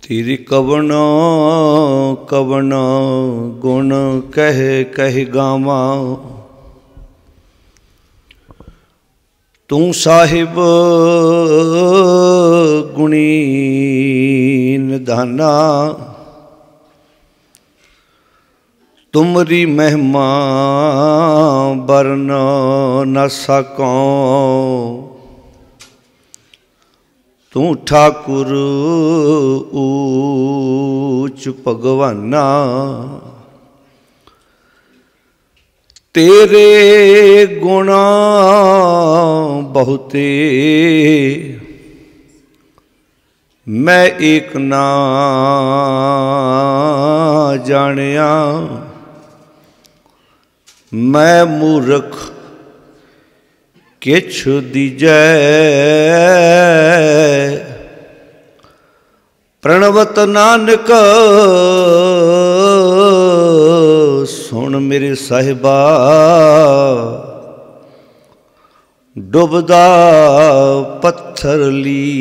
तेरी कवनो कवनो गुण कह कह गावा, तू साहिब गुणी निधाना। तुमरी महिमा बरन न सको, तू ठाकुर ऊच भगवाना। तेरे गुणा बहुते मैं एक ना जानिया। मैं मूर्ख किछ दीजै, प्रणवत नानक सुन मेरे साहिबा। डुबदा पत्थर लीजै,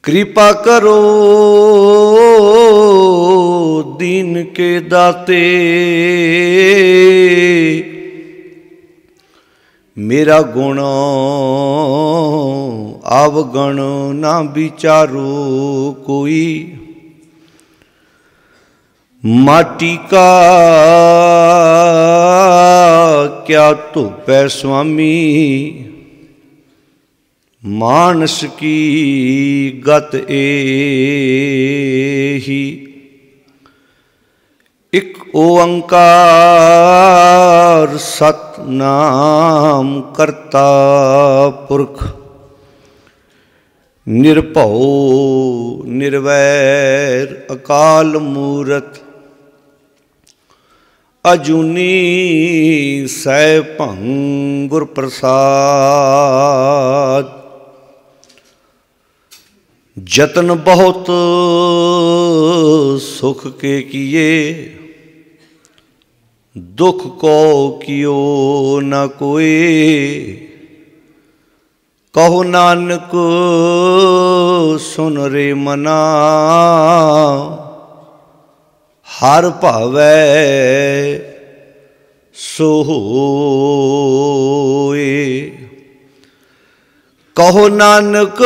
कृपा करो दीन के दाते। मेरा गुण अवगण ना विचारो कोई। माटी का क्या धोपै स्वामी, मानस की गत एही। एक ओंकार सतनाम करता पुरख, निर्भौ निर्वैर अकाल मूरत। अजूनी सैभं गुर प्रसाद। जतन बहुत सुख के किए, दुख को कियो न कोई। कहो नानक सुन रे मना, हर भावै सो होए। कहो नानक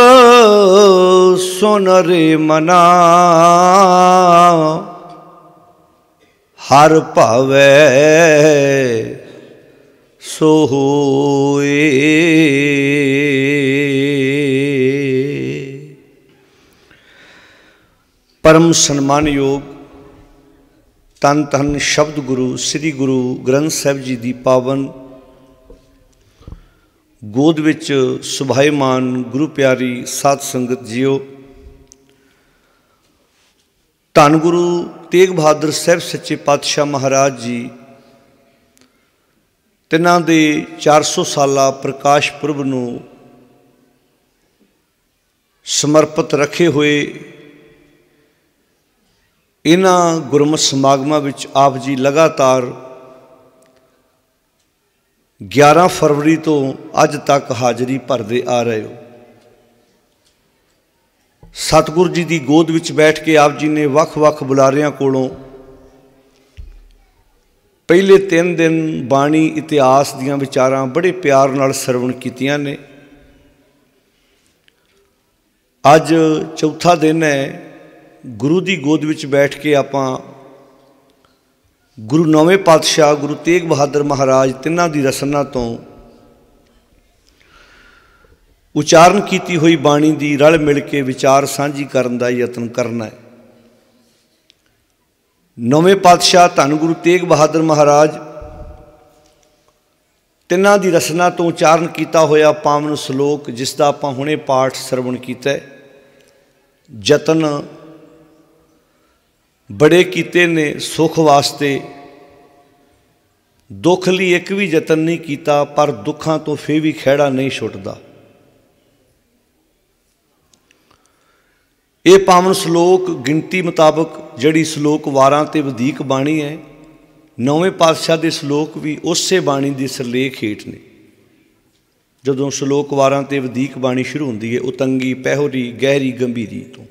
सुन रे मना, हर भावै सो होए। परम सन्मान योग धन धन शब्द गुरु श्री गुरु ग्रंथ साहिब जी की पावन गोद विच सुभाईमान गुरु प्यारी साध संगत जियो। धन गुरु तेग बहादुर साहब सच्चे पातशाह महाराज जी तिन्हां दे 400 साला प्रकाश पुरब नूं समर्पित रखे हुए इन्हां गुरमत समागमां विच आप जी लगातार 11 फरवरी तो अज तक हाज़री भरते आ रहे हो। सतगुरु जी की गोद विच बैठ के आप जी ने वख-वख बुलारियां कोलों पहले 3 दिन बाणी इतिहास दीयां विचारां बड़े प्यार नाल सरवण कीतियां ने। अज चौथा दिन है, गुरु की गोद विच बैठ के आपां गुरु नौवें पातशाह गुरु तेग बहादुर महाराज तिन्हां दी रसना तो उचारण की हुई बाणी की रल मिल के विचार सांझी करन दा यतन करना है। नौवें पातशाह धन गुरु तेग बहादुर महाराज तिन्हां दी रसना तो उचारण किया होया पावन सलोक जिसका आपां हुणे पाठ सरवण कीता है। जतन बड़े कीते ने सुख वास्ते, दुख लई एक भी जतन नहीं किया, पर दुखों तो फिर भी खैड़ा नहीं छुटता। ये पावन सलोक गिनती मुताबक जड़ी सलोक वारां ते वधीक बाणी है, नौवें पातशाह के सलोक भी उस बाणी के सिरलेख हेठ ने। ਜਦੋਂ ਸ਼ਲੋਕ ਵਾਰਾਂ ਤੇ ਵਧੀਕ ਬਾਣੀ ਸ਼ੁਰੂ ਹੁੰਦੀ ਹੈ, ਉਤੰਗੀ ਪਹਿਰੀ ਗਹਿਰੀ ਗੰਭੀਰੀ ਤੋਂ।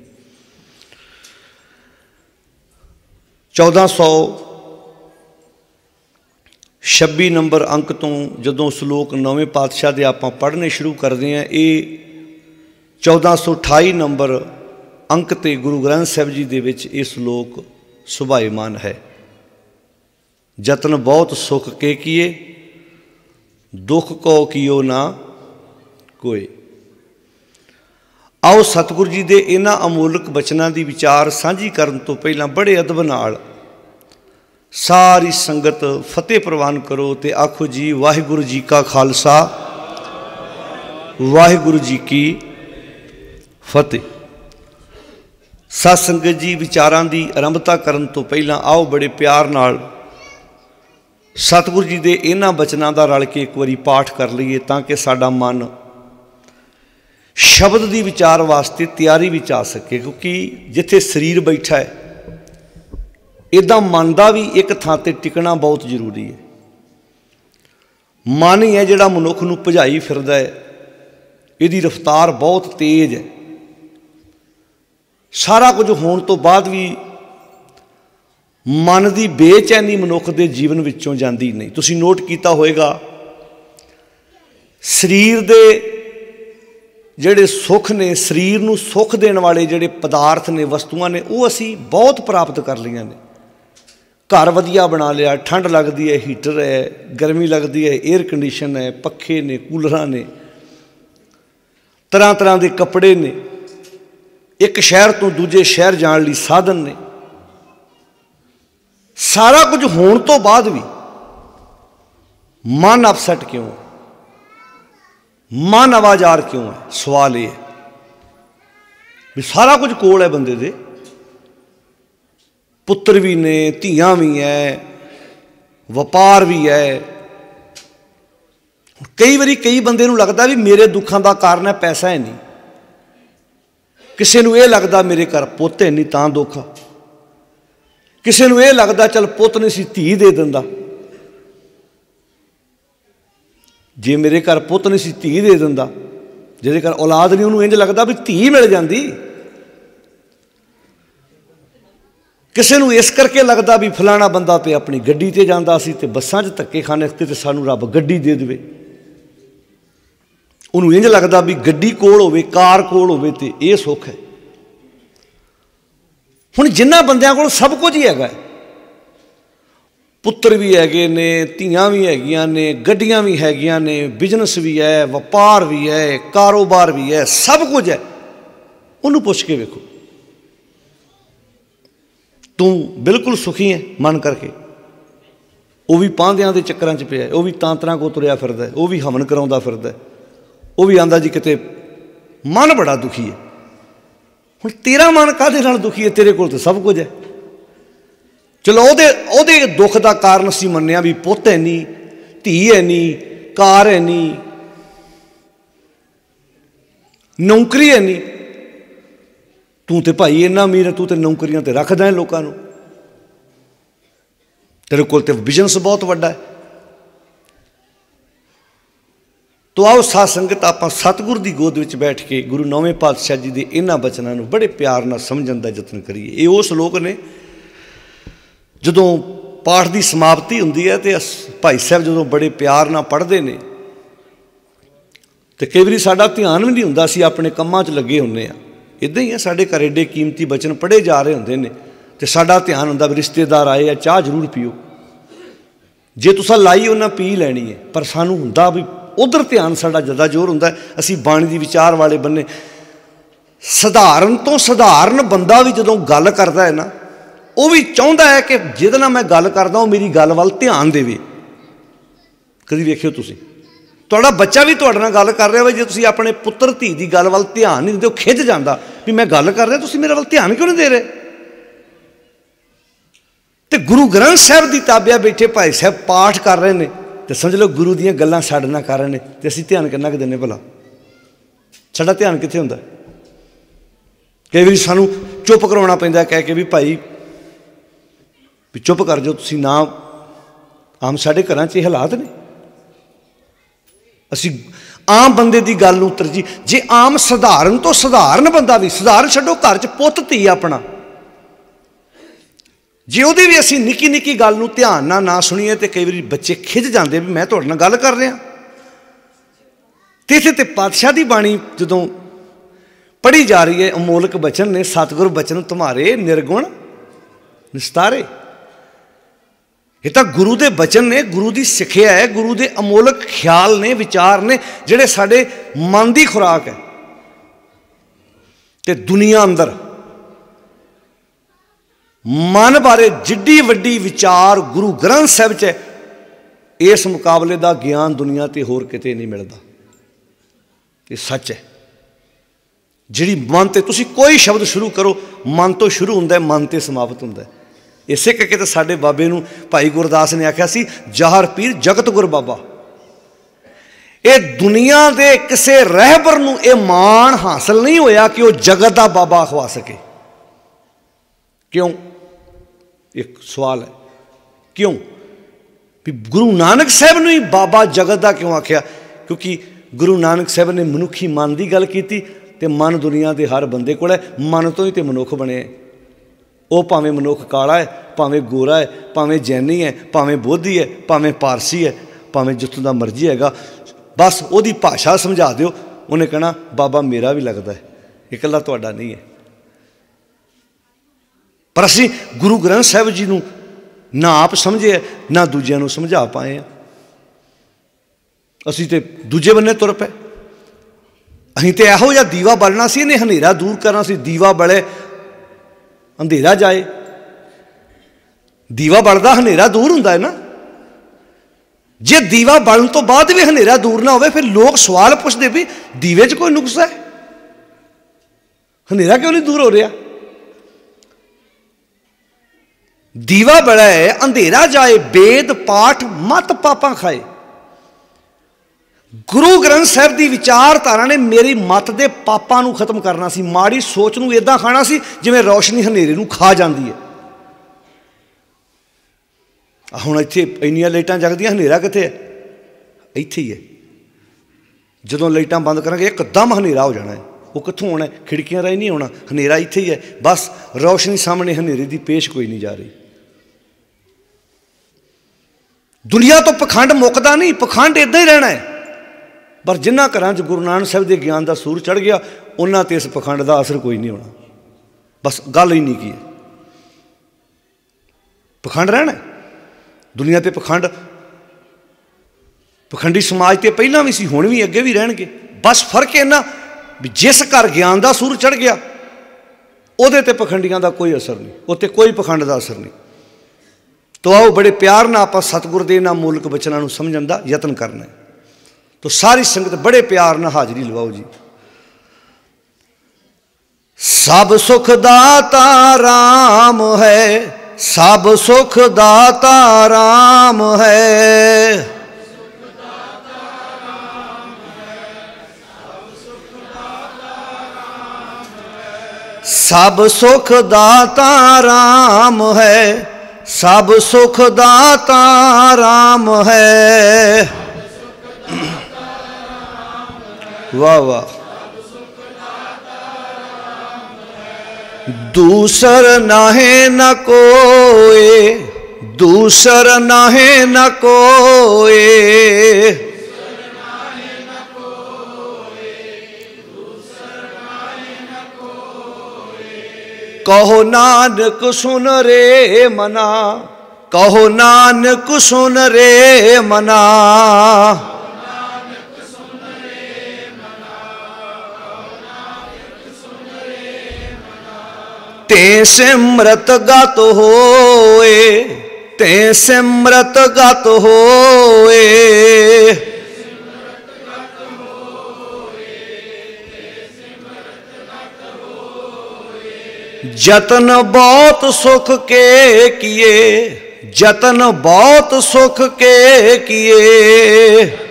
1426 ਨੰਬਰ ਅੰਕ ਤੋਂ ਜਦੋਂ ਸ਼ਲੋਕ ਨੌਵੇਂ ਪਾਤਸ਼ਾਹ ਦੇ ਆਪਾਂ ਪੜ੍ਹਨੇ ਸ਼ੁਰੂ ਕਰਦੇ ਹਾਂ, ਇਹ 1428 ਨੰਬਰ ਅੰਕ 'ਤੇ ਗੁਰੂ ਗ੍ਰੰਥ ਸਾਹਿਬ ਜੀ ਦੇ ਵਿੱਚ ਇਹ ਸ਼ਲੋਕ ਸੁਭਾਇਮਾਨ ਹੈ। ਜਤਨ ਬਹੁਤ ਸੁਖ ਕੇ ਕੀਏ, ਦੁੱਖ ਕੋ ਕੀਓ ਨਾ ਕੋਏ। ਆਓ ਸਤਿਗੁਰੂ ਜੀ ਦੇ ਇਹਨਾਂ ਅਮੋਲਕ ਬਚਨਾਂ ਦੀ ਵਿਚਾਰ ਸਾਂਝੀ ਕਰਨ ਤੋਂ ਪਹਿਲਾਂ ਬੜੇ ਅਦਬ ਨਾਲ ਸਾਰੀ ਸੰਗਤ ਫਤਿਹ ਪ੍ਰਵਾਨ ਕਰੋ ਤੇ ਆਖੋ ਜੀ, ਵਾਹਿਗੁਰੂ ਜੀ ਕਾ ਖਾਲਸਾ, ਵਾਹਿਗੁਰੂ ਜੀ ਕੀ ਫਤਿਹ। ਸਤ ਸੰਗਤ ਜੀ, ਵਿਚਾਰਾਂ ਦੀ ਆਰੰਭਤਾ ਕਰਨ ਤੋਂ ਪਹਿਲਾਂ ਆਓ ਬੜੇ ਪਿਆਰ ਨਾਲ ਸਤਿਗੁਰੂ ਜੀ ਦੇ ਇਹਨਾਂ ਬਚਨਾਂ ਦਾ ਰਲ ਕੇ ਇੱਕ ਵਾਰੀ ਪਾਠ ਕਰ ਲਈਏ, ਤਾਂ ਕਿ ਸਾਡਾ ਮਨ ਸ਼ਬਦ ਦੀ ਵਿਚਾਰ ਵਾਸਤੇ ਤਿਆਰੀ ਵਿੱਚ ਆ ਸਕੇ। ਕਿਉਂਕਿ ਜਿੱਥੇ ਸਰੀਰ ਬੈਠਾ ਹੈ, ਇੱਦਾਂ ਮਨ ਦਾ ਵੀ ਇੱਕ ਥਾਂ 'ਤੇ ਟਿਕਣਾ ਬਹੁਤ ਜ਼ਰੂਰੀ ਹੈ। ਮਨ ਹੀ ਹੈ ਜਿਹੜਾ ਮਨੁੱਖ ਨੂੰ ਭਜਾਈ ਫਿਰਦਾ ਹੈ, ਇਹਦੀ ਰਫ਼ਤਾਰ ਬਹੁਤ ਤੇਜ਼ ਹੈ। ਸਾਰਾ ਕੁਝ ਹੋਣ ਤੋਂ ਬਾਅਦ ਵੀ ਮਨ ਦੀ ਬੇਚੈਨੀ ਮਨੁੱਖ ਦੇ ਜੀਵਨ ਵਿੱਚੋਂ ਜਾਂਦੀ ਨਹੀਂ। ਤੁਸੀਂ ਨੋਟ ਕੀਤਾ ਹੋਵੇਗਾ, ਸਰੀਰ ਦੇ ਜਿਹੜੇ ਸੁੱਖ ਨੇ, ਸਰੀਰ ਨੂੰ ਸੁੱਖ ਦੇਣ ਵਾਲੇ ਜਿਹੜੇ ਪਦਾਰਥ ਨੇ, ਵਸਤੂਆਂ ਨੇ, ਉਹ ਅਸੀਂ ਬਹੁਤ ਪ੍ਰਾਪਤ ਕਰ ਲਈਆਂ ਨੇ। ਘਰ ਵਧੀਆ ਬਣਾ ਲਿਆ, ਠੰਡ ਲੱਗਦੀ ਹੈ ਹੀਟਰ ਹੈ, ਗਰਮੀ ਲੱਗਦੀ ਹੈ ਏਅਰ ਕੰਡੀਸ਼ਨ ਹੈ, ਪੱਖੇ ਨੇ, ਕੂਲਰਾਂ ਨੇ, ਤਰ੍ਹਾਂ ਤਰ੍ਹਾਂ ਦੇ ਕੱਪੜੇ ਨੇ, ਇੱਕ ਸ਼ਹਿਰ ਤੋਂ ਦੂਜੇ ਸ਼ਹਿਰ ਜਾਣ ਲਈ ਸਾਧਨ ਨੇ। ਸਾਰਾ ਕੁਝ ਹੋਣ ਤੋਂ ਬਾਅਦ ਵੀ ਮਨ ਅਪਸੈਟ ਕਿਉਂ, ਮਨ ਆਵਾਜ਼ਾਰ ਕਿਉਂ ਹੈ? ਸਵਾਲ ਇਹ ਹੈ ਵੀ ਸਾਰਾ ਕੁਝ ਕੋਲ ਹੈ ਬੰਦੇ ਦੇ, ਪੁੱਤਰ ਵੀ ਨੇ, ਧੀਆਂ ਵੀ ਹੈ, ਵਪਾਰ ਵੀ ਹੈ। ਕਈ ਵਾਰੀ ਕਈ ਬੰਦੇ ਨੂੰ ਲੱਗਦਾ ਵੀ ਮੇਰੇ ਦੁੱਖਾਂ ਦਾ ਕਾਰਨ ਹੈ ਪੈਸਾ ਹੈ ਨਹੀਂ। ਕਿਸੇ ਨੂੰ ਇਹ ਲੱਗਦਾ ਮੇਰੇ ਘਰ ਪੁੱਤ ਹੈ ਨਹੀਂ ਤਾਂ ਦੁੱਖ ਆ। ਕਿਸੇ ਨੂੰ ਇਹ ਲੱਗਦਾ ਚੱਲ ਪੁੱਤ ਨਹੀਂ ਸੀ ਧੀ ਦੇ ਦਿੰਦਾ, ਜੇ ਮੇਰੇ ਘਰ ਪੁੱਤ ਨਹੀਂ ਸੀ ਧੀ ਦੇ ਦਿੰਦਾ। ਜਿਹਦੇ ਘਰ ਔਲਾਦ ਨਹੀਂ ਉਹਨੂੰ ਇੰਝ ਲੱਗਦਾ ਵੀ ਧੀ ਮਿਲ ਜਾਂਦੀ। ਕਿਸੇ ਨੂੰ ਇਸ ਕਰਕੇ ਲੱਗਦਾ ਵੀ ਫਲਾਣਾ ਬੰਦਾ ਤੇ ਆਪਣੀ ਗੱਡੀ 'ਤੇ ਜਾਂਦਾ ਸੀ ਤੇ ਬੱਸਾਂ 'ਚ ਧੱਕੇ ਖਾਣੇ ਤੇ ਸਾਨੂੰ ਰੱਬ ਗੱਡੀ ਦੇ ਦੇਵੇ। ਉਹਨੂੰ ਇੰਝ ਲੱਗਦਾ ਵੀ ਗੱਡੀ ਕੋਲ ਹੋਵੇ, ਕਾਰ ਕੋਲ ਹੋਵੇ ਤੇ ਇਹ ਸੁੱਖ ਹੈ। ਹੁਣ ਜਿਨ੍ਹਾਂ ਬੰਦਿਆਂ ਕੋਲ ਸਭ ਕੁਝ ਹੀ ਹੈਗਾ, ਪੁੱਤਰ ਵੀ ਹੈਗੇ ਨੇ, ਧੀਆਂ ਵੀ ਹੈਗੀਆਂ ਨੇ, ਗੱਡੀਆਂ ਵੀ ਹੈਗੀਆਂ ਨੇ, ਬਿਜ਼ਨਸ ਵੀ ਹੈ, ਵਪਾਰ ਵੀ ਹੈ, ਕਾਰੋਬਾਰ ਵੀ ਹੈ, ਸਭ ਕੁਝ ਹੈ, ਉਹਨੂੰ ਪੁੱਛ ਕੇ ਵੇਖੋ, ਤੂੰ ਬਿਲਕੁਲ ਸੁਖੀ ਹੈ ਮਨ ਕਰਕੇ? ਉਹ ਵੀ ਪਾਂਧਿਆਂ ਦੇ ਚੱਕਰਾਂ 'ਚ ਪਿਆ, ਉਹ ਵੀ ਤਾਂਤਰਾਂ ਕੋ ਤੁਰਿਆ ਫਿਰਦਾ, ਉਹ ਵੀ ਹਵਨ ਕਰਾਉਂਦਾ ਫਿਰਦਾ, ਉਹ ਵੀ ਆਂਦਾ ਜੀ ਕਿਤੇ ਮਨ ਬੜਾ ਦੁਖੀ ਹੈ। ਹੁਣ ਤੇਰਾ ਮਨ ਕਾਹਦੇ ਨਾਲ ਦੁਖੀ ਹੈ? ਤੇਰੇ ਕੋਲ ਤਾਂ ਸਭ ਕੁਝ ਹੈ। ਚਲੋ ਉਹਦੇ ਦੁੱਖ ਦਾ ਕਾਰਨ ਅਸੀਂ ਮੰਨਿਆ ਵੀ ਪੁੱਤ ਹੈ ਨਹੀਂ, ਧੀ ਹੈ ਨਹੀਂ, ਕਾਰ ਹੈ ਨਹੀਂ, ਨੌਕਰੀ ਹੈ ਨਹੀਂ। ਤੂੰ ਤੇ ਭਾਈ ਇੰਨਾ ਅਮੀਰ ਹੈ, ਤੂੰ ਤੇ ਨੌਕਰੀਆਂ ਤੇ ਰੱਖਦਾ ਹੈ ਲੋਕਾਂ ਨੂੰ, ਤੇਰੇ ਕੋਲ ਤੇ ਬਿਜ਼ਨਸ ਬਹੁਤ ਵੱਡਾ ਹੈ। ਤੋ ਆਓ ਸਾਧ ਸੰਗਤ, ਆਪਾਂ ਸਤਿਗੁਰ ਦੀ ਗੋਦ ਵਿੱਚ ਬੈਠ ਕੇ ਗੁਰੂ ਨੌਵੇਂ ਪਾਤਸ਼ਾਹ ਜੀ ਦੇ ਇਹਨਾਂ ਬਚਨਾਂ ਨੂੰ ਬੜੇ ਪਿਆਰ ਨਾਲ ਸਮਝਣ ਦਾ ਯਤਨ ਕਰੀਏ। ਇਹ ਉਹ ਸ਼ਲੋਕ ਨੇ ਜਦੋਂ ਪਾਠ ਦੀ ਸਮਾਪਤੀ ਹੁੰਦੀ ਹੈ ਤੇ ਭਾਈ ਸਾਹਿਬ ਜਦੋਂ ਬੜੇ ਪਿਆਰ ਨਾਲ ਪੜ੍ਹਦੇ ਨੇ ਤੇ ਕਈ ਵਾਰੀ ਸਾਡਾ ਧਿਆਨ ਵੀ ਨਹੀਂ ਹੁੰਦਾ, ਅਸੀਂ ਆਪਣੇ ਕੰਮਾਂ 'ਚ ਲੱਗੇ ਹੁੰਦੇ ਹਾਂ। ਇੱਦਾਂ ਹੀ ਹੈ, ਸਾਡੇ ਘਰ ਏਡੇ ਕੀਮਤੀ ਬਚਨ ਪੜ੍ਹੇ ਜਾ ਰਹੇ ਹੁੰਦੇ ਨੇ ਤੇ ਸਾਡਾ ਧਿਆਨ ਹੁੰਦਾ ਵੀ ਰਿਸ਼ਤੇਦਾਰ ਆਏ ਆ, ਚਾਹ ਜ਼ਰੂਰ ਪੀਓ। ਜੇ ਤੁਸੀਂ ਲਾਈ ਉਹਨਾਂ ਪੀ ਲੈਣੀ ਹੈ, ਪਰ ਸਾਨੂੰ ਹੁੰਦਾ ਵੀ ਉਧਰ ਧਿਆਨ ਸਾਡਾ ਜ਼ਿਆਦਾ ਜ਼ੋਰ ਹੁੰਦਾ। ਅਸੀਂ ਬਾਣੀ ਦੀ ਵਿਚਾਰ ਵਾਲੇ ਬੰਨੇ, ਸਧਾਰਨ ਤੋਂ ਸਧਾਰਨ ਬੰਦਾ ਵੀ ਜਦੋਂ ਗੱਲ ਕਰਦਾ ਹੈ ਨਾ, ਉਹ ਵੀ ਚਾਹੁੰਦਾ ਹੈ ਕਿ ਜਿਹਦੇ ਨਾਲ ਮੈਂ ਗੱਲ ਕਰਦਾ ਉਹ ਮੇਰੀ ਗੱਲ ਵੱਲ ਧਿਆਨ ਦੇਵੇ। ਕਦੀ ਵੇਖਿਓ ਤੁਸੀਂ, ਤੁਹਾਡਾ ਬੱਚਾ ਵੀ ਤੁਹਾਡੇ ਨਾਲ ਗੱਲ ਕਰ ਰਿਹਾ ਵਾ, ਜੇ ਤੁਸੀਂ ਆਪਣੇ ਪੁੱਤਰ ਧੀ ਦੀ ਗੱਲ ਵੱਲ ਧਿਆਨ ਨਹੀਂ ਦਿੰਦੇ, ਉਹ ਖਿੱਝ ਜਾਂਦਾ ਵੀ ਮੈਂ ਗੱਲ ਕਰ ਰਿਹਾ, ਤੁਸੀਂ ਮੇਰੇ ਵੱਲ ਧਿਆਨ ਕਿਉਂ ਨਹੀਂ ਦੇ ਰਹੇ? ਤੇ ਗੁਰੂ ਗ੍ਰੰਥ ਸਾਹਿਬ ਦੀ ਤਾਬਿਆ ਬੈਠੇ ਭਾਈ ਸਾਹਿਬ ਪਾਠ ਕਰ ਰਹੇ ਨੇ ਤੇ ਸਮਝ ਲਓ ਗੁਰੂ ਦੀਆਂ ਗੱਲਾਂ ਸਾਡੇ ਨਾਲ ਕਰ ਰਹੇ ਨੇ, ਤੇ ਅਸੀਂ ਧਿਆਨ ਕਿੰਨਾ ਕੁ ਦਿੰਦੇ ਭਲਾ? ਸਾਡਾ ਧਿਆਨ ਕਿੱਥੇ ਹੁੰਦਾ? ਕਈ ਵਾਰੀ ਸਾਨੂੰ ਚੁੱਪ ਕਰਾਉਣਾ ਪੈਂਦਾ ਕਹਿ ਕੇ ਵੀ ਭਾਈ ਵੀ ਚੁੱਪ ਕਰ ਜਾਓ ਤੁਸੀਂ ਨਾ। ਆਮ ਸਾਡੇ ਘਰਾਂ 'ਚ ਇਹ ਹਾਲਾਤ ਨੇ, ਅਸੀਂ आम बंदे की गल नूं तरजीह, जे आम सधारण तो सधारण बंदा भी, सधारण छड्डो घर च पुत्त धी अपना, जे वो भी असीं निक्की निक्की गल नूं ध्यान नाल ना सुनीए तो कई बार बच्चे खिज जाते भी मैं तुहाडे नाल गल कर रहा। तो इत्थे ते पातशाह की बाणी जदों पढ़ी जा रही है, अमोलक बचन ने, सतगुर बचन तुम्हारे निर्गुण निस्तारे। ये तो गुरु के बचन ने, गुरु की सिक्ख्या है, गुरु के अमोलक ख्याल ने, विचार ने, जिहड़े साडे मन की खुराक है। ते दुनिया अंदर मन बारे जिड्डी वड्डी विचार गुरु ग्रंथ साहिब च है, इस मुकाबले का ज्ञान दुनिया ते होर किते नहीं मिलता। ये सच है। जिहड़ी मन ते तुसीं कोई शब्द शुरू करो, मन तो शुरू हुंदा है, मन ते समाप्त हुंदा है। इसे करके तो साडे बाबे नूं भाई गुरदास ने आख्या सी, जाहर पीर जगत गुर बाबा। ये दुनिया के किसी रहबर नूं ये मान हासिल नहीं होया कि वह जगत का बाबा अखवा सके। क्यों? एक सवाल है, क्यों भी गुरु नानक साहब ने ही बाबा जगत का क्यों आख्या? क्योंकि गुरु नानक साहब ने मनुखी मन की गल की, तो मन दुनिया के हर बंदे कोल है, मन तो ही तो मनुख बने। वो भावें मनुख काला है, भावें गोरा है, भावें जैनी है, भावें बोधी है, भावें पारसी है, भावें जितों का मर्जी है, बस वही भाषा समझा दो, उन्हें कहना बाबा मेरा भी लगता है, इकल्ला तुहाडा नहीं है। पर असीं गुरु ग्रंथ साहिब जी नूं ना आप समझे ना दूजिआं नूं समझा पाए हैं। असीं ते दूजे बन्ने तुर पे। असीं ते इहो जिहा दीवा बालना सी, इहने हनेरा दूर करना सी। दीवा बले अंधेरा जाए, दीवा बलदा हनेरा दूर हुंदा है ना। जे दीवा बलन तो बाद भी हनेरा दूर ना होवे, फिर लोग सवाल पुछदे भी दीवे च कोई नुक्स है, हनेरा क्यों नहीं दूर हो रहा? दीवा बड़ा है, अंधेरा जाए, वेद पाठ मत पापा खाए। गुरु ग्रंथ साहिब की विचारधारा ने मेरी मत के पापां नूं खत्म करना सी, माड़ी सोच नूं इदां खाना सी जिवें रोशनी हनेरे नूं खा जाती है। हुण इत्थे इन्नियां लाइटां जगदियां, हनेरा कित्थे है? इत्थे ही है। जदों लाइटां बंद करांगे एकदम हनेरा हो जाना है। वो कित्थों होना है? खिड़कियां राही नहीं होना, हनेरा इत्थे ही है। बस रोशनी सामने हनेरे की पेश कोई नहीं जा रही। दुनिया तो पखंड मुकदा नहीं, पखंड इदां ही रहना है। पर जिन्हां घरां च गुरु नानक साहिब के ज्ञान का सूर चढ़ गया, उन्हां ते इस पखंड का असर कोई नहीं होना। बस गल ही नहीं की है, पखंड रहना है। दुनिया ते पखंड, पखंडी समाज तो पहला भी सी, हुण भी अगे भी रहणगे। बस फर्क इन्ना भी जिस घर ज्ञान का सूर चढ़ गया, उहदे ते पखंडियां का कोई असर नहीं, उत्ते कोई पखंड का असर नहीं। तो आओ बड़े प्यार नाल आपां सतगुर दे इन्हां मूलक बचनां नूं समझण दा यतन करना है। तो सारी संगत बड़े प्यार नाल हाजरी लवाओ जी। सब सुख दाता राम है, सब सुख दाता राम है, सब सुख दाता राम है, सब सुख दाता राम है। वाह वाह। दूसर नाहे न कोई, दूसर नाहे न कोई, कहो नानक सुन रे मना, कहो नानक सुन रे मना, ते सिमरत गत होए, ते सिमरत गत होए, जतन बहुत सुख के किए, जतन बहुत सुख के किए,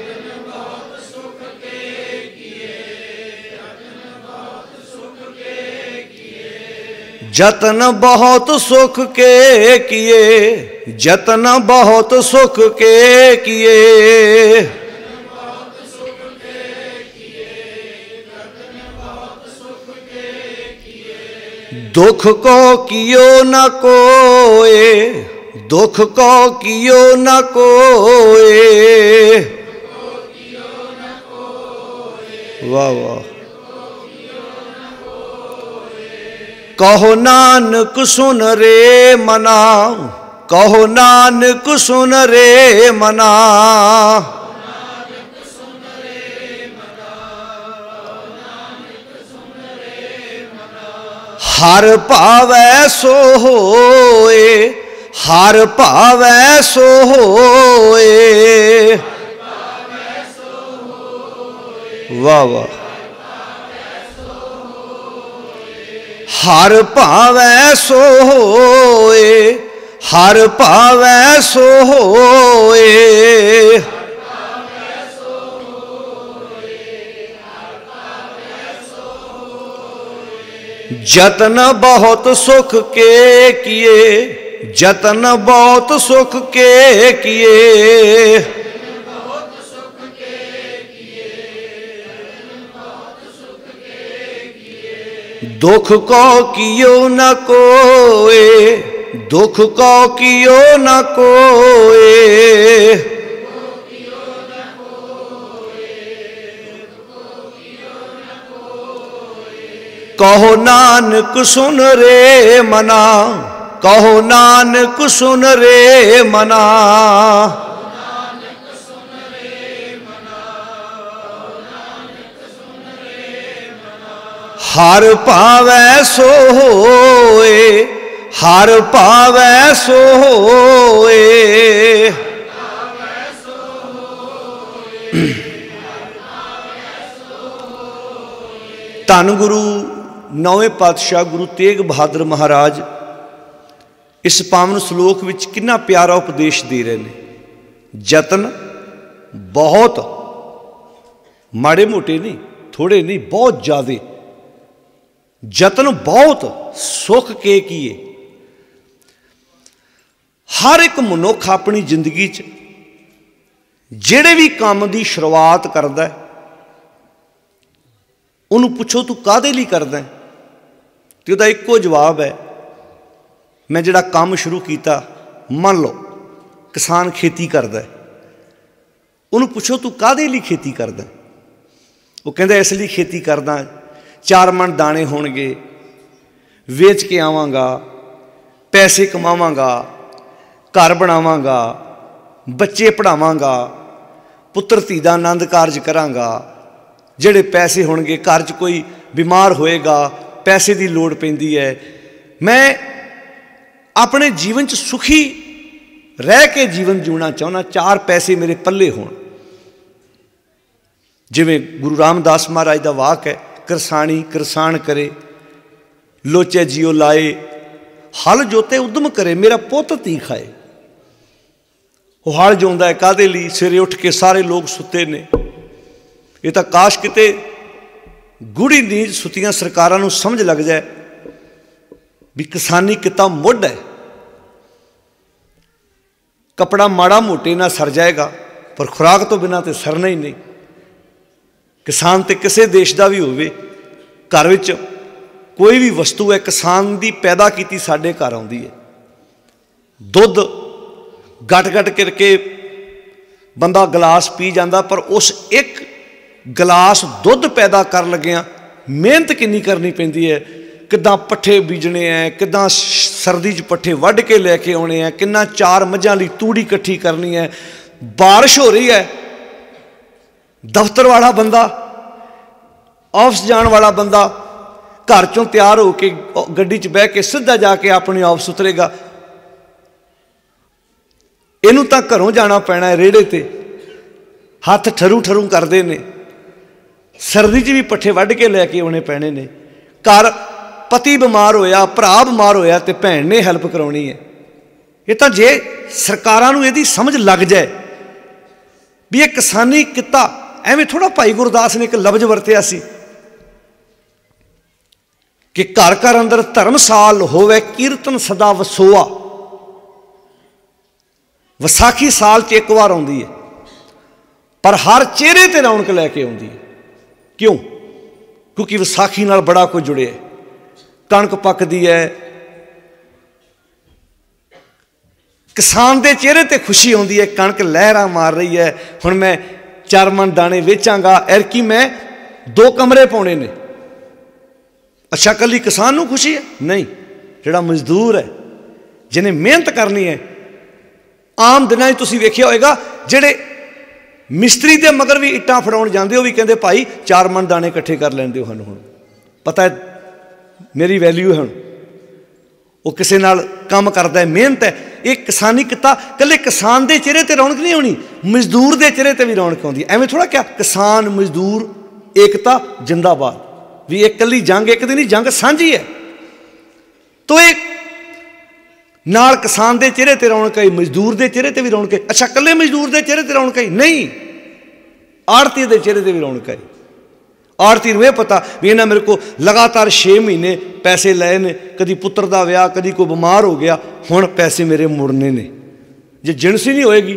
जतन बहुत सुख के किए, जतन बहुत सुख के किए, दुख को कियो न कोय, दुख को कियो न कोय। वाह वाह। कहो नानक सुन रे मना, कहो नानक सुन रे मना। हर पावै सो होए, हर पावै सो होए। वाह वाह। हर पावै सो होए, हर पावै सो होए। जतन बहुत सुख के किए, जतन बहुत सुख के किए। दुख को कियो न कोय, दुख को कियो न कोय। कहो नानक सुन रे मना, कहो नानक सुन रे मना। हर पावै सो होए, हर पावै सो होए। धन गुरु नौवें पातशाह गुरु तेग बहादुर महाराज इस पावन श्लोक विच कितना प्यारा उपदेश दे रहे हैं। जतन बहुत, माड़े मोटे नहीं, थोड़े नहीं, बहुत ज्यादा। जतन बहुत सुख के किए। हर एक मनुख अपनी जिंदगी च जेड़े भी काम की शुरुआत करता है, उन्होंने पुछो तू कादे लिए करदा है, तो उसका एको जवाब है, मैं जिहड़ा काम शुरू किया, मान लो किसान खेती करता है, उन्होंने पुछो तू कादे लिए खेती करदा है, वो कहता इसलिए खेती करदा, 4 मन दाने होणगे, वेच के आवांगा, पैसे कमावांगा, घर बनावांगा, बच्चे पढ़ावांगा, पुत्र धी दा आनंद कारज करांगा। ਜਿਹੜੇ पैसे होणगे, घर च कोई बीमार होएगा, पैसे की लोड़ पैंदी है, मैं अपने जीवन च सुखी रह के जीवन जीना चाहना, 4 पैसे मेरे पल्ले होण। जिवें गुरु रामदास महाराज का वाक है, करसानी करसान करे, लोचे जियो लाए, हल जोते उद्यम करे, मेरा पुत धी खाए। वो हल जोंदा है कादे लई, सवेरे उठ के सारे लोग सुते ने। ये तो काश किते गूढ़ी नींद सुतियां सरकारां नूं समझ लग जाए भी किसानी किता मुढ़ है। कपड़ा माड़ा मोटे ना सर जाएगा, पर खुराक तो बिना तो सरना ही नहीं। किसान तो किसी देश का भी होवे, घर विच कोई भी वस्तु है किसान की पैदा की साडे घर आउंदी है। दुध गट गट करके बंदा गिलास पी जाता, पर उस एक गिलास दुध पैदा कर लग्या मेहनत कितनी करनी पैंदी है। किदां पट्ठे बीजने हैं, किदां सर्दी च पट्ठे वढ़ के लैके आने हैं, किन्ना 4 मझां लई तूड़ी इकट्ठी करनी है। बारिश हो रही है, दफ्तर वाला बंदा, ऑफिस जाने वाला बंदा घर चों तैयार होके गड्डी च बह के सीधा जाके अपने ऑफिस उतरेगा। इनू तां घरों जाना पैना है, रेड़े ते हथ ठरू ठरू करते हैं। सर्दी च भी पट्ठे वढ़ के लैके आने पैने ने। घर पति बीमार होया, भरा बीमार होया तो भैन ने हैल्प करानी है। ये तो जे सरकारां नूं इहदी समझ लग जाए भी ये किसानी किता, एवें थोड़ा भाई गुरदास ने एक लफ्ज वरतिया सी कि घर घर अंदर धर्मसाल होवे कीर्तन सदा वसोआ। विसाखी साल च एक बार आउंदी है, पर हर चेहरे ते रौनक लैके आउंदी है। क्यों? क्योंकि विसाखी नाल बड़ा कुछ जुड़े है। कणक पकदी है, किसान के चेहरे ते खुशी आउंदी है, कणक लहरा मार रही है, हुण मैं 4 मन दाने वेचांगा, एरकी मैं 2 कमरे पाने ने। अच्छा कली किसान नूं खुशी है? नहीं, जिहड़ा मजदूर है, जिन्हें मेहनत करनी है। आम दिनां तुसीं वेखिया होएगा जिहड़े मिस्त्री के मगर भी इट्टां फड़ाउण जांदे हो भी कहंदे भाई 4 मन दाने इकट्ठे कर लैण दिओ सानूं, हुण पता है मेरी वैल्यू है, हुण वो किसी नाल काम करता है, मेहनत है। ये किसानी किता कल्ले किसान के चेहरे ते रौनक नहीं आनी, मजदूर के चेहरे ते भी रौनक आउंदी। एवें थोड़ा क्या किसान मजदूर एकता जिंदाबाद, भी एक कली जंग एक दी नहीं, जंग सांझी है। तो एक नाल किसान के चेहरे ते रौनक आई, मजदूर के चेहरे ते भी रौनक आई। अच्छा कल्ले मजदूर के चेहरे ते रौनक आई नहीं, आड़ती के चेहरे ते भी रौनक आई। आड़ती नूं पता भी इन्हें मेरे को लगातार 6 महीने पैसे लाए ने, कभी पुत्र का विआह, कभी कोई बीमार हो गया, हुण पैसे मेरे मुड़ने ने। जे जिणस ही नहीं होएगी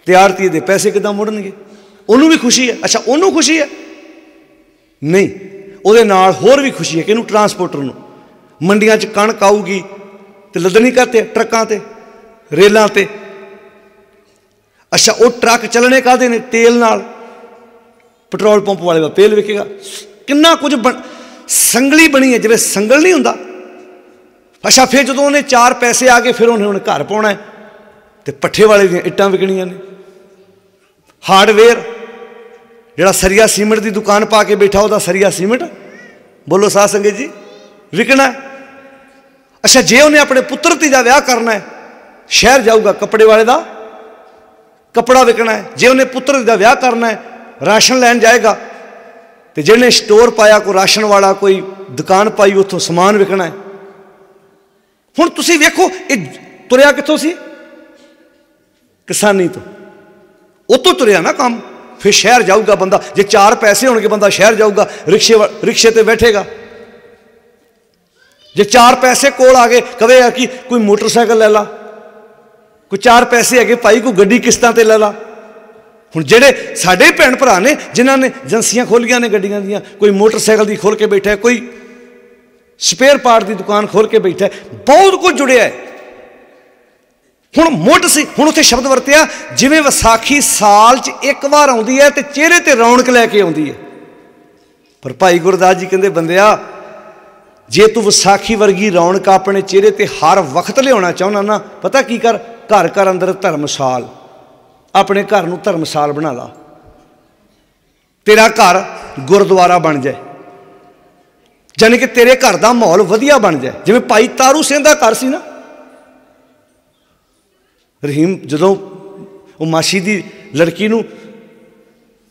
तो आड़ती दे पैसे किदां मुड़नगे? उन्होंने भी खुशी है। अच्छा उन्होंने खुशी है? नहीं, उहदे नाल होर भी खुशी है कि इहनूं ट्रांसपोर्टर नूं मंडियां च कणक आऊगी तो लदनी कहते ट्रकों से, रेलों से। अच्छा वो ट्रक चलने काहदे ने? तेल नाल। पेट्रोल पंप वाले का तेल विकेगा, किन्ना कुछ संगली बनी है, जिवें संगल नहीं हुंदा। अच्छा फिर जो उन्हें 4 पैसे आ गए, फिर उन्हें घर पाउणा है तो पट्ठे वाले दी इट्टां विकणियां ने। हार्डवेयर जिहड़ा सरिया सीमेंट की दुकान पा के बैठा, वह सरिया सीमेंट, बोलो साध संगत जी, विकना है। अच्छा जे उन्हें अपने पुत्र धी दा विआह करना है, शहर जाऊगा, कपड़े वाले का कपड़ा विकना है। जे उन्हें पुत्र दा विआह करना है, राशन लैन जाएगा, तो जिन्हें स्टोर पाया, कोई राशन वाला, कोई दुकान पाई, उतों समान विकना है। हुण तुसीं वेखो ये तुरिया कित्थों सी? किसानी तो, उतों तुरिया ना काम। फिर शहर जाऊगा बंदा, जे 4 पैसे होणगे बंदा शहर जाऊगा, रिक्शे ते बैठेगा। जे 4 पैसे कोल आ गए, कहेगा कि कोई मोटरसाइकिल लै ला, कोई 4 पैसे है भाई कोई गड्डी किस्तां ते लै ला। हुण जिहड़े साडे भैन भरा ने जिन्हां ने एजेंसियां खोलियां ने गड्डियां दियां, कोई मोटरसाइकिल दी खोल के बैठा है, कोई स्पेयर पार्ट की दुकान खोल के बैठा है, बहुत कुछ जुड़िया है। हुण मुढ़ सी, हुण उत्थे शब्द वरतिया जिवें विसाखी साल च एक बार आउंदी है ते चेहरे ते रौनक लैके आउंदी है। पर भाई गुरदास जी कहंदे बंदिया, जे तू विसाखी वर्गी रौनक अपने चेहरे ते हर वक्त लियाउणा चाहुंदा ना, पता की कर, घर घर अंदर धर्मशाल, अपने घर नूं धर्मशाल बना ला, तेरा घर गुरुद्वारा बन जाए, जानी कि तेरे घर का माहौल वधिया बन जाए। जिवें भाई तारू सिंह का घर सी ना, रहीम जदों वो मासी की लड़की नूं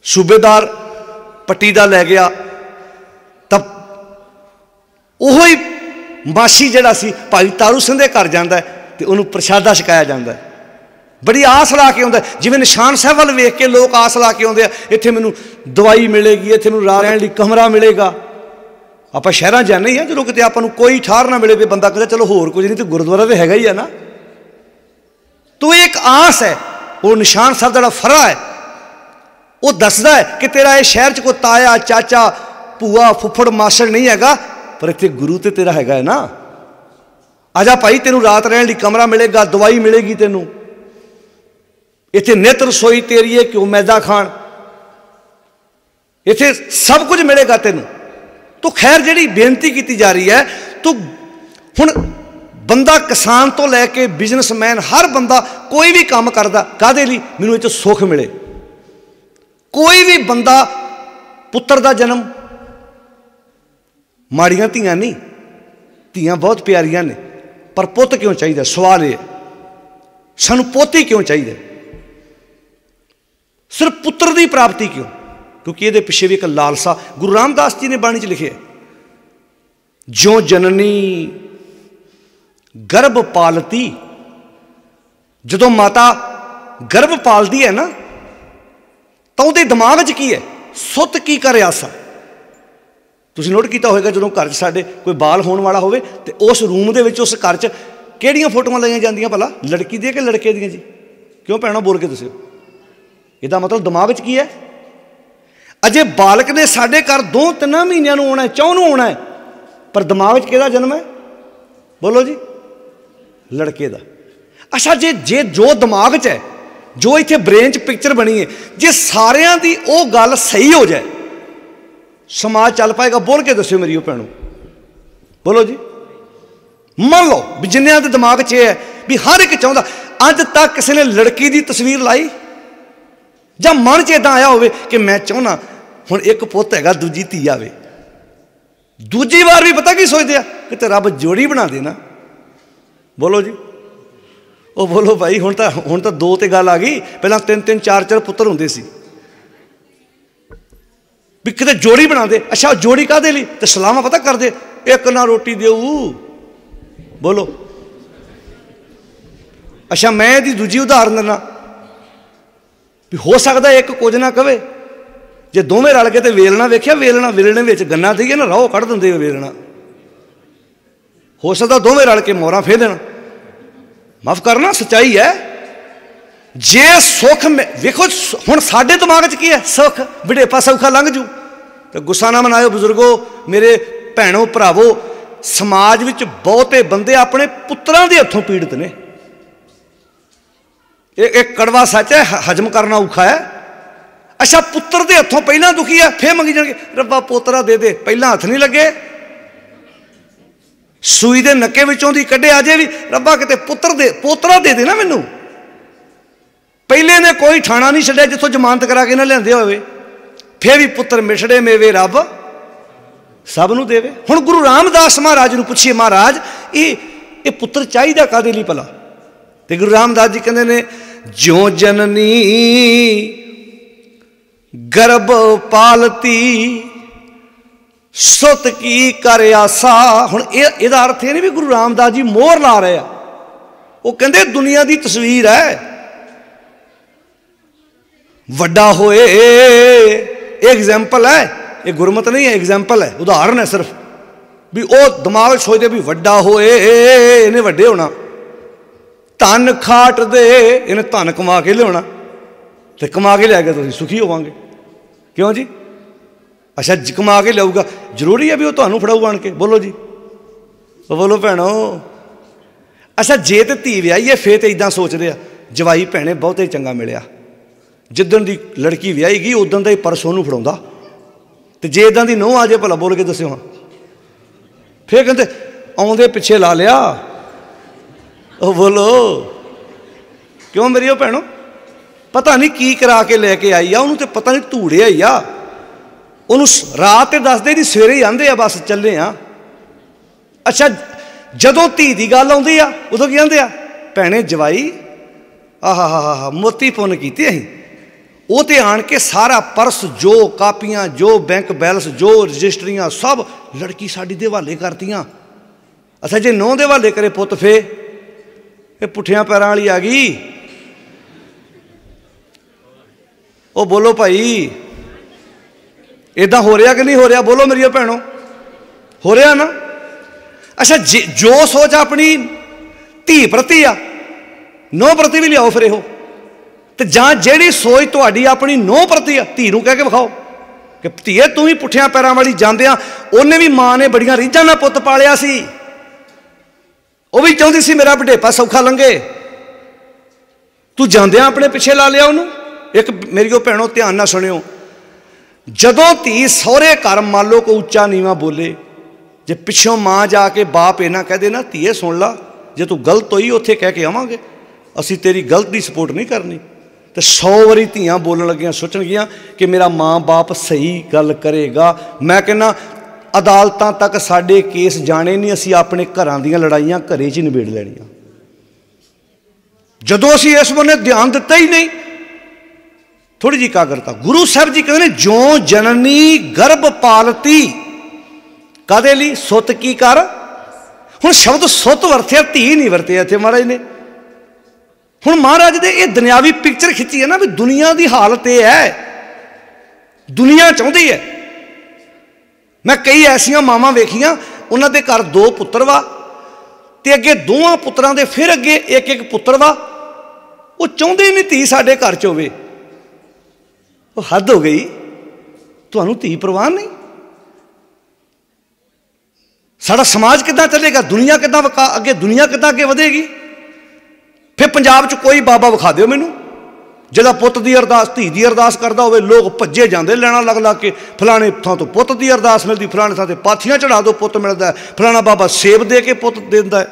सूबेदार पट्टी दा लै गया, तब उही मासी जिहड़ा सी भाई तारू सिंह दे घर जांदा है ते उहनूं प्रशादा छकाया जांदा है। बड़ी आस ला के आउंदा, जिवें निशान साहब वाल वेख के लोग आस ला के आउंदे आ, इत्थे मैनूं दवाई मिलेगी, इत्थे मैनूं रात रहण लई कमरा मिलेगा। आपां शहरां जाने ही आ, जदों किते आपां नूं कोई ठहर ना मिले, बंदा कहदा चलो होर कुछ नहीं तो गुरुद्वारा तो हैगा ही है ना। तो एक आस है, वो निशान साहब दा फरा है, वो दसदा है कि तेरा ये शहर च कोई ताया चाचा भूआ फुफड़ मासड़ नहीं हैगा, पर इत्थे गुरु तो तेरा हैगा है ना। आजा भाई तेनू रात रहने लई कमरा मिलेगा, दवाई मिलेगी, तेनू इत्थे नित रसोई तेरी है, क्यों मैदा खान, इत्थे सब कुछ मिलेगा तेनू। तो खैर जिहड़ी बेनती की जा रही है, तो हुण बंदा किसान तो लैके बिजनेसमैन हर बंदा कोई भी काम करदा काहदे लई, मैनूं इह च सुख मिले। कोई भी बंदा पुत्र दा जन्म, माड़ियां धीआं नहीं, धीआं बहुत प्यारियां ने, पर पुत्त क्यों चाहिए? सवाल यह, सानूं पोती क्यों चाहिए? सिर्फ पुत्र की प्राप्ति क्यों? क्योंकि ये पिछे भी एक लालसा गुरु रामदास जी ने बाणी च लिखे, जो जननी गर्भ पालती, जो माता गर्भ पालती है ना, तो उसके दिमाग च की है, सुत की कर आसा। तुसीं नोट किया होगा जो घर साडे कोई बाल होने वाला होवे ते उस रूम दे विच उस घर च किहड़ियां फोटोआं लईआं जांदियां भला, लड़की दी कि लड़के दी जी? क्यों भैणों बोल के दस्सिओ, इहदा मतलब दिमाग च की है? अजे बालक ने साडे घर 2-3 महीनों आना है, 4 आना है, पर दिमाग च किहदा जन्म है? बोलो जी, लड़के दा। अच्छा जे जो दिमाग च है, जो इत्थे ब्रेन च पिक्चर बनी है, जे सारियां दी वो गल सही हो जाए, समाज चल पाएगा? बोल के दस्यो मेरी भैनों, बोलो जी। मान लो भी जिन्हों के दिमाग च है भी हर एक चाहता, अज तक किसी ने लड़की की तस्वीर लाई या मन च इदा आया हो कि मैं चाहना हुण एक पुत है दूजी धी आवे, दूजी बार भी पता की सोचते कि तो रब जोड़ी बना देना? बोलो जी, वो बोलो भाई हुण तो दो तो गल आ गई, पहला 3-3 4-4 पुत्र होंदे सी भी किते जोड़ी बना दे। अच्छा जोड़ी काहदे लई? ते सलामा पता कर दे, एक ना रोटी देऊ। बोलो। अच्छा मैं यदि दूजी उदाहरण देना भी हो सकता एक कुछ ना कवे, जे दोवें रल के तो वेलना वेख्या, वेलना वेलने में गन्ना देइए ना रहो कढ़ देंदे वेलना, हो सकता दोवें रल के मोहरा फेर देना। माफ करना सच्चाई है। जे सुख वेखो हुण साडे दिमाग च की है, सुख बुढ़ेपा सौखा लंघ जू, तो गुस्सा ना मनाओ बुजुर्गो, मेरे भैनों भरावो, समाज विच बहुते बंदे अपने पुत्रां दे हत्थों पीड़ित ने। एक कड़वा सच है, हजम करना औखा है। अच्छा पुत्र दे हत्थों पहला दुखी है, फिर मंगी जाएंगे रब्बा पोतरा दे दे, पहला हथ नहीं लगे, सूई दे नक्के विचों दी कढ़े अजे भी रब्बा किते पोतरा दे दे ना मैनू। पहले ने कोई ठाणा नहीं छड्डिया जिथों जमानत करा के ना लिआंदे होवे, फिर भी पुत्र मिछड़े मेवे रब सब नूं देवे। हुण गुरु रामदास महाराज नूं पुछिए, महाराज ये पुत्र चाहिदा कादे लई भला? ते गुरु रामदास जी कहंदे ने ज्यों जननी गर्भ पालती सुत की कर आसा। हुण इहदा अर्थ ये नहीं भी गुरु रामदास जी मोहर ला रहे हैं, वो कहंदे दुनिया की तस्वीर है, वड्डा होए, एग्जाम्पल है, ये गुरमत नहीं है, एग्जाम्पल है, उदाहरण है सिर्फ भी वो दिमाग सोचते भी वड्डा होए इन्हें वड्डे होना, धन खाट दे इन्हें धन कमा के लिया, तो कमा के लिया के तुम सुखी होवांगे। क्यों जी? अच्छा कमा के लियाऊगा, जरूरी है भी वो तुहानू फड़ाऊ आण के? बोलो जी, बोलो भैनों। अच्छा जे तो धी विआही है फिर तो इदा सोचते हैं जवाई भैने बहुत ही चंगा मिलिया, जिदन की लड़की विआही गई उदन का ही परस ओनू फड़ाउंदा, तो जे इदां दी नूंह आ जाए भला बोल के दस्यो हाँ, फिर कहते आउंदे पिछे ला लिया। ओ बोलो क्यों मेरी भैनों? पता नहीं की करा के लैके आई आ, उन्होंने तो पता नहीं धूड़े आई आ, उन्होंने रात तो दसदे नहीं सवेरे ही आंदे आ बस चले आ। अच्छा जदों धी की गल आउंदी आ उदों की आंदे आ भैने जवाई आहा हा हा मोती पुन कीते असीं, वो तो आन के सारा परस जो कापियां जो बैंक बैलेंस जो रजिस्टरियां सब लड़की साड़ी दे हवाले करतियां। अच्छा जे नौं दे हवाले करे पुत फे ये पुठियां पैरां वाली आ गई। ओ बोलो भाई इदा हो रहा कि नहीं हो रहा? बोलो मेरी भैनों, हो रहा ना? अच्छा जो सोच अपनी धी प्रति आ नौं प्रति भी लियाओ फिर हो, तो जां जिहड़ी सोच तुहाडी अपनी नौं प्रति आ धी नूं कह के विखाओ कि धीए तू भी पुठियां पैरां वाली जांदियां, उन्हें भी मां ने बड़ियां रीझां नाल पुत पालिया सी, वो भी चाहती सी मेरा बुढ़ेपा सौखा लंघे, तू जांदियां अपने पिछे ला लिया उन्होंने। एक मेरी भैनों ध्यान ना सुनियो, जदों धी सहुरे घर मान लो को उच्चा नीवा बोले, जे पिछों मां जाके बाप इना कह दे ना धीए सुन ला जे तू गलत होई उत्थे कह के आवांगे असीं तेरी गलत की सपोर्ट नहीं करनी, तो 100 वारी धियां बोलन लगियां सोचणगियां कि मेरा माँ बाप सही गल करेगा। मैं कहना अदालतां तक साडे केस जाने नहीं, असीं अपने घरां दीयां लड़ाइयां घरे च ही निबेड़ लैणीआं। जदों असीं इस बन्ने ध्यान दिता ही नहीं, थोड़ी जी कागरता। गुरु साहब जी कहते हैं ज्यों जननी गर्भ पालती कादे लई सुत की कर। हुण शब्द सुत वरत्या धी नहीं वरत्या इत्थे महाराज ने। हुण महाराज ने ये दुनियावी पिक्चर खिंची है ना भी दुनिया की हालत यह है, दुनिया चाहती है। मैं कई ऐसिया मावां वेखियां उन्होंने घर 2 पुत्र वा ते अगे दोवां पुत्रां दे फिर अगे एक एक पुत्र वा, वो चाहते नहीं धी साडे घर च होवे। वो हद हो गई, तुहानूं धी परवाह नहीं? साडा समाज किदां चलेगा, दुनिया किदां अगे, दुनिया किदां अगे वधेगी। फिर पंजाब च कोई बाबा विखा दिओ मैनूं जिहदा पुत्त दी अरदास, धी दी अरदास करदा होवे, लोग भज्जे जांदे लैणा लग लग के, फलाणे थां तो पुत्त दी अरदास मिलदी, फलाणे थां ते पाथियां चढ़ा दो पुत्त मिलदा है, फलाणा बाबा सेब दे के पुत्त दिंदा है।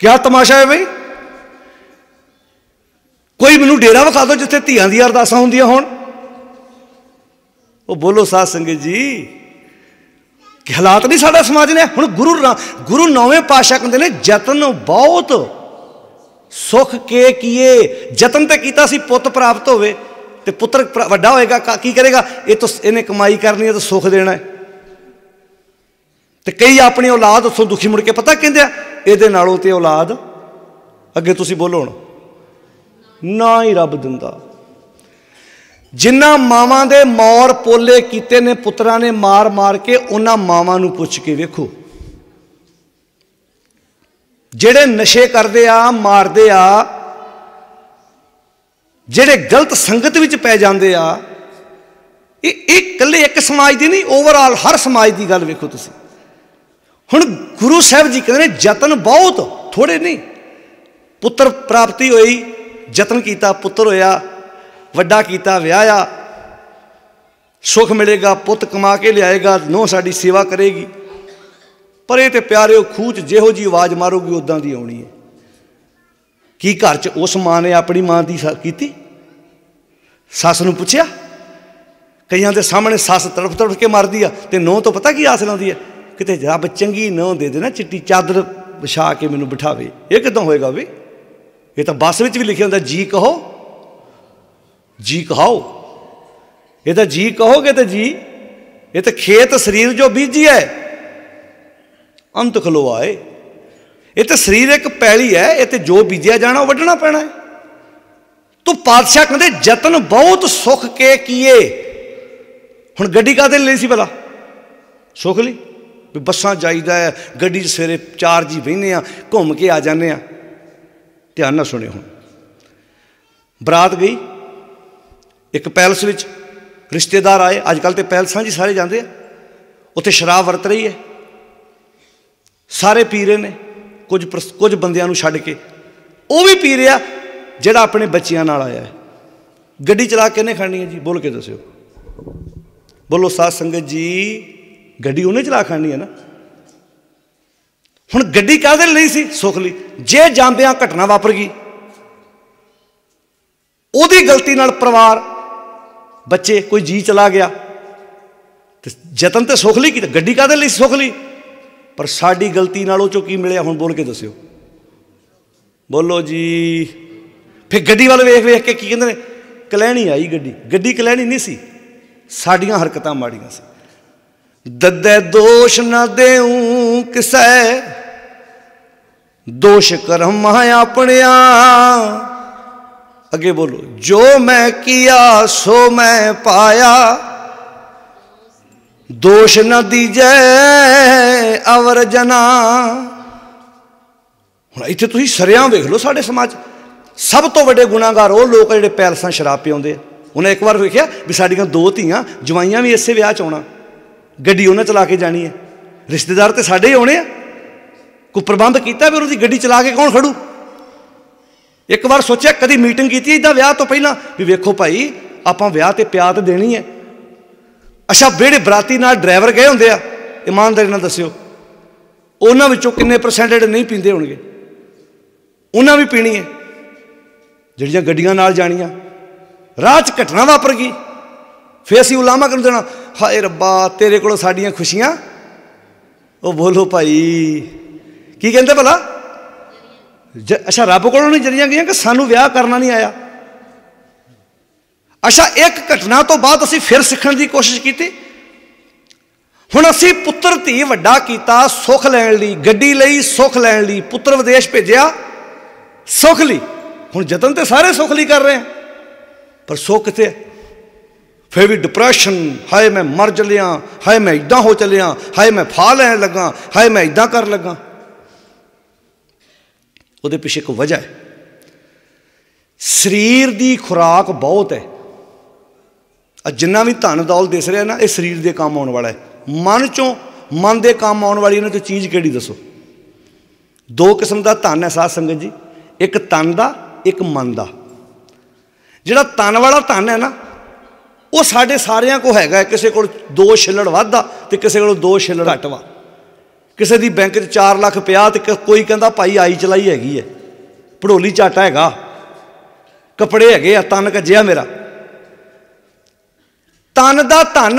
क्या तमाशा है बई? कोई मैनूं डेरा विखा दो जिथे धीआं दी अरदासां हुंदियां होण। ਉਹ बोलो साध संगत जी, कि हालात नहीं साडा समाज ने। हुण गुरु नौवें पातशाह कहंदे ने जतन बहुत सुख के किए। जतन तो कीता सी पुੱਤ प्राप्त होवे, ते पुत्र वड्डा होएगा, की करेगा? ये तो इन्हें कमाई करनी है, तो सुख देना है। तो कई अपनी औलाद उत्थों दुखी मुड़ के पता कहंदे आ, इहदे नालों ते औलाद अगे तुसीं बोलो हुण ना ही रब दिंदा। जिन्ना मावां दे मौर पोले कीते ने पुत्रां ने मार मार के, उन्हां मावां नूं पुछ के वेखो। जेड़े नशे करदे आ, मारदे आ, जेड़े गलत संगत विच पै जांदे आ, ये कल्ले एक समाज दी नहीं, ओवरऑल हर समाज दी गल वेखो तुसीं। हुण गुरु साहब जी कहंदे ने जतन बहुत, थोड़े नहीं। पुत्र प्राप्ति होई, जतन कीता, पुत्र होया, वड्डा कीता, विआहया, सुख मिलेगा, पुत कमा के लियाएगा, नूंह साडी सेवा करेगी। पर ये तो प्यारे खूह च जिहो जी आवाज़ मारोगी उदां दी आउणी है। की घर च उस माँ ने अपनी माँ की कीती? सस नूं पुछया? कईयां दे सामने सस तड़फ तड़फ के मारदी आ, ते नूंह तो पता की आस लाउंदी है, किते रब चंगी नूंह दे देना, चिट्टी चादर विछा के मैनूं बिठावे। ये किदां होएगा वे? ये तो बस विच भी लिखिया हुंदा, जी कहो जी कहाओ। ये तो जी कहोगे तो जी, ये तो खेत शरीर जो बीजी है अंत खलो आए। ये तो शरीर एक पैली है, ये तो जो बीजिया जाना वड्ढना पैना है। तो पातशाह कहते जतन बहुत सुख के किए। हुण गड्डी काहदे लई सी भला? सुख लई भी बसां जाईदा है, गड्डी च सवेरे 4 जी बहिने आ, घूम के आ जाने आ। ध्यान नाल सुणिओ। हुण बरात गई एक पैलस विच, रिश्तेदार आए। अजकल तो पैलसां जी सारे जाते हैं, उत्थे शराब वरत रही है, सारे पी रहे ने, कुछ बंदियां नूं छड्ड के वो भी पी रहा जिहड़ा अपने बच्चियां नाल आया है। गड्डी चला के किहने खड़नी है जी? बोल के दस्सिओ। बोलो साध संगत जी, गड्डी उन्हें चला खड़नी है ना। हुण गड्डी काहदे लई सी? सुख लई। जे जांदियां घटना वापर गई, उहदी गलती नाल परिवार, बच्चे, कोई जी चला गया, तो जतन तो सुख लई कीता, गड्डी काहदे लई? सुख लई। पर साडी गलती नाल ओह चों की मिलिया? हुण बोल के दस्सिओ। बोलो जी। फिर गड्डी वाल वेख वेख के की कहंदे ने, कलैणी आई गड्डी। गड्डी कलैणी नहीं सी, साडियां हरकतां माड़ियां सी। दद्दे दोष न देऊं किसै, दोष करम अपनिया। अगे बोलो, जो मैं किया सो मैं पाया, दोष न दीजे अवर जना। हुण इत्थे तुसीं सरेआम वेख लो, साडे समाज सब तो वड्डे गुनाहगार वो लोग जिहड़े पैलसां शराब पिआउंदे आ। उन्हें एक बार वेखिया भी साडियां 2 धीआं जवाइयां भी इसे विआह च आउणा, गड्डी उन्हें चला के जानी है, रिश्तेदार तो साडे ही आउणे आ। कोई प्रबंध कीता भी उहदी गड्डी चला के कौन खड़ू? एक बार सोचा, कभी मीटिंग की इदा विआह तो पहला भी वेखो भाई आपां विआह ते प्या तो देनी है। अच्छा, बेड़े बराती नाल ड्राइवर गए होंदे आ, ईमानदारी नाल दस्सिओ उन्हां विचों किन्ने परसेंट जिहड़े नहीं पींदे होणगे? उन्हां भी पीनी है। जिहड़ियां गड्डियां नाल जाणियां, राह च घटना वापर गई, फिर असीं उलामा कर देना, हाय रब्बा तेरे कोलों साडियां खुशियां। ओ बोलो भाई की कहंदे भला? अच्छा, रब को नहीं जरियां गई कि सानू विआह करना नहीं आया। अच्छा, एक घटना तो बाद असीं फिर सीखण की कोशिश की। हुण असीं पुत्र धी वड्डा कीता सुख लैण लई, गड्डी लई सुख लैण लई, पुत्र विदेश भेजिया सुख लई। हुण जतन तो सारे सुख लई कर रहे हैं, पर सुख कित्थे? फिर भी डिप्रैशन, हाय मैं मर चलिया, हाय मैं इदां हो चलिया, हाय मैं फा लैण लगा, हाय मैं इदां कर लगा। ਉਹਦੇ ਪਿੱਛੇ ਇੱਕ ਵਜ੍ਹਾ ਹੈ, ਸਰੀਰ ਦੀ ਖੁਰਾਕ ਬਹੁਤ ਹੈ। ਜਿੰਨਾ ਵੀ ਧਨ ਦੌਲਤ ਦਿਸ ਰਿਹਾ ਨਾ, ਇਹ ਸਰੀਰ ਦੇ ਕੰਮ ਆਉਣ ਵਾਲਾ ਹੈ। ਮਨ ਚੋਂ मन के काम आने वाली इन्हां चों चीज़ किहड़ी दसो। दो किस्म का धन है साध संगत जी, एक तन का एक मन का। जिहड़ा तन वाला धन है ना वो साढ़े सारिਆਂ को हैगा, किसी को 2 छिल्लड़ वाधा तो किसी को 2 छिल्लड़ घट वा। किसी की बैंक 4 लाख पिया तो कोई कहता भाई आई चलाई हैगी है, भड़ोली झाटा हैगा, कपड़े हैगे, तन कज्जिया मेरा। तन का धन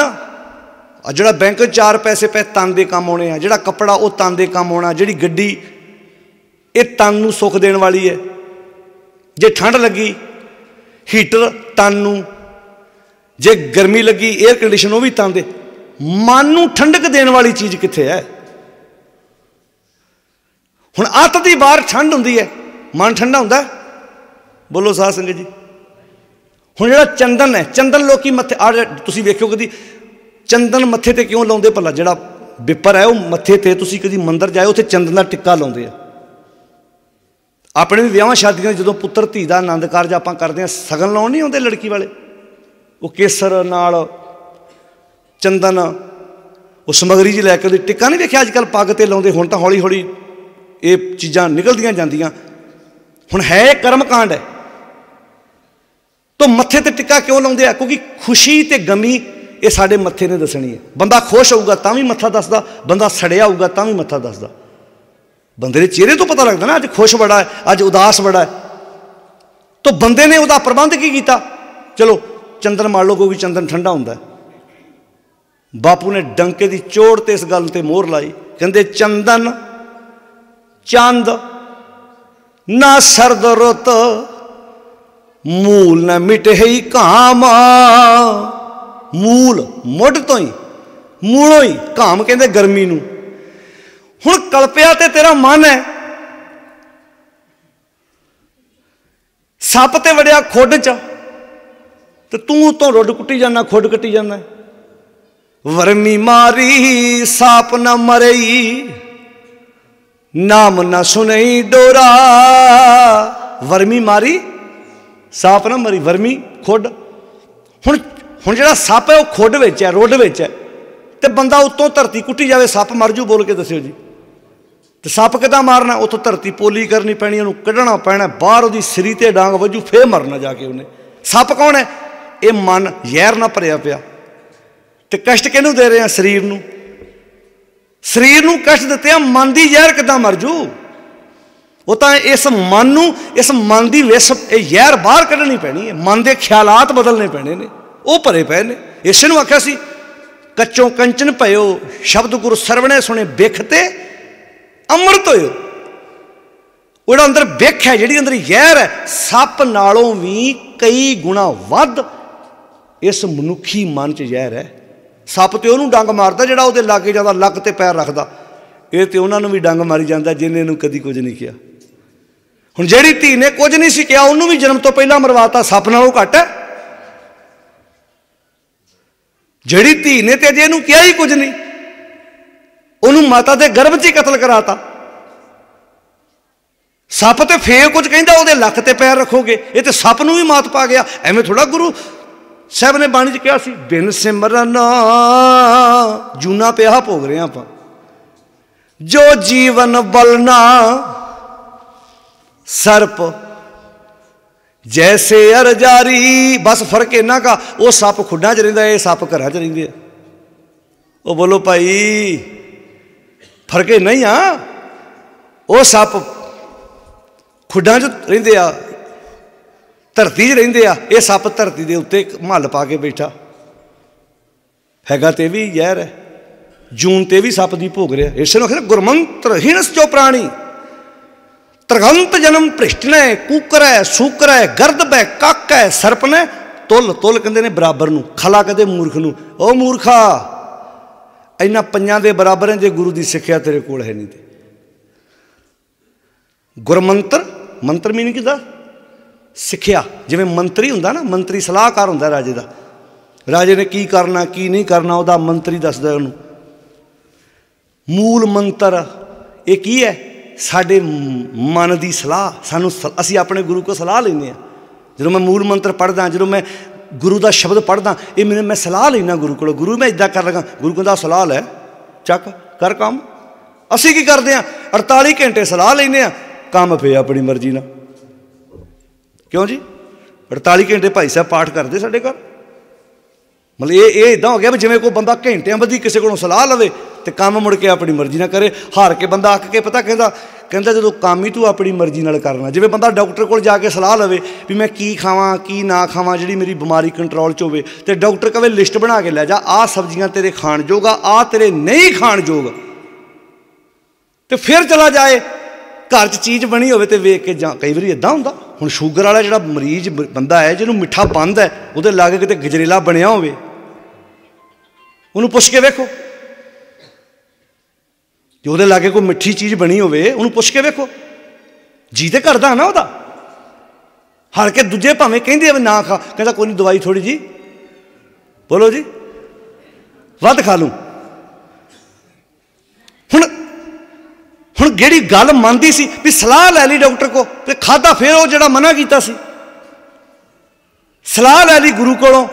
जिहड़ा बैंक 4 पैसे पे तन के काम आने हैं, जिहड़ा कपड़ा वो तन के काम आना, जिहड़ी गड्डी ये तन नूं सुख देने वाली है। जे ठंड लगी हीटर तन नूं, जे गर्मी लगी एयर कंडीशन वो भी तन दे। मन नूं ठंडक देने वाली चीज़ कित्थे है? हुण अत दी बाहर ठंड हुंदी है, मन ठंडा हुंदा है? बोलो साध संगत जी। हुण जिहड़ा चंदन है, चंदन लोकी मत्थे तुसीं वेखिओ कदी चंदन मत्थे ते क्यों लाउंदे भला? जिहड़ा बिपर है वो मत्थे ते तुसीं कदी मंदिर जाओ उत्थे चंदन दा टिक्का लाउंदे आ। अपने भी विआहां शादियां जदों पुत्तर धी दा आनंद कारज आपां करदे आ, सगन लाउण नहीं आउंदे लड़की वाले, वो केसर नाल चंदन वो समगरी जी लैके ओहदी टिक्का नहीं देखिया अजकल पग ते लाउंदे। हुण तां हौली हौली ये चीज़ां निकलदियां जांदियां। हुण है कर्म कांड है तो मत्थे ते टिक्का क्यों लाउंदे आ? क्योंकि खुशी ते गमी ये साडे मत्थे ने दसनी है। बंदा खुश होऊगा तां भी मत्था दसदा, बंदा सड़िया होऊगा तां भी मत्था दसदा। बंदे के चेहरे तो पता लगता ना अज खुश बड़ा है, अज उदास बड़ा है। तो बंदे ने उसका प्रबंध की किया? चलो चंदन मार लो क्योंकि चंदन ठंडा होंदा है। बापू ने डंके की चोड़ ते इस गल ते मोहर लाई, कहते चंदन चंद ना सर्द रुत मूल न मिटे ही काम। मूल मुढ़ तो ही मूलों ही घाम कहते गर्मी नूं। हुण कल्पिया ते तेरा मन है, सप ते वड़िया खुड च ते तू तो रुड कुट्टी जाना, खुड कट्टी जाना। वर्मी मारी साप न मरई, नाम न सुनई डोरा। वर्मी मारी साप न मरी, वर्मी खुड। हुण हुण जिहड़ा सप है वह खुड विच है, रुड विच है, ते बंदा उत्तों धरती कुट्टी जावे सप मर जू। बोल के दस्यो जी, तो सप किदां मारना? उत्तों धरती पोली करनी पैनी, उन्होंने कढ़ना पैना बाहर, उसकी सिरी ते डांग वजू, फिर मरना जाके उन्हें। सप कौन है? ये मन जहर ना भरिया पिया। तो कष्ट किहनूं दे रहे हैं? शरीर नूं। शरीर नूं कष्ट दिते आ, मन की जहर किदां मर जू? वो तो इस मन नूं, इस मन की विष जहर बाहर कढ़नी पैनी है। मन के ख्यालात बदलने पैने ने, वो भरे पे ने। इस नूं आख्या सी कच्चों कंचन भयो, शब्द गुरु सरवणे सुने बिखते अमृत होयो। वो अंदर बिख है, जी अंदर जहर है, सप नालों भी कई गुणा वध इस मनुखी मन च जहर है। सप तो उन्होंने डंग मारता जिहड़ा उहदे लागे जांदा, लक ते पैर रखदा। ये तो उन्होंने भी डंग मारी जाता जिन्हें इहनूं कदी कुछ नहीं किया। हुण जिहड़ी धी ने कुछ नहीं सी किया उन्होंने भी जन्म तो पहला मरवाता। सप नालों घट है? जिहड़ी धी ने ते अजे इहनूं किया ही कुछ नहीं, उन्होंने माता के गर्भ च ही कतल कराता। सप तो फेर कुछ कहता वो लक ते पैर रखोगे, ये तो सप नूं भी मात पा गया। एवें थोड़ा गुरु साहब ने बाणी च कहा सी बिन सिमरन जूना पिया भोग रहे आप, जो जीवन बलना सर्प जैसे अरजारी। बस फर्क इन्ना का, वो सप खुडा च रहिंदा, ये सप घर च रहिंदे। वो बोलो भाई फर्क इन्ना ही आ। वो सप खुडा च रहिंदे आ, धरती च रहिंदे आ, ये सप धरती के उत्ते महल पा के बैठा हैगा ते भी जहर है। जून ते भी सप दी भोग रहा। इस गुरमंत्र हिणस चो प्राणी त्रिगंत जन्म भ्रिष्ट ने, कूकर है, सूकर है, गर्दब है, कक है, सर्प ने, तुल तुल कहते ने बराबर नूं, खला कहते मूर्ख नूं। ओ मूर्खा इन्हां पंजां दे बराबर है जे गुरु की सिक्ख्या तेरे कोल है नहीं। गुरमंत्र मंत्र मीनिंग किदा? सिक्ख्या। जिवें मंत्री हुंदा ना, मंत्री सलाहकार हुंदा राजे दा, राजे ने की करना की नहीं करना वह मंत्री दसदा उहनूं। मूल मंत्र ये की है? साडे मन की सलाह। सानूं असीं अपने गुरु को सलाह लैंदे आ। जो मैं मूल मंत्र पढ़दा, जो मैं गुरु का शब्द पढ़दा, ये मैं सलाह लेना गुरु को। गुरु मैं इदा कर लगा, गुरु कहता सलाह लै चक कर काम। असी की करते हैं 48 घंटे सलाह लेने, काम पे अपनी मर्जी ना। क्यों जी? 48 घंटे भाई साहब पाठ करते साढ़े घर। मतलब ये इदा हो गया भी जिमें कोई बंदा घंटिया बधी किसी को सलाह लवे तो काम मुड़ के अपनी मर्जी ना करे। हार के बंदा अक के पता कहता जो काम ही तू अपनी मर्जी नाल करना। जिमें बंदा डॉक्टर को जाके सलाह लवे भी मैं की खावां की ना खावां जी मेरी बीमारी कंट्रोल च होवे, तो डॉक्टर कहे लिस्ट बना के लै जा, आ सब्जियां तेरे खाण जोग आ तेरे नहीं खाण जोग, तो फिर चला जाए घर च चीज़ बनी हो तो वेख के जा। कई बार इदा होंदा हुण शूगर वाला जो मरीज बंदा है जिन्होंने मिठा बंद है वो लागे कितने गजरेला बनया हो, पुछ के वेखो जो वो लागे कोई मिठी चीज़ बनी हो पुछ के वेखो, जी तो करता ना वह। हर के दूजे भावें कहिंदे ना खा, कहता कोई नहीं दवाई थोड़ी जी बोलो जी वध खा लूँ। हुण जिहड़ी गल मनदी सी भी सलाह लै ली डॉक्टर को ते खादा, फिर वो जिहड़ा मना कीता सी सलाह लै ली गुरु कोलों,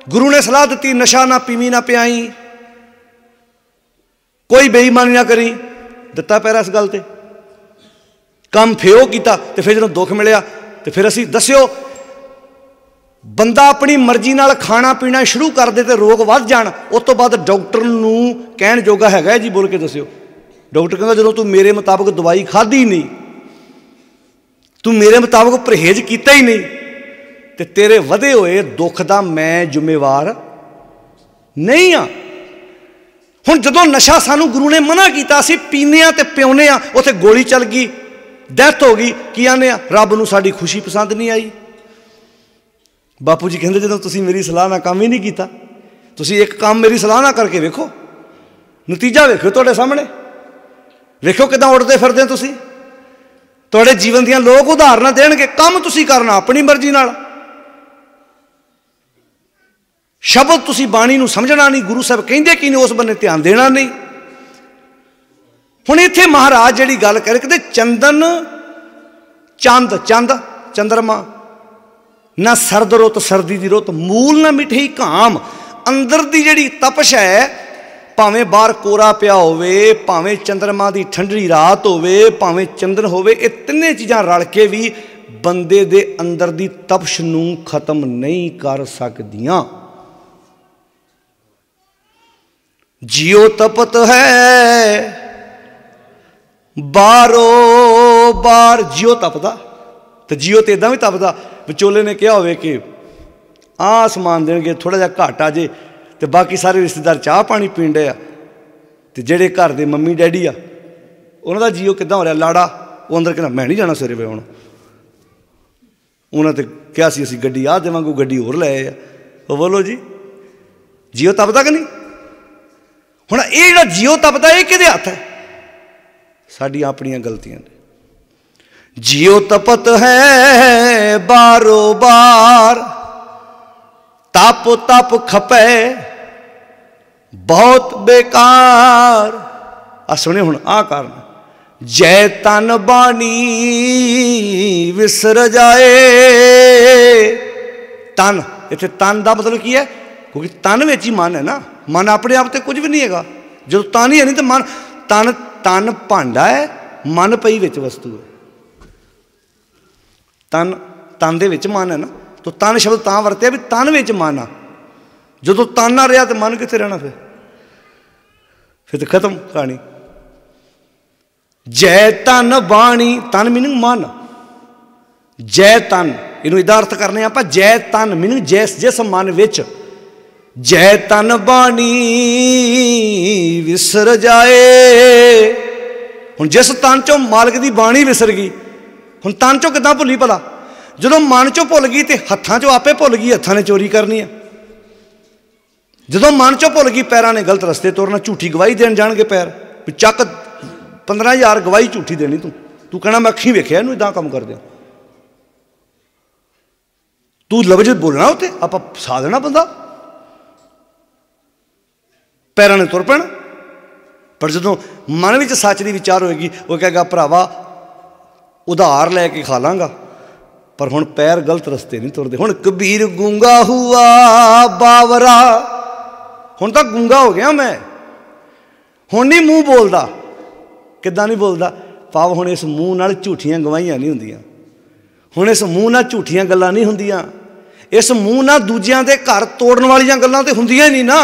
गुरु ने सलाह दी नशा ना पीवी ना पियाई, कोई बेईमानी ना करी, दिता पैरा इस गल ते काम फिर वो किया। तो फिर जो दुख मिलिया तो फिर असी दस्यो बंदा अपनी मर्जी नाल खाना पीना शुरू कर दे तो रोग वध जाण, उस तो बाद डॉक्टर नूं कहण जोगा हैगा जी बोल के दस्यो। डॉक्टर कहता जो तू मेरे मुताबिक दवाई खाधी नहीं, तू मेरे मुताबिक परहेज किया ही नहीं, तो तेरे वधे हुए दुख का मैं जिम्मेवार नहीं हाँ। हुण जदों नशा सानू गुरु ने मना किया, असीं पीने तो पिउने, उत्थे गोली चल गई, डेथ हो गई, की आने रब नूं साडी खुशी पसंद नहीं आई। बापू जी कहते जो तुसीं मेरी सलाह ना काम ही नहीं किया, तुसीं एक काम मेरी सलाह ना करके वेखो, नतीजा वेखो तुहाडे सामने, वेखो किदां उड़दे फिरदे हो तुसीं, तुहाडे जीवन दीयां लोग उदाहरण देणगे। काम तुसीं करना अपनी मर्जी नाल, शब्द तुसीं बाणी नूं समझना नहीं, गुरु साहब कहिंदे कि नहीं उस बन्ने ध्यान देना नहीं। हुण इत्थे महाराज जिहड़ी गल करे कहते चंदन चंद चंद चंद्रमा ना सर्द रुत सर्दी दी रुत, मूल ना मिठे घाम, अंदर दी जिहड़ी तपश है भावें बाहर कोरा पिया होवे, भावें चंद्रमा की ठंडी रात होवे, भावें चंदन होवे, ये तिन्ने चीज़ां रल के भी बंदे दे अंदर दी तपश नूं खत्म नहीं कर सकदियां। जियो तपत है बारो बार, जियो तपदा तो जियो तो इदा भी तपदा। विचोले ने कहा होवे कि आ समान देंगे थोड़ा जा घट आ जे, तो बाकी सारे रिश्तेदार चाह पानी पीन डे, तो जेडे घर के मम्मी डैडी आ उन्होंने जियो किदां हो रहा लाड़ा, वो अंदर कहना मैं नहीं जाना सवेरे वे, उन्होंने तो क्या सी असीं गड्डी आ देवांगे, गड्डी होर लै आए। बोलो जी जियो तपदा कि नहीं? हुण ये जिहड़ा जियो तपदा ये किहदे हत्थ है? साडियां अपनियां गलतियां ने। जियो तपत है बारो बार, तप तप खपे बहुत बेकार। आ सुने हुण आ कारण, जय तन बाणी विसर जाए। तन इत्थे तन का मतलब की है, क्योंकि तन विच ही मन है ना, मन अपने आप तो कुछ भी नहीं है। जो तन ही है नहीं तो मन, तन तन भांडा है, मन पई विच वस्तु है। तन तन दे विच मन है ना, तो तन शब्द तां वरत्या भी तन विच मन आ। जो तन ना रहा तो मन कित्थे रहना, फिर तो खत्म कहानी। जय तन बाणी, तन मीनिंग मन, जय तन इनू इदा अर्थ करने आप, जय तन मीनिंग जिस मन विच, जय तन बाणी विसर जाए। हुण जिस तन चों मालक की बाणी विसर गई, हुण तन चों किदां भुली भला? जो मन चों भुल गई तो हत्थां चों आपे भुल गई, हत्थां ने चोरी करनी है। जो मन चों भुल गई पैरां ने गलत रस्ते तुरना, झूठी गवाही देन जाणगे पैर, भी चक 15,000 गवाही झूठी देनी, तू कहना मैं अखीं वेखिआ इहनूं इदां काम करदे, तू लफ्ज़ बोलना उत्ते आपां फसा देना बंदा, पैरां ने तुर पैना। पर जो मन में सच की विचार होएगी, वो कहेगा भरावा उधार लैके खा लांगा, पर हुण पैर गलत रस्ते नहीं तुरते। हुण कबीर गूंगा हुआ बावरा, हुण तो गूंगा हो गया मैं, हुण नहीं मूँह बोलदा, किद्दां नहीं बोलदा? भाव हुण इस मूँह नाल झूठियां गवाहियां नहीं हुंदियां, हुण इस मूँह नाल झूठियां गल्लां नहीं हुंदियां, इस मूँह नाल दूजियां दे घर तोड़न वालियां गल्लां ते हुंदियां नहीं ना।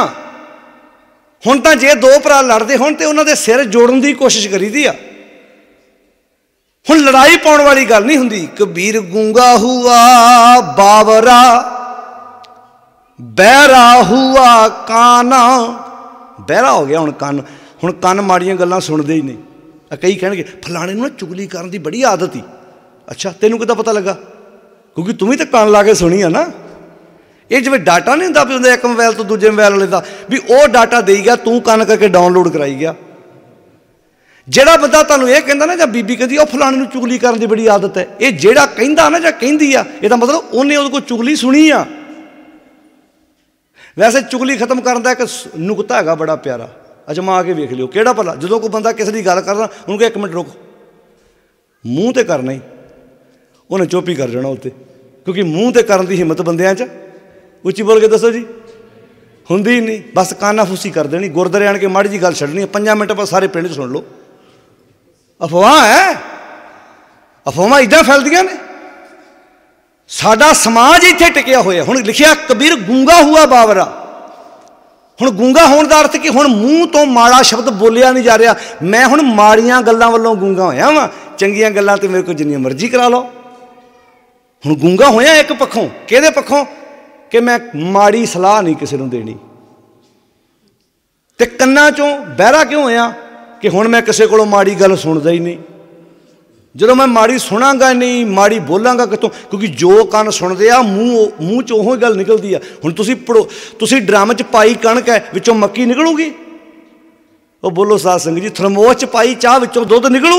हुण तां जे दो भरा लड़दे होण ते उन्हां दे सिर जोड़न दी कोशिश करीदी आ, हुण लड़ाई पाउण वाली गल नहीं हुंदी। कबीर गूंगा हुआ बावरा, बहरा हुआ काना। बहरा हो गया हुण कन माड़ियां गल्लां सुणदे ही नहीं। कई कहणगे फलाणे नूं ना चुगली करन दी बड़ी आदत ही। अच्छा तैनूं किद्दां पता लगा? क्योंकि तूं भी तो कान ला के सुनी है ना। ये जिवें डाटा नहीं हुंदा भी हुंदा एक मोबाइल तो दूजे मोबाइल वाले का भी वो डाटा देई गया, तू कान करके डाउनलोड कराई गया। ਜਿਹੜਾ ਬੰਦਾ ਤੁਹਾਨੂੰ ਇਹ ਕਹਿੰਦਾ ਨਾ ਜਾਂ ਬੀਬੀ ਕਹਿੰਦੀ ਉਹ ਫਲਾਣੇ ਨੂੰ ਚੁਗਲੀ ਕਰਨ ਦੀ ਬੜੀ ਆਦਤ ਹੈ, ਇਹ ਜਿਹੜਾ ਕਹਿੰਦਾ ਨਾ ਜਾਂ ਕਹਿੰਦੀ ਆ ਇਹਦਾ ਮਤਲਬ ਉਹਨੇ ਉਹਦੇ ਕੋਲ ਚੁਗਲੀ ਸੁਣੀ ਆ। ਵੈਸੇ ਚੁਗਲੀ ਖਤਮ ਕਰਨ ਦਾ ਇੱਕ ਨੁਕਤਾ ਹੈਗਾ ਬੜਾ ਪਿਆਰਾ, ਅਜਮਾ ਕੇ ਵੇਖ ਲਿਓ ਕਿਹੜਾ ਭਲਾ। ਜਦੋਂ ਕੋਈ ਬੰਦਾ ਕਿਸੇ ਦੀ ਗੱਲ ਕਰਦਾ ਉਹਨੂੰ ਕਹੇ 1 ਮਿੰਟ ਰੁਕ, ਮੂੰਹ ਤੇ ਕਰਨਾ ਹੀ, ਉਹਨੇ ਚੁੱਪ ਹੀ ਕਰ ਜਾਣਾ ਉੱਤੇ, ਕਿਉਂਕਿ ਮੂੰਹ ਤੇ ਕਰਨ ਦੀ ਹਿੰਮਤ ਬੰਦਿਆਂ 'ਚ ਉੱਚੀ ਬੋਲ ਕੇ ਦੱਸੋ ਜੀ ਹੁੰਦੀ ਹੀ ਨਹੀਂ। ਬਸ ਕਾਨਾ ਫੂਸੀ ਕਰ ਦੇਣੀ, ਗੁਰਦੁਆਰੇ ਆਣ ਕੇ ਮਾੜੀ ਜੀ ਗੱਲ ਛੱਡਣੀ, 5 ਮਿੰਟ ਬਾਅਦ ਸਾਰੇ ਪਿੰਡ 'ਚ ਸੁਣ ਲਓ। अफवाह है, अफवाह इदां फैलदियां ने। साडा समाज इत्थे टिकिया होया। हुण लिखिया कबीर गूंगा हुआ बावरा। हुण गूंगा होने का अर्थ कि हुण मूँह तो माड़ा शब्द बोलिया नहीं जा रहा, मैं हुण माड़ियां गल्लां वल्लों गूंगा होया वां, चंगियां गल्लां ते मेरे को जिन्नियां मर्जी करा लो। हुण गूंगा होया एक पक्षों, किहदे पक्षों? कि मैं माड़ी सलाह नहीं किसी नूं देनी, ते कन्नां चों बहरा क्यों होया कि हुण मैं किसी कोलों माड़ी गल सुनदा ही नहीं। जदों मैं माड़ी सुनांगा नहीं, माड़ी बोलांगा कितों? क्योंकि जो कन सुनदे आ मूँह चों ओही गल निकलदी आ। हुण तुसीं ड्रम च पाई कणक है, विचों मक्की निकलूगी? ਉਹ बोलो साध संगत जी, थर्मोस च पाई चाह विचों दुध निकलू?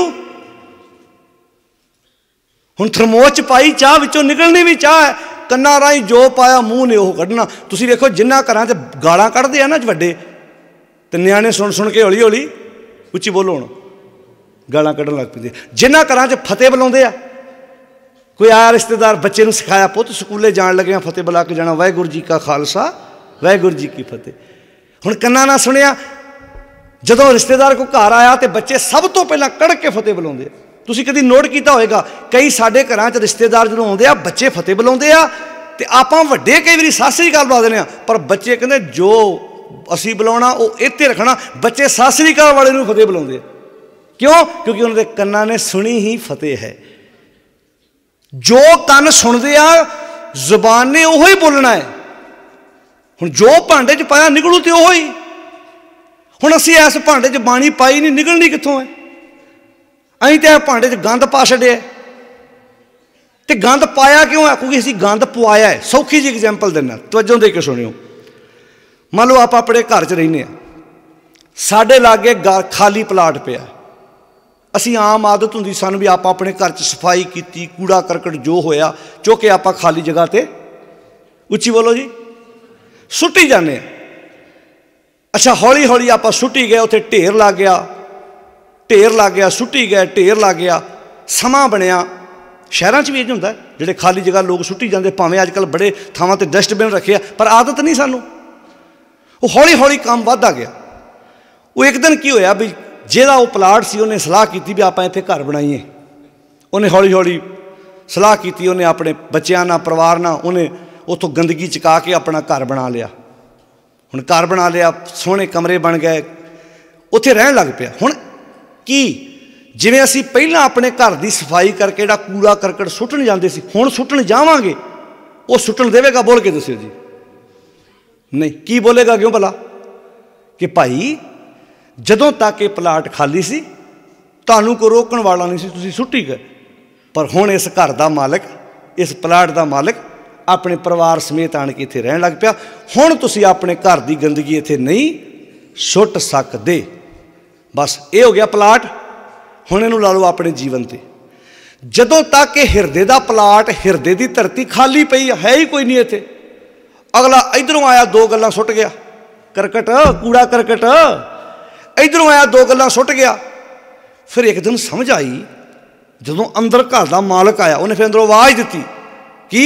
हुण थर्मोस च पाई चाह विचों निकलनी भी चाह है, कन्ना राही जो पाया मूँह ने ਉਹ ਕੱਢਣਾ। ਤੁਸੀਂ ਵੇਖੋ जिन्हां घरां च गालां ਕੱਢਦੇ आ ना ਵੱਡੇ, ते ਨਿਆਣੇ सुन के हौली हौली ਉੱਚੀ ਬੋਲੋ ਹੁਣ ਗਾਲਾਂ ਕੱਢਣ ਲੱਗ ਪੈਂਦੇ। ਜਿਨ੍ਹਾਂ ਘਰਾਂ 'ਚ ਫਤਿਹ ਬੁਲਾਉਂਦੇ ਆ, ਕੋਈ ਆਇਆ ਰਿਸ਼ਤੇਦਾਰ ਬੱਚੇ ਨੂੰ ਸਿਖਾਇਆ, ਪੁੱਤ ਸਕੂਲੇ ਜਾਣ ਲੱਗਿਆ ਫਤਿਹ ਬੁਲਾ ਕੇ ਜਾਣਾ, ਵਾਹਿਗੁਰੂ ਜੀ ਕਾ ਖਾਲਸਾ ਵਾਹਿਗੁਰੂ ਜੀ ਕੀ ਫਤਿਹ। ਹੁਣ ਕੰਨਾਂ ਨਾਲ ਸੁਣਿਆ, ਜਦੋਂ ਰਿਸ਼ਤੇਦਾਰ ਕੋਈ ਘਰ ਆਇਆ ਤੇ ਬੱਚੇ ਸਭ ਤੋਂ ਪਹਿਲਾਂ ਕੜ ਕੇ ਫਤਿਹ ਬੁਲਾਉਂਦੇ ਆ। ਤੁਸੀਂ ਕਦੀ ਨੋਟ ਕੀਤਾ ਹੋਏਗਾ, ਕਈ ਸਾਡੇ ਘਰਾਂ 'ਚ ਰਿਸ਼ਤੇਦਾਰ ਜਦੋਂ ਆਉਂਦੇ ਆ ਬੱਚੇ ਫਤਿਹ ਬੁਲਾਉਂਦੇ ਆ, ਤੇ ਆਪਾਂ ਵੱਡੇ ਕਈ ਵਾਰੀ ਸਤਿ ਸ੍ਰੀ ਅਕਾਲ ਬੁਲਾ ਦਿੰਦੇ ਆ, ਪਰ ਬੱਚੇ ਕਹਿੰਦੇ ਜੋ ਅਸੀਂ ਬੁਲਾਉਣਾ ਉਹ ਇੱਥੇ ਰੱਖਣਾ। ਬੱਚੇ ਸਤਿ ਸ੍ਰੀ ਅਕਾਲ ਵਾਲੇ ਨੂੰ ਫਤਿਹ ਬੁਲਾਉਂਦੇ। ਕਿਉਂ? ਕਿਉਂਕਿ ਉਹਨਾਂ ਦੇ ਕੰਨਾਂ ਨੇ ਸੁਣੀ ਹੀ ਫਤਿਹ ਹੈ। ਜੋ ਕੰਨ ਸੁਣਦੇ ਆ ਜ਼ੁਬਾਨ ਨੇ ਉਹੋ ਹੀ ਬੋਲਣਾ ਹੈ। ਹੁਣ ਜੋ ਭਾਂਡੇ 'ਚ ਪਾਇਆ ਨਿਕਲੂ ਤੇ ਉਹੋ ਹੀ। ਹੁਣ ਅਸੀਂ ਇਸ ਭਾਂਡੇ 'ਚ ਬਾਣੀ ਪਾਈ ਨਹੀਂ, ਨਿਕਲਣੀ ਕਿੱਥੋਂ ਹੈ? ਅਸੀਂ ਤਾਂ ਇਹ ਭਾਂਡੇ 'ਚ ਗੰਦ ਪਾ ਛੱਡਿਆ। ਤੇ ਗੰਦ ਪਾਇਆ ਕਿਉਂ ਹੈ? ਕਿਉਂਕਿ ਅਸੀਂ ਗੰਦ ਪਵਾਇਆ ਹੈ। ਸੌਖੀ ਜਿਹੀ ਐਗਜ਼ਾਮਪਲ ਦਿੰਦਾ, ਤਵੱਜੋ ਦੇ ਕੇ ਸੁਣਿਓ। ਮੰਨ ਲਓ ਆਪਾਂ ਆਪਣੇ ਘਰ 'ਚ ਰਹਿੰਦੇ ਹਾਂ, ਸਾਡੇ ਲਾਗੇ ਖਾਲੀ ਪਲਾਟ ਪਿਆ। ਅਸੀਂ ਆਮ ਆਦਤ ਹੁੰਦੀ ਸਾਨੂੰ ਵੀ ਆਪਾਂ ਆਪਣੇ ਘਰ 'ਚ ਸਫਾਈ ਕੀਤੀ, ਕੂੜਾ ਕਰਕਟ ਜੋ ਹੋਇਆ ਚੁੱਕ ਕੇ ਆਪਾਂ ਖਾਲੀ ਜਗ੍ਹਾ 'ਤੇ, ਉੱਚੀ ਬੋਲੋ ਜੀ, ਸੁੱਟੀ ਜਾਂਦੇ ਹਾਂ। ਅੱਛਾ ਹੌਲੀ ਹੌਲੀ ਆਪਾਂ ਸੁੱਟੀ ਗਏ, ਉੱਥੇ ਢੇਰ ਲੱਗ ਗਿਆ, ਢੇਰ ਲੱਗ ਗਿਆ, ਸੁੱਟੀ ਗਏ, ਢੇਰ ਲੱਗ ਗਿਆ, ਸਮਾਂ ਬਣਿਆ। ਸ਼ਹਿਰਾਂ 'ਚ ਵੀ ਇਹ ਹੁੰਦਾ, ਜਿਹੜੇ ਖਾਲੀ ਜਗ੍ਹਾ ਲੋਕ ਸੁੱਟੀ ਜਾਂਦੇ, ਭਾਵੇਂ ਅੱਜ ਕੱਲ੍ਹ ਬੜੇ ਥਾਵਾਂ 'ਤੇ ਡਸਟਬਿਨ ਰੱਖੇ ਆ, ਪਰ ਆਦਤ ਨਹੀਂ ਸਾਨੂੰ। ਉਹ ਹੌਲੀ ਹੌਲੀ ਕੰਮ ਵੱਧਦਾ ਗਿਆ। ਉਹ ਇੱਕ ਦਿਨ ਕੀ ਹੋਇਆ ਵੀ ਜਿਹੜਾ ਉਹ ਪਲਾਟ ਸੀ ਉਹਨੇ ਸਲਾਹ ਕੀਤੀ ਵੀ ਆਪਾਂ ਇੱਥੇ ਘਰ ਬਣਾਈਏ। ਉਹਨੇ ਹੌਲੀ ਹੌਲੀ ਸਲਾਹ ਕੀਤੀ, ਉਹਨੇ ਆਪਣੇ ਬੱਚਿਆਂ ਨਾਲ, ਪਰਿਵਾਰ ਨਾਲ, ਉਹਨੇ ਉੱਥੋਂ ਗੰਦਗੀ ਚੁਕਾ ਕੇ ਆਪਣਾ ਘਰ ਬਣਾ ਲਿਆ। ਹੁਣ ਘਰ ਬਣਾ ਲਿਆ, ਸੋਹਣੇ ਕਮਰੇ ਬਣ ਗਏ, ਉੱਥੇ ਰਹਿਣ ਲੱਗ ਪਿਆ। ਹੁਣ ਕੀ ਜਿਵੇਂ ਅਸੀਂ ਪਹਿਲਾਂ ਆਪਣੇ ਘਰ ਦੀ ਸਫਾਈ ਕਰਕੇ ਜਿਹੜਾ ਕੂੜਾ ਕਰਕਟ ਸੁੱਟਣ ਜਾਂਦੇ ਸੀ, ਹੁਣ ਸੁੱਟਣ ਜਾਵਾਂਗੇ, ਉਹ ਸੁੱਟਣ ਦੇਵੇਗਾ? ਬੋਲ ਕੇ ਦੱਸਿਓ ਜੀ। ਨਹੀਂ। ਕੀ ਬੋਲੇਗਾ? ਕਿਉਂ ਭਲਾ? ਕਿ ਭਾਈ ਜਦੋਂ ਤੱਕ ਇਹ ਪਲਾਟ ਖਾਲੀ ਸੀ ਤੁਹਾਨੂੰ ਕੋਈ ਰੋਕਣ ਵਾਲਾ ਨਹੀਂ ਸੀ, ਤੁਸੀਂ ਸੁੱਟੀ ਗਏ। ਪਰ ਹੁਣ ਇਸ ਘਰ ਦਾ ਮਾਲਕ, ਇਸ ਪਲਾਟ ਦਾ ਮਾਲਕ ਆਪਣੇ ਪਰਿਵਾਰ ਸਮੇਤ ਆਣ ਕੇ ਇੱਥੇ ਰਹਿਣ ਲੱਗ ਪਿਆ। ਹੁਣ ਤੁਸੀਂ ਆਪਣੇ ਘਰ ਦੀ ਗੰਦਗੀ ਇੱਥੇ ਨਹੀਂ ਸੁੱਟ ਸਕਦੇ। ਬਸ ਇਹ ਹੋ ਗਿਆ ਪਲਾਟ। ਹੁਣ ਇਹਨੂੰ ਲਾ ਲਓ ਆਪਣੇ ਜੀਵਨ 'ਤੇ। ਜਦੋਂ ਤੱਕ ਇਹ ਹਿਰਦੇ ਦਾ ਪਲਾਟ, ਹਿਰਦੇ ਦੀ ਧਰਤੀ ਖਾਲੀ ਪਈ ਹੈ ਹੀ ਕੋਈ ਨਹੀਂ ਇੱਥੇ। ਅਗਲਾ ਇੱਧਰੋਂ ਆਇਆ, 2 ਗੱਲਾਂ ਸੁੱਟ ਗਿਆ, ਕਰਕਟ, ਕੂੜਾ ਕਰਕਟ, ਇੱਧਰੋਂ ਆਇਆ 2 ਗੱਲਾਂ ਸੁੱਟ ਗਿਆ। ਫਿਰ ਇੱਕ ਦਿਨ ਸਮਝ ਆਈ, ਜਦੋਂ ਅੰਦਰ ਘਰ ਦਾ ਮਾਲਕ ਆਇਆ, ਉਹਨੇ ਫਿਰ ਅੰਦਰੋਂ ਆਵਾਜ਼ ਦਿੱਤੀ ਕਿ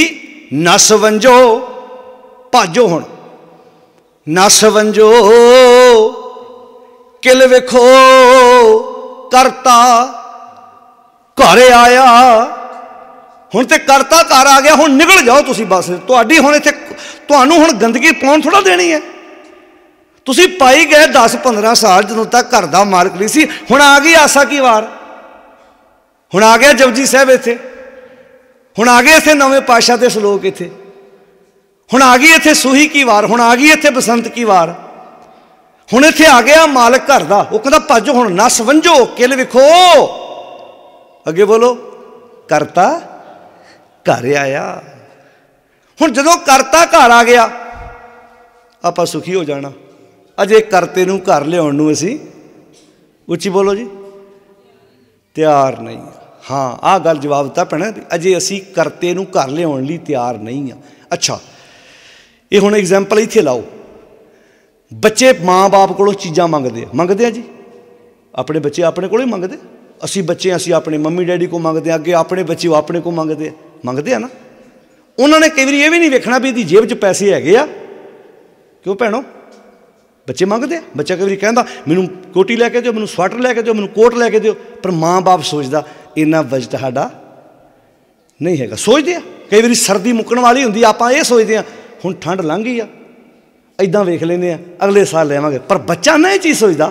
ਨਸ ਵੰਜੋ, ਭਾਜੋ। ਹੁਣ ਨਸ ਵੰਜੋ किल वेखो करता घर आया। हुण ते करता घर आ गया, हुण निकल जाओ तुसी बस। तुहाडी हुण इत्थे तुहानूं हुण गंदगी पाउण थोड़ा देनी है। तुसी पाई गए 10-15 साल जदों तक घर दा मालक नहीं सी। हुण आ गई आसा की वार, हुण आ गया जपजी साहब इत्थे, हुण आ गए इत्थे नवें पातशाह दे सलोक इत्थे, हुण आ गई इत्थे सूही की वार, हुण आ गई इत्थे बसंत की वार, हुण इत्थे आ गया मालक घर दा। वो कहंदा भजो हुण नस वंजो किल विखो, अगे बोलो करता घर आया। हुण जदों करता घर आ गया आपां सुखी हो जाना। अजे करते नूं घर लियाउण नूं असीं उच्ची बोलो जी तैयार नहीं। हाँ आ गल जवाब दिता भैणा, अजे असीं करते नूं घर लियाउण लई तैयार नहीं हाँ। अच्छा ये हुण एग्जाम्पल इत्थे लाओ, बच्चे माँ बाप कोलों चीज़ां मंगदे आ जी। अपने बच्चे अपने कोलों ही मंगदे, असीं बच्चे असीं अपने मम्मी डैडी को मंगदे, अगे अपने बच्चे अपने को मंगदे आ ना। उन्होंने कई बार ये भी नहीं वेखना भी इहदी जेब च पैसे हैगे आ। क्यों भैणों बच्चे मंगदे, बच्चा कई बार कहता मैनूं कोटी लैके दिओ, मैनूं स्वेटर लैके दिओ, मैनूं कोट लैके दिओ, पर माँ बाप सोचदा इन्ना बजट साडा नहीं हैगा। सोचते आ कई बार सर्दी मुक्कण वाली हुंदी, आपां ये सोचते हैं हुण ठंड लंघ गई आ इदां वेख लैंदे आ अगले साल लैवांगे, पर बच्चा ना ये चीज़ सोचदा।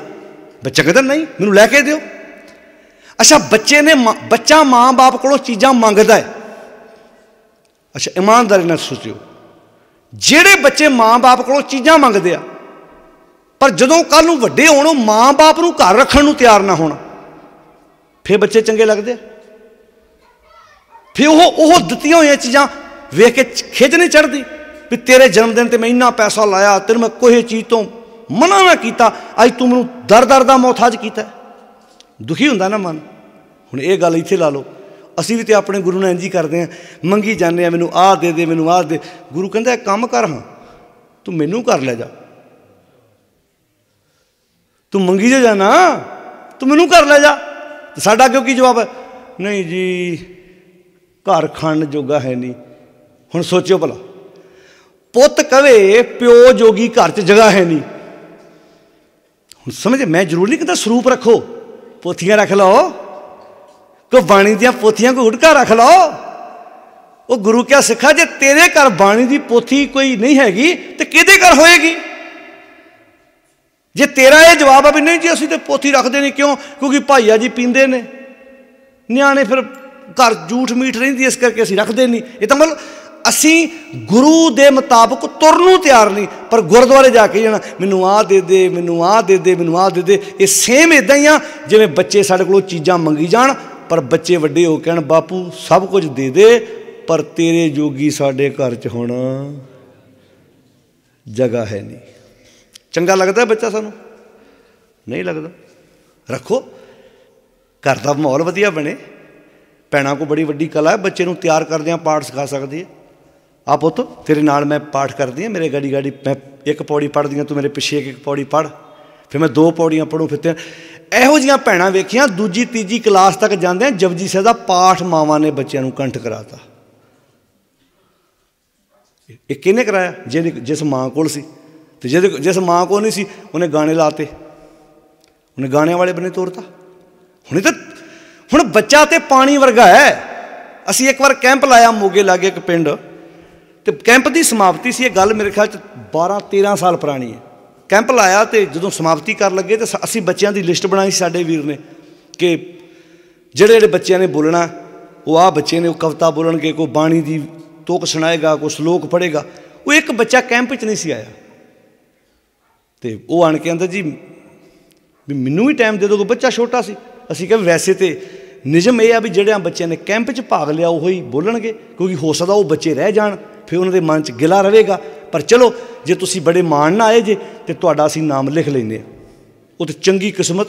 बच्चा कहता नहीं मैनूं लैके दिओ। अच्छा बच्चा माँ बाप कोलों चीज़ां मंगदा है। अच्छा ईमानदारी नाल सोचिओ, जिहड़े बच्चे माँ बाप कोलों चीज़ां मंगदे आ पर जदों कल नूं वड्डे होण माँ बाप नूं घर रखण नूं तैयार ना होना, फिर बच्चे चंगे लगदे आ। फिर वो दित्तियां होईयां चीज़ां वेख के खिज नहीं चढ़दी भी तेरे जन्मदिन ते मैं इन्ना पैसा लाया, तेरे मैं कोई चीज़ तो मना ना कीता, अज तू मैनूं दर दर दा मोहताज कीता। दुखी हुंदा ना मन। हुण ये गल इत्थे ला लो, असीं भी तो अपने गुरु नाल इंज ही करदे आ, मंगी जाने मैनूं आ दे दे मैनूं आ दे। गुरु कहंदा एक काम कर, हाँ तू मैनूं घर लै जा, तू मंगी जो जाना तू मैनूं घर लै जा। साडा क्यों की जवाब है नहीं जी घर खाण जोगा है नहीं। हुण सोचो भला पुत कहे प्यो जोगी घर च जगह है नहीं। हुण समझ मैं जरूर नहीं कहता सरूप रखो, पोथियां रख लो, कोई बाणी दियां पोथियां कोई उड़का रख लो। वो गुरु क्या सिखा जे तेरे घर बाणी दी पोथी कोई नहीं हैगी तो किहदे घर होएगी। जे तेरा ये जवाब है भी नहीं जी असीं ते पोथी रखते नहीं, क्यों क्योंकि भाईया जी पींदे ने, न्याणे फिर घर जूठ मीठ रहिंदी इस करके असीं रखते नहीं। ये तो मतलब असीं गुरु दे मुताबिक तुरन नूं तैयार नहीं, पर गुरुद्वारे जाके जाना मैनूं आ दे दे मैनूं आ दे दे मैनूं आ दे दे। ये सेम इदां ही आ जिवें बच्चे साडे कोलों चीज़ां मंगी जाण पर बच्चे वड्डे हो कहण बापू सब कुछ दे दे पर तेरे जोगी साडे घर च हुण जगह है नहीं। चंगा लगता है बच्चा सानूं नहीं लगता। रखो घर का माहौल वधिया बने। भैणां को बड़ी वड्डी कला है, बच्चे नूं तैयार करदिआं पाठ सिखा सकदी है। आ पुत्त तेरे नाल मैं पाठ करदी हाँ, मेरे गाड़ी गाड़ी मैं एक पौड़ी पढ़दी हाँ, तू मेरे पिछे एक पौड़ी पढ़, फिर मैं 2 पौड़ियां पढ़ूँ। फिर ਇਹੋ ਜਿਹੀਆਂ ਭੈਣਾਂ ਵੇਖੀਆਂ दूजी तीजी क्लास तक ਜਾਂਦੇ जपजी साहिब ਦਾ पाठ मावां ने बच्चों ਨੂੰ कंठ कराता। ਇਹ ਕਿਹਨੇ ਕਰਾਇਆ? जिस माँ कोल सी, ते जिस माँ को नहीं सी उन्हें गाने लाते, उन्हें गाने वाले बने तोड़ता। हुण बच्चा तो पानी वर्गा है। असी एक बार कैंप लाया मोगे लागे एक पिंड, तो कैंप की समाप्ति सी, गल मेरे ख्याल 12-13 साल पुरानी है। कैंप लाया तो जो समाप्ति कर लगे तो असी बच्चों की लिस्ट बनाई साडे वीर ने कि जेड़े बच्चों ने बोलना वो आ बच्चे ने कविता बोलणगे, कोई बाणी की तुक सुनाएगा, कोई श्लोक पढ़ेगा। वो एक बच्चा कैंप च नहीं सी आया, तो वो आण के आंदा जी भी मैनूं भी टाइम दे दो, कोई बच्चा छोटा सी। असीं कहा वैसे तो निजम यह भी जोड़े बच्चों ने कैंप च भाग लिया वो ही बोलणगे, क्योंकि हो सकता वो बच्चे रह जाण, फिर उन्होंने मन च गिला रहेगा। पर चलो जे तुसी बड़े मान ना आए जे तो तुहाडा असीं नाम लिख लैंदे। वो तो चंगी किस्मत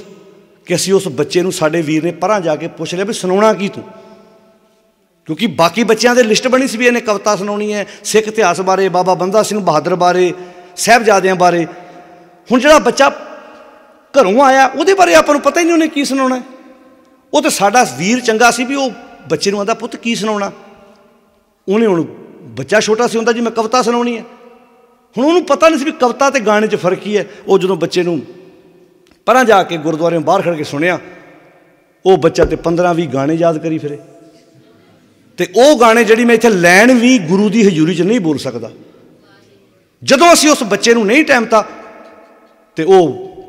कि असीं उस बच्चे नूं साडे वीर ने परां जाके पुछ लिया भी सुनाउणा की तूं, क्योंकि बाकी बच्चों की लिस्ट बनी सी भी इन्हें कविता सुनाउणी है, सिख इतिहास बारे, बाबा बंदा सिंह बहादुर बारे, साहिबजादियां बारे। हुण जिहड़ा बच्चा घरों आया उहदे बारे आपां नूं पता ही नहीं उन्हें की सुनाउणा है। वो तो साडा वीर चंगा सी भी वो बच्चे नूं आंदा पुत्त की सुनाउणा। उन्हें हुण बच्चा छोटा सी हुंदा जी मैं कविता सुनाउणी है। हुण उहनूं पता नहीं सी भी कविता ते गाने 'च फर्क ही है। वो जदों बच्चे नूं पर जाके गुरुद्वारे बाहर खड़ के सुनिया, वो बच्चा तो 15-20 गाने याद करी फिरे, तो वो गाने जी मैं इतने लैन भी गुरु की हजूरी च नहीं बोल सकता। जदों असी उस बच्चे को नहीं टाइम था, तो वो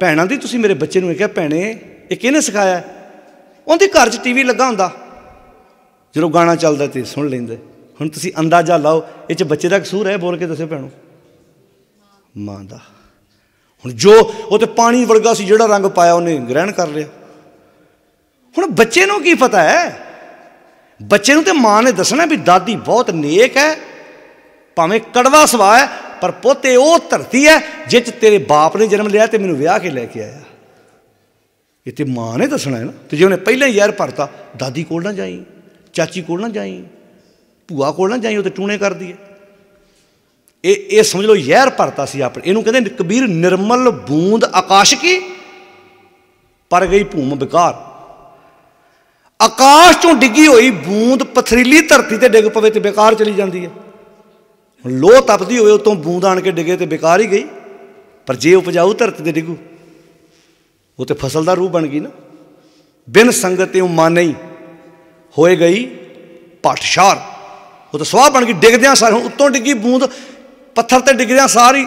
भैन आती तुम मेरे बच्चे को क्या भैने ये किहने सिखाया, उनके घर च TV लगा होंदा, जो गाना चलता तो सुन लेंदे। हुण तुसीं अंदाजा लाओ ये बच्चे का कसूर है, बोल के दसो भैनों, मां दा। हुण जो वो तो पानी वर्गा सी जिहड़ा रंग पाया उन्हें ग्रहण कर लिया। हुण बच्चे नूं की पता है, बच्चे नूं ते मां ने दसना भी दादी बहुत नेक है, भावें कड़वा सुभाव है, पर पोते वो धरती है जिस तेरे बाप ने जन्म लिया तो मैनू विआह के लैके आया। ये तो मां ने दसना है ना। तो जे उन्हें पहले ही यार भरता, दादी कोल ना जाई, चाची कोल ना जाई, भूआ कोल ना जाई, वो तो टूने कर दिए। ये समझ लो यहर भरता सी अपने। इनू कहते कबीर निर्मल बूंद आकाश की पर गई भूम बेकार। आकाश चों डिगी हुई बूंद पथरीली धरती ते डिग पवे तो बेकार चली जाती है। लोह तपदी होए उतों बूंद आण के डिगे तो बेकार ही गई, पर जे उपजाऊ धरती ते डिगू वो तो फसल का रूह बन गई ना। बिन संगत माने ही होए गई पाठशार, वो तो स्वाह बन गई। डिगद्या सारे उत्तों डिगी बूंद पत्थर ते डिगद्या सारी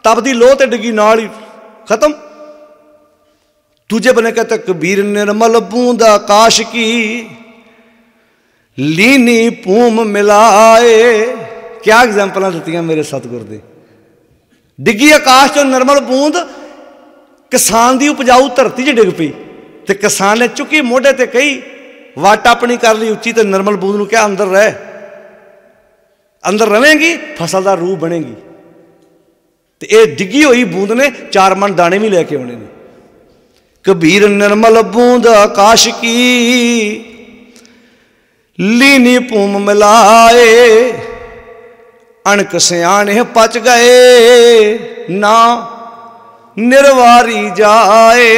तपदी लोह ते डिगी नाल ही खत्म। दूजे बने कहते कबीर निर्मल बूंद आकाश की लीनी भूम मिलाए। क्या एग्जाम्पल दित्तियां मेरे सतगुर दे। डिगी आकाश चो निर्मल बूंद किसान की उपजाऊ धरती च डिग पई, तो किसान ने चुकी मोढे ते कही वाट अपनी कर ली उच्ची, तो निर्मल बूंद नूं क्या अंदर रह, अंदर रवेंगी फसल का रूह बनेगी। तो ये डिगी हुई बूंद ने 4 मन दाने भी लैके आने ने। कबीर निर्मल बूंद आकाश की लीनी भूम मिलाए, अणक सियाणे पच गए ना निर्वारी जाए।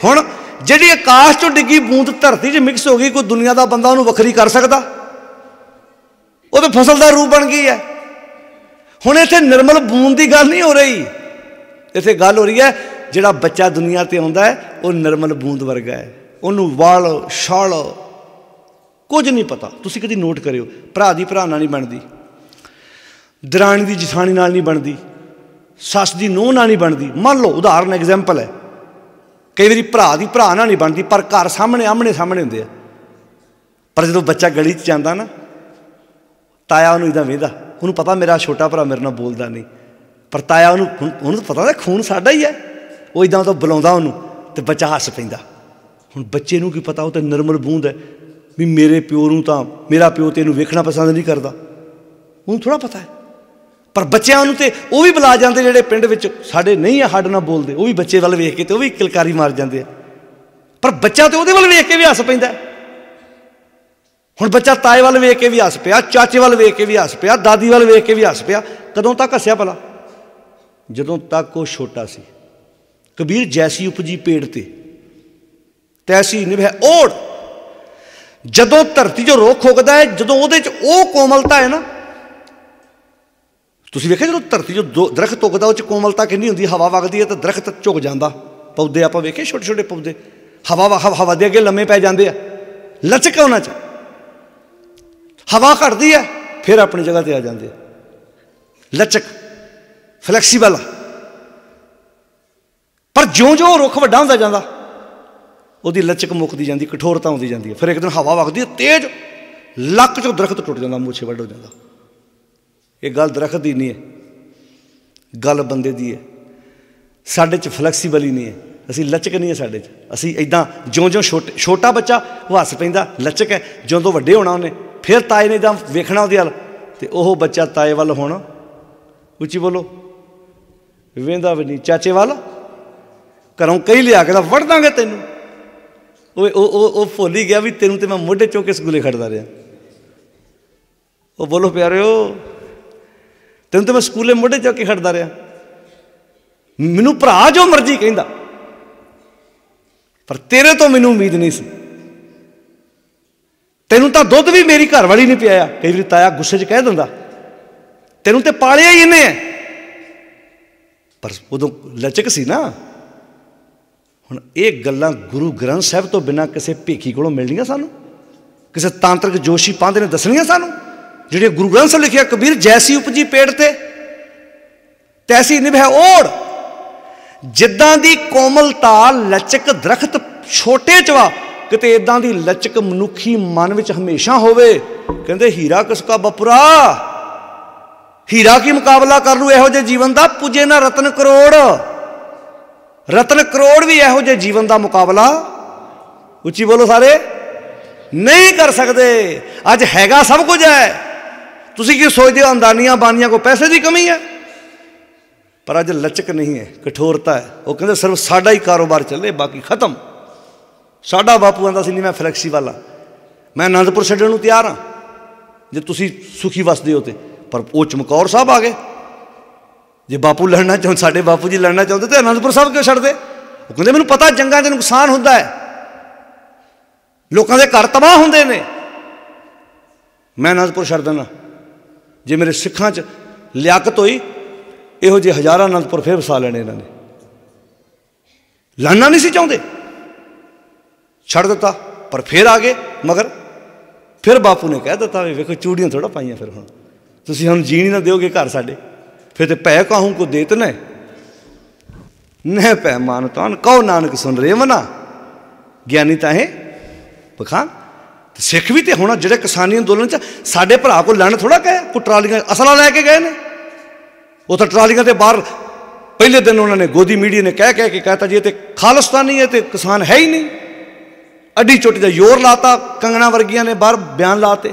हुण जिहड़ी आकाश चों डिगी बूंद धरती च मिक्स हो गई, कोई दुनिया का बंदा उन्होंने वखरी कर सकता? वो तो फसल का रूप बन गई है। हुण इत्थे निर्मल बूंद की गल नहीं हो रही, इत्थे गल हो रही है जिहड़ा बच्चा दुनिया ते आउंदा है वो निर्मल बूंद वर्गा है। उन्होंने वाल छाल कुछ नहीं पता। तुसीं कदी नोट करियो, भरा दी भरा नाल नहीं बनती, दराणी दी जठानी नाल नहीं बनती, सस दी नूंह नाल नहीं बनती। मान लो उदाहरण एग्जाम्पल है, कई बार भरा दी भरा नाल नहीं बनती, पर घर सामने आमने सामने होंदे आ। पर जो बच्चा गली च जांदा ना, ताया उन्होंने इदा वेंदा, उन्होंने पता मेरा छोटा भरा मेरे नाल बोलदा नहीं, पर ताया उन्होंने तो पता खून साडा ही है, वो इदा तो बुलाउंदा उन्होंने, तो बच्चा हस पैंदा। हुण बच्चे नूं की पता, वो तो निर्मल बूंद है भी मेरे प्यो नूं तां मेरा प्यो तो इहनूं वेखना पसंद नहीं करता, उन्होंने थोड़ा पता है। पर बच्चों तो वह भी बुला जाते जोड़े पिंड विच साडे नहीं है साडे नाल बोलते, वो भी बच्चे वाल वेख के तो भी किलकारी मार जाते हैं। पर बच्चा तो वो वाल वेख के भी हस पैंदा। हुण बच्चा ताए वाल वेख के भी हस पिया, चाचे वाल वेख के भी हस पिया, दादी वाल वेख के भी हस पिया। कदों तक हसिया भला? जदों तक वो छोटा सी। कबीर जैसी उपजी पेड़ ते तैसी निभै ओढ़। जदों धरती जो रुख उगदा है, जदों उहदे च वो कोमलता है ना, तुसीं वेखिआ जो धरती जो दरख्त उगदा उस कोमलता कितनी होंदी, हवा वगदी है तो दरख्त झुक जाता। पौधे आपां वेखे छोटे छोटे पौधे हवा दे अगे लम्मे पै जाते हैं, लचक उन्हां च। हवा घटदी है फिर अपनी जगह पर आ जाते, लचक फ्लैक्सीबल। पर ज्यों ज्यों रुख वड्डा होंदा जांदा उहदी लचक मुकदी जाती, कठोरता आउंदी जाती है। फिर एक दिन हवा वगदी है तेज, लक चों दरख्त टुट जाता, मूछे वड्ड हो जाता। ये गल दरख्त की नहीं है, गल बंदे दी है। साडे च फ्लैक्सीबल ही नहीं है, असी लचक नहीं है साडे च। असी इदां ज्यों ज्यों छोटा बच्चा वो हस पैंदा, लचक है। ज्यों तो वड्डे होना उन्हें फिर ताए ने इदां वेखना उहदे अल, ते ओह बच्चा ताए वाल होना, उच्ची बोलो, वेंदा भी नहीं। चाचे वाल घरों कई लिया के वड़ दांगे तैनूं, वो भुल ही गया भी तेनों तो मैं मोढे चुक के स्कूले खड़दा रहा। वो बोलो प्यारिओ, तेन तो मैं स्कूले मोढे चुक के खड़दा रहा, मैनू भरा जो मर्जी कहंदा, पर तेरे तो मैनू उम्मीद नहीं सी। तेनों तो दुध भी मेरी घर वाली नहीं पियाया। कई बार ताया गुस्से च कह दिंदा, तेनों तो पालिया ही इन्हें है, पर उदों लचक सी ना, ਹੁਣ ਇਹ ਗੱਲਾਂ ਗੁਰੂ ਗ੍ਰੰਥ ਸਾਹਿਬ ਤੋਂ ਬਿਨਾਂ ਕਿਸੇ ਭੇਖੀ ਕੋਲੋਂ ਮਿਲਣੀਆਂ ਸਾਨੂੰ? ਕਿਸੇ ਤਾਂਤਰਿਕ ਜੋਸ਼ੀ ਪਾਂਧੇ ਨੇ ਦੱਸਣੀਆਂ ਸਾਨੂੰ? ਜਿਹੜੇ ਗੁਰੂ ਗ੍ਰੰਥ ਸਾਹਿਬ ਲਿਖਿਆ, ਕਬੀਰ ਜੈਸੀ ਉਪਜੀ ਪੇੜ ਤੇ ਤੈਸੀ ਨਿਭੈ ਓੜ। ਜਿੱਦਾਂ ਦੀ ਕੋਮਲਤਾ ਲਚਕ ਦਰਖਤ ਛੋਟੇ ਚ ਵਾ, ਕਿਤੇ ਇਦਾਂ ਦੀ ਲਚਕ ਮਨੁੱਖੀ ਮਨ ਵਿੱਚ ਹਮੇਸ਼ਾ ਹੋਵੇ। ਕਹਿੰਦੇ ਹੀਰਾ ਕਿਸ ਕਾ ਬਪੁਰਾ, ਹੀਰਾ ਕੀ ਮੁਕਾਬਲਾ ਕਰ ਲੂ ਇਹੋ ਜਿਹੇ ਜੀਵਨ ਦਾ, ਪੁੱਜੇ ਨਾ ਰਤਨ ਕਰੋੜ। ਰਤਨ ਕਰੋੜ ਵੀ ਇਹੋ ਜਿਹੇ ਜੀਵਨ ਦਾ ਮੁਕਾਬਲਾ, ਉੱਚੀ ਬੋਲੋ ਸਾਰੇ, ਨਹੀਂ ਕਰ ਸਕਦੇ। ਅੱਜ ਹੈਗਾ ਸਭ ਕੁਝ ਹੈ। ਤੁਸੀਂ ਕੀ ਸੋਚਦੇ ਹੋ ਅੰਦਾਨੀਆਂ ਬਾਨੀਆਂ ਕੋ ਪੈਸੇ ਦੀ ਕਮੀ ਹੈ? ਪਰ ਅੱਜ ਲਚਕ ਨਹੀਂ ਹੈ, ਕਠੋਰਤਾ ਹੈ। ਉਹ ਕਹਿੰਦੇ ਸਿਰਫ ਸਾਡਾ ਹੀ ਕਾਰੋਬਾਰ ਚੱਲੇ, ਬਾਕੀ ਖਤਮ। ਸਾਡਾ ਬਾਪੂ ਆਂਦਾ ਸੀ ਨਹੀਂ ਮੈਂ ਫਲੈਕਸੀ ਵਾਲਾ, ਮੈਂ ਅਨੰਦਪੁਰ ਛੱਡਣ ਨੂੰ ਤਿਆਰ ਹਾਂ ਜੇ ਤੁਸੀਂ ਸੁਖੀ ਵਸਦੇ ਹੋ। ਤੇ ਪਰ ਉਹ ਚਮਕੌਰ ਸਾਹਿਬ ਆ ਗਏ। ਜੇ ਬਾਪੂ ਲੜਨਾ ਚਾਹੁੰਦੇ, ਸਾਡੇ ਬਾਪੂ ਜੀ ਲੜਨਾ ਚਾਹੁੰਦੇ ਤੇ ਅਨੰਦਪੁਰ ਸਾਹਿਬ ਕਿਉਂ ਛੱਡਦੇ? ਉਹ ਕਹਿੰਦੇ ਮੈਨੂੰ ਪਤਾ ਜੰਗਾਂ 'ਚ ਨੁਕਸਾਨ ਹੁੰਦਾ ਹੈ, ਲੋਕਾਂ ਦੇ ਘਰ ਤਬਾਹ ਹੁੰਦੇ ਨੇ, ਮੈਂ ਅਨੰਦਪੁਰ ਛੱਡ ਦੇਣਾ। ਜੇ ਮੇਰੇ ਸਿੱਖਾਂ 'ਚ ਲਿਆਕਤ ਹੋਈ, ਇਹੋ ਜਿਹੇ ਹਜ਼ਾਰਾਂ ਅਨੰਦਪੁਰ ਫਿਰ ਵਸਾ ਲੈਣੇ ਇਹਨਾਂ ਨੇ। ਲੜਨਾ ਨਹੀਂ ਸੀ ਚਾਹੁੰਦੇ, ਛੱਡ ਦਿੱਤਾ। ਪਰ ਫਿਰ ਆ ਗਏ ਮਗਰ। ਫਿਰ ਬਾਪੂ ਨੇ ਕਹਿ ਦਿੱਤਾ ਵੀ ਵੇਖੋ ਚੂੜੀਆਂ ਥੋੜ੍ਹਾ ਪਾਈਆਂ, ਫਿਰ ਹੁਣ ਤੁਸੀਂ ਹੁਣ ਜੀਣ ਹੀ ਨਾ ਦਿਓਗੇ ਘਰ ਸਾਡੇ। ਫਿਰ ਤੇ ਭੈ ਕਾਹੂ ਕੋ ਦੇਤ ਨੇ, ਨਹਿ ਭੈ ਮਾਨ ਤਾਨ ਕਹੋ ਨਾਨਕ ਸੁਣ ਰੇ ਮਨਾ। ਗਿਆਨੀ ਤਾਂ ਇਹ ਬਖਾਨ। ਸਿੱਖ ਵੀ ਤੇ ਹੁਣ ਜਿਹੜੇ ਕਿਸਾਨੀ ਅੰਦੋਲਨ 'ਚ ਸਾਡੇ ਭਰਾ ਕੋਲ ਲੜਨ ਥੋੜ੍ਹਾ ਗਏ, ਕੋਈ ਟਰਾਲੀਆਂ ਅਸਲਾ ਲੈ ਕੇ ਗਏ ਨੇ। ਉਹ ਤਾਂ ਟਰਾਲੀਆਂ ਦੇ ਬਾਹਰ ਪਹਿਲੇ ਦਿਨ ਉਹਨਾਂ ਨੇ ਗੋਦੀ ਮੀਡੀਆ ਨੇ ਕਹਿ ਕੇ ਕਹਿਤਾ ਜੀ ਇਹ ਤੇ ਖਾਲਿਸਤਾਨੀ ਹੈ ਤੇ ਕਿਸਾਨ ਹੈ ਹੀ ਨਹੀਂ। ਅੱਡੀ ਚੋਟੀ ਦਾ ਜ਼ੋਰ ਲਾਤਾ, ਕੰਗਣਾ ਵਰਗੀਆਂ ਨੇ ਬਾਹਰ ਬਿਆਨ ਲਾਤੇ।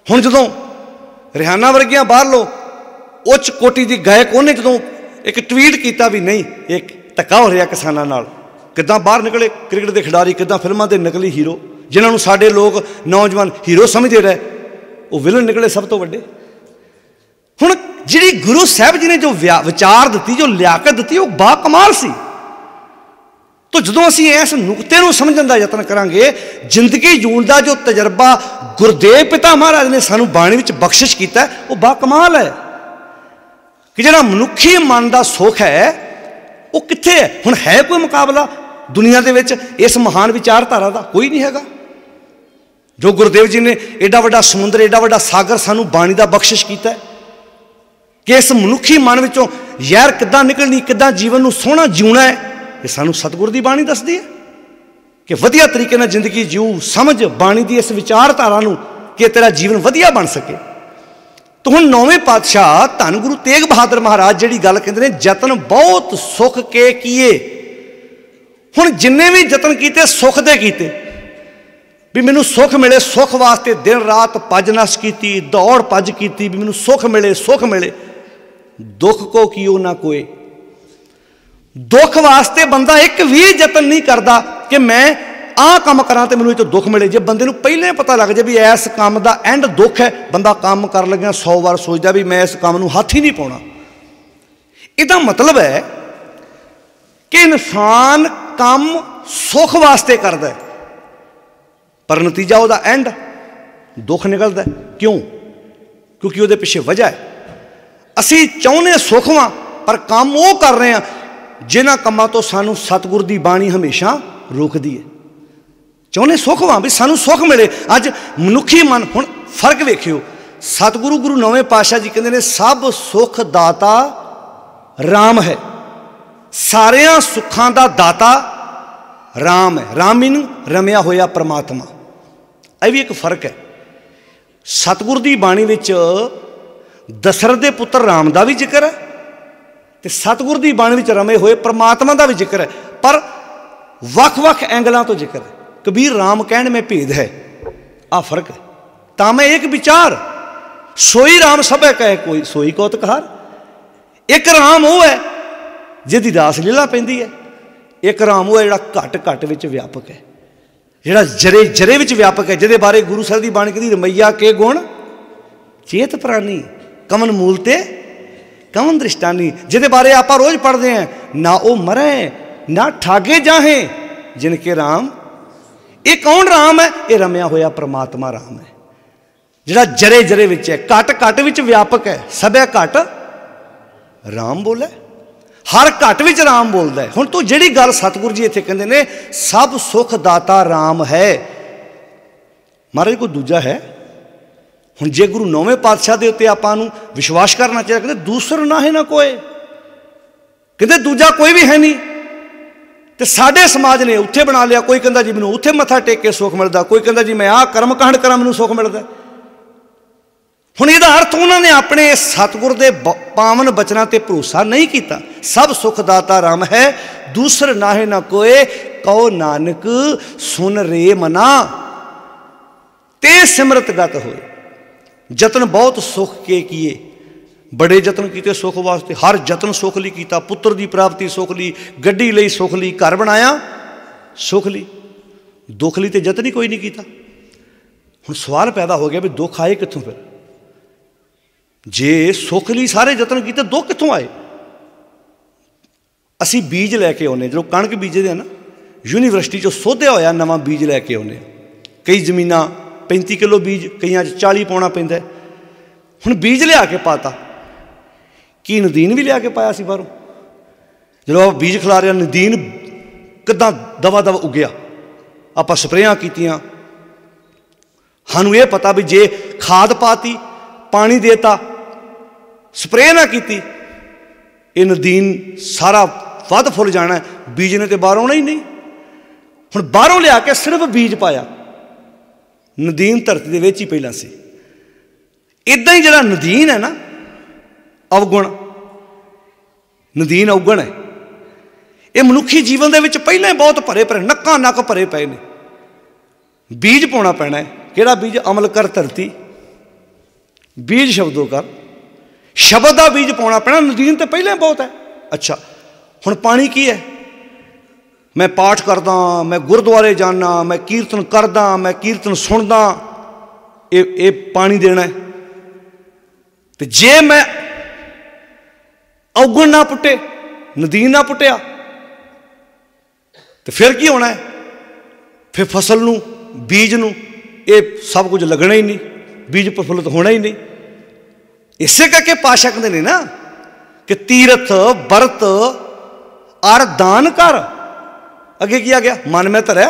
ਹੁਣ ਜਦੋਂ ਰਿਹਾਨਾ ਵਰਗੀਆਂ ਬਾਹਰ ਲੋ ਉੱਚ ਕੋਟੀ ਦੀ ਗਾਇਕ, ਉਹਨੇ ਜਦੋਂ ਇੱਕ ਟਵੀਟ ਕੀਤਾ ਵੀ ਨਹੀਂ ਇਹ ਧੱਕਾ ਹੋ ਰਿਹਾ ਕਿਸਾਨਾਂ ਨਾਲ, ਕਿੱਦਾਂ ਬਾਹਰ ਨਿਕਲੇ ਕ੍ਰਿਕਟ ਦੇ ਖਿਡਾਰੀ, ਕਿੱਦਾਂ ਫਿਲਮਾਂ ਦੇ ਨਕਲੀ ਹੀਰੋ ਜਿਨ੍ਹਾਂ ਨੂੰ ਸਾਡੇ ਲੋਕ ਨੌਜਵਾਨ ਹੀਰੋ ਸਮਝਦੇ ਰਹੇ, ਉਹ ਵਿਲਨ ਨਿਕਲੇ ਸਭ ਤੋਂ ਵੱਡੇ। ਹੁਣ ਜਿਹੜੀ ਗੁਰੂ ਸਾਹਿਬ ਜੀ ਨੇ ਜੋ ਵਿਚਾਰ ਦਿੱਤੀ, ਜੋ ਲਿਆਕਤ ਦਿੱਤੀ, ਉਹ ਬਾ ਕਮਾਲ ਸੀ। ਤਾਂ ਜਦੋਂ ਅਸੀਂ ਇਸ ਨੁਕਤੇ ਨੂੰ ਸਮਝਣ ਦਾ ਯਤਨ ਕਰਾਂਗੇ, ਜ਼ਿੰਦਗੀ ਜੂਣ ਦਾ ਜੋ ਤਜਰਬਾ ਗੁਰਦੇਵ ਪਿਤਾ ਮਹਾਰਾਜ ਨੇ ਸਾਨੂੰ ਬਾਣੀ ਵਿੱਚ ਬਖਸ਼ਿਸ਼ ਕੀਤਾ, ਉਹ ਬਾ ਕਮਾਲ ਹੈ। ਕਿ ਜਿਹੜਾ ਮਨੁੱਖੀ ਮਨ ਦਾ ਸੁੱਖ ਹੈ ਉਹ ਕਿੱਥੇ ਹੈ? ਹੁਣ ਹੈ ਕੋਈ ਮੁਕਾਬਲਾ ਦੁਨੀਆ ਦੇ ਵਿੱਚ ਇਸ ਮਹਾਨ ਵਿਚਾਰਧਾਰਾ ਦਾ? ਕੋਈ ਨਹੀਂ ਹੈਗਾ। ਜੋ ਗੁਰਦੇਵ ਜੀ ਨੇ ਏਡਾ ਵੱਡਾ ਸਮੁੰਦਰ, ਏਡਾ ਵੱਡਾ ਸਾਗਰ ਸਾਨੂੰ ਬਾਣੀ ਦਾ ਬਖਸ਼ਿਸ਼ ਕੀਤਾ ਕਿ ਇਸ ਮਨੁੱਖੀ ਮਨ ਵਿੱਚੋਂ ਜ਼ਹਿਰ ਕਿੱਦਾਂ ਨਿਕਲਣੀ, ਕਿੱਦਾਂ ਜੀਵਨ ਨੂੰ ਸੋਹਣਾ ਜਿਉਣਾ ਹੈ, ਇਹ ਸਾਨੂੰ ਸਤਿਗੁਰ ਦੀ ਬਾਣੀ ਦੱਸਦੀ ਹੈ ਕਿ ਵਧੀਆ ਤਰੀਕੇ ਨਾਲ ਜ਼ਿੰਦਗੀ ਜਿਊ। ਸਮਝ ਬਾਣੀ ਦੀ ਇਸ ਵਿਚਾਰਧਾਰਾ ਨੂੰ ਕਿ ਤੇਰਾ ਜੀਵਨ ਵਧੀਆ ਬਣ ਸਕੇ। ਤਾਂ ਹੁਣ ਨੌਵੇਂ ਪਾਤਸ਼ਾਹ ਧੰਨ ਗੁਰੂ ਤੇਗ ਬਹਾਦਰ ਮਹਾਰਾਜ ਜਿਹੜੀ ਗੱਲ ਕਹਿੰਦੇ ਨੇ, ਯਤਨ ਬਹੁਤ ਸੁੱਖ ਕੇ ਕੀਏ। ਹੁਣ ਜਿੰਨੇ ਵੀ ਯਤਨ ਕੀਤੇ ਸੁੱਖ ਦੇ ਕੀਤੇ, ਵੀ ਮੈਨੂੰ ਸੁੱਖ ਮਿਲੇ, ਸੁੱਖ ਵਾਸਤੇ ਦਿਨ ਰਾਤ ਭੱਜ ਨਸ ਕੀਤੀ, ਦੌੜ ਭੱਜ ਕੀਤੀ ਵੀ ਮੈਨੂੰ ਸੁੱਖ ਮਿਲੇ, ਸੁੱਖ ਮਿਲੇ। ਦੁੱਖ ਕੋ ਕੀਓ ਨਾ ਕੋਏ। ਦੁੱਖ ਵਾਸਤੇ ਬੰਦਾ ਇੱਕ ਵੀ ਯਤਨ ਨਹੀਂ ਕਰਦਾ ਕਿ ਮੈਂ ਆਹ ਕੰਮ ਕਰਾਂ ਤੇ ਮੈਨੂੰ ਇਹ ਤੋਂ ਦੁੱਖ ਮਿਲੇ। ਜੇ ਬੰਦੇ ਨੂੰ ਪਹਿਲਾਂ ਪਤਾ ਲੱਗ ਜਾਏ ਵੀ ਇਸ ਕੰਮ ਦਾ ਐਂਡ ਦੁੱਖ ਹੈ, ਬੰਦਾ ਕੰਮ ਕਰਨ ਲੱਗਿਆ 100 ਵਾਰ ਸੋਚਦਾ ਵੀ ਮੈਂ ਇਸ ਕੰਮ ਨੂੰ ਹੱਥ ਹੀ ਨਹੀਂ ਪਾਉਣਾ। ਇਹਦਾ ਮਤਲਬ ਹੈ ਕਿ ਇਨਸਾਨ ਕੰਮ ਸੁੱਖ ਵਾਸਤੇ ਕਰਦਾ, ਪਰ ਨਤੀਜਾ ਉਹਦਾ ਐਂਡ ਦੁੱਖ ਨਿਕਲਦਾ। ਕਿਉਂ? ਕਿਉਂਕਿ ਉਹਦੇ ਪਿੱਛੇ ਵਜ੍ਹਾ ਹੈ। ਅਸੀਂ ਚਾਹੁੰਦੇ ਸੁੱਖ ਵਾਂ, ਪਰ ਕੰਮ ਉਹ ਕਰ ਰਹੇ ਹਾਂ ਜਿਨ੍ਹਾਂ ਕੰਮਾਂ ਤੋਂ ਸਾਨੂੰ ਸਤਿਗੁਰ ਦੀ ਬਾਣੀ ਹਮੇਸ਼ਾ ਰੋਕਦੀ ਹੈ। ਚਾਹੁੰਦੇ ਸੁੱਖ ਵਾਂ ਵੀ ਸਾਨੂੰ ਸੁੱਖ ਮਿਲੇ। ਅੱਜ ਮਨੁੱਖੀ ਮਨ, ਹੁਣ ਫਰਕ ਵੇਖਿਓ, ਸਤਿਗੁਰੂ ਗੁਰੂ ਨੌਵੇਂ ਪਾਤਸ਼ਾਹ ਜੀ ਕਹਿੰਦੇ ਨੇ ਸਭ ਸੁੱਖ ਦਾਤਾ ਰਾਮ ਹੈ। ਸਾਰਿਆਂ ਸੁੱਖਾਂ ਦਾ ਦਾਤਾ ਰਾਮ ਹੈ। ਰਾਮ ਮੀਨਿੰਗ ਰਮਿਆ ਹੋਇਆ ਪਰਮਾਤਮਾ। ਇਹ ਵੀ ਇੱਕ ਫਰਕ ਹੈ। ਸਤਿਗੁਰ ਦੀ ਬਾਣੀ ਵਿੱਚ ਦਸ਼ਰਥ ਦੇ ਪੁੱਤਰ ਰਾਮ ਦਾ ਵੀ ਜ਼ਿਕਰ ਹੈ ਤੇ ਸਤਿਗੁਰ ਦੀ ਬਾਣੀ ਵਿੱਚ ਰਮੇ ਹੋਏ ਪਰਮਾਤਮਾ ਦਾ ਵੀ ਜ਼ਿਕਰ ਹੈ, ਪਰ ਵੱਖ-ਵੱਖ ਐਂਗਲਾਂ ਤੋਂ ਜ਼ਿਕਰ ਹੈ। ਕਬੀਰ ਰਾਮ ਕਹਿਣ ਮੈਂ ਭੇਦ ਹੈ, ਆਹ ਫਰਕ ਹੈ। ਤਾਂ ਮੈਂ ਇੱਕ ਵਿਚਾਰ ਸੋਈ ਰਾਮ ਸਭੈ ਕਹੇ ਕੋਈ ਸੋਈ ਕੌਤਕਹਾਰ। ਇੱਕ ਰਾਮ ਉਹ ਹੈ ਜਿਹਦੀ ਰਾਸ ਲੀਲਾ ਪੈਂਦੀ ਹੈ, ਇੱਕ ਰਾਮ ਉਹ ਹੈ ਜਿਹੜਾ ਘੱਟ ਘੱਟ ਵਿੱਚ ਵਿਆਪਕ ਹੈ, ਜਿਹੜਾ ਜਰੇ ਜਰੇ ਵਿੱਚ ਵਿਆਪਕ ਹੈ, ਜਿਹਦੇ ਬਾਰੇ ਗੁਰੂ ਸਾਹਿਬ ਦੀ ਬਾਣੀ ਕਹਿੰਦੀ ਰਮਈਆ ਕੇ ਗੁਣ ਚੇਤ ਪ੍ਰਾਨੀ ਕਮਨ ਮੂਲ ਤੇ ਕਮਨ ਦ੍ਰਿਸ਼ਟਾਨੀ। ਜਿਹਦੇ ਬਾਰੇ ਆਪਾਂ ਰੋਜ਼ ਪੜ੍ਹਦੇ ਹਾਂ, ਨਾ ਉਹ ਮਰੇ ਨਾ ਠਾਗੇ ਜਾਹੇ ਜਿਨ ਕੇ ਰਾਮ। ਇਹ ਕੌਣ ਰਾਮ ਹੈ? ਇਹ ਰਮਿਆ ਹੋਇਆ ਪਰਮਾਤਮਾ ਰਾਮ ਹੈ, ਜਿਹੜਾ ਜਰੇ ਜਰੇ ਵਿੱਚ ਹੈ, ਘੱਟ ਘੱਟ ਵਿੱਚ ਵਿਆਪਕ ਹੈ। ਸਭੈ ਘੱਟ ਰਾਮ ਬੋਲੇ। हर घट विच राम बोलता है। हुण तूं जिहड़ी गल सतगुरु जी इत्थे कहंदे ने सब सुख दाता राम है, महाराज कोई दूजा है? हुण जे गुरु नौवें पातशाह दे उत्ते आपां नूं विश्वास करना चाहिए, कहंदे दूसर ना है ना कोई, कहंदे दूजा कोई भी है नहीं। तो साडे समाज ने उत्थे बना लिया, कोई कहंदा जी मैनूं उत्थे मत्था टेक के सुख मिलदा, कोई कहंदा जी मैं आह कर्म कांड करा मैनूं सुख मिलदा। हुण इहदा अर्थ उन्होंने अपने सतगुर दे पावन बचनां ते भरोसा नहीं किया। सब सुखदाता राम है, दूसर नाहे ना कोई, कहो नानक सुन रे मना, ते सिमरत गत होए। जतन बहुत सुख के किए, बड़े जतन किए सुख वास्ते, हर जतन सुख लई कीता, पुत्र की प्राप्ति सुख लई, गड्डी लई सुख लई, घर बनाया सुख लई, दुख लई ते जतन ही कोई नहीं किया। हुण सवाल पैदा हो गया भी दुख आए कित्थों? फिर जे सुख लई सारे जतन किए दुख कित्थों आए? असी बीज लैके आने, जो कणक बीजते हैं ना, यूनीवर्सिटी चों सोधिया होया नवा बीज लैके आने। कई जमीनां 35 किलो बीज, कई 40 पाउणा पैंदा। हुण बीज लिया के पाता, कि नदीन भी लिया के पाया सी बाहरों? जो आप बीज खिला रहे, नदीन किदां दवा दवा उगया, आप स्प्रेयां कीतियां। सानूं ये पता भी जे खाद पाती, पानी देता, स्प्रे ना की, ये नदीन सारा वध फुल जाना है, बीज ने तो बाहरों आना ही नहीं। हुण बाहरों लिया के सिर्फ बीज पाया, नदीन धरती दे विच ही पहलां सी। इदां ही जिहड़ा नदीन है ना, अवगुण, नदीन अवगुण है, ये मनुखी जीवन दे विच पहलां ही बहुत भरे भरे नक्कां नक भरे पए ने। बीज पाउणा पैना है, किहड़ा बीज? अमल कर धरती, बीज शब्दों कर, शब्द का बीज पाउणा पैना। नदीन तो पहले बहुत है। अच्छा हुण पानी की है? मैं पाठ करदा, मैं गुरुद्वारे जाना, मैं कीर्तन करदा, मैं कीर्तन सुनदा, ये पानी देना है। तो जे मैं अवगुण ना पुटे, नदीन ना पुटिया, तो फिर की होना है? फिर फसल नूं, बीज नूं ये सब कुछ लगना ही नहीं, बीज प्रफुल्लित होना ही नहीं। इसे करके पाशा कहते हैं ना कि तीरथ बरत और दान कर, अगे किया गया मन में धरै,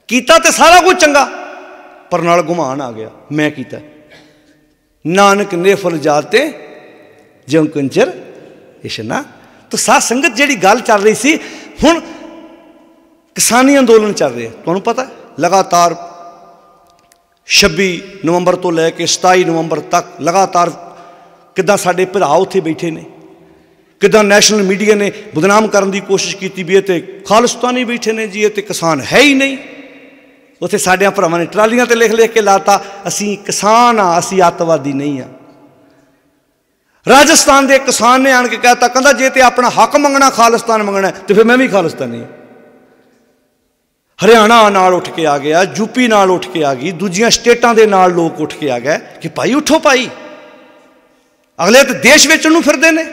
कीता ते सारा कुछ चंगा, पर नाल गुमान आ गया, मैं कीता। नानक नेफल जाते ज्यों कंचर इशना। तो साध संगत जिहड़ी गल चल रही सी, हुण किसानी अंदोलन चल रहे, तुहानूं पता है लगातार 26 नवंबर तो लैके 27 नवंबर तक लगातार किदां साडे भरा उत्थे बैठे ने, किदां नैशनल मीडिया ने बदनाम करने की कोशिश की भी ये तो खालिस्तानी बैठे ने जी, ये तो किसान है ही नहीं। उत्थे साडियां भरावां ने ट्रालियां ते लिख लिख के लाता असी किसान हाँ, असी अतवादी नहीं हाँ। राजस्थान के किसान ने आन के कहता, कहता जे ते अपना हक मंगना, खालिस्तान मंगना तो फिर मैं भी खालिस्तानी हाँ। हरियाणा नाल उठ के आ गया, यूपी नाल उठ के आ गई, दूजियां स्टेटां दे नाल लोग उठ के आ गए कि भाई उठो भाई, अगले तो देश वेचण नूं फिरदे ने।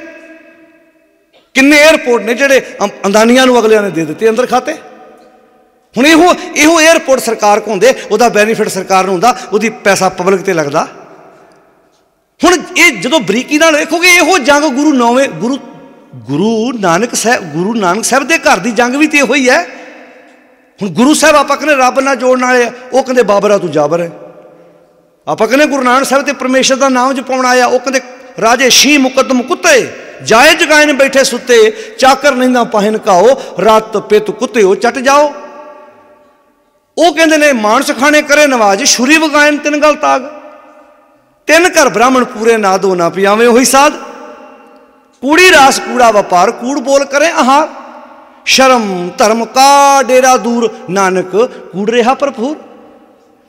किन्ने एयरपोर्ट ने जिहड़े अंदानियां नूं अगलियां ने दे दित्ते अंदर खाते। हुण इहो एयरपोर्ट सरकार को होंदे, उहदा बैनीफिट सरकार नूं हुंदा, उहदी पैसा पब्लिक ते लगदा। हुण ये जदों बरीकी नाल देखोगे, इहो जंग गुरु नानक साहब दे घर दी जंग भी तो इहो ही है। हुण गुरु साहब आपां कहने रब नाल जोड़न वाले, वो कहंदे बाबरा तू जाबर है। आपां कहने गुरु नानक साहब ते परमेश्वर दा नाम जपाउण आया, वो कहंदे राजे शी मुकदम कुत्ते, जाए जगायन बैठे सुते, चाकर नहीं ना पाहन काओ, रात पित कुत्ते हो चट जाओ। वो कहते ने मानस खाने करे नवाज, छुरी वगायन तिन गल ताग, तिन घर ब्राह्मण पूरे ना दो ना पियावे वही साध, कूड़ी रास कूड़ा व्यापार, कूड़ बोल करें आहार, शर्म धर्म का डेरा दूर, नानक कूड़ रहा भरपूर।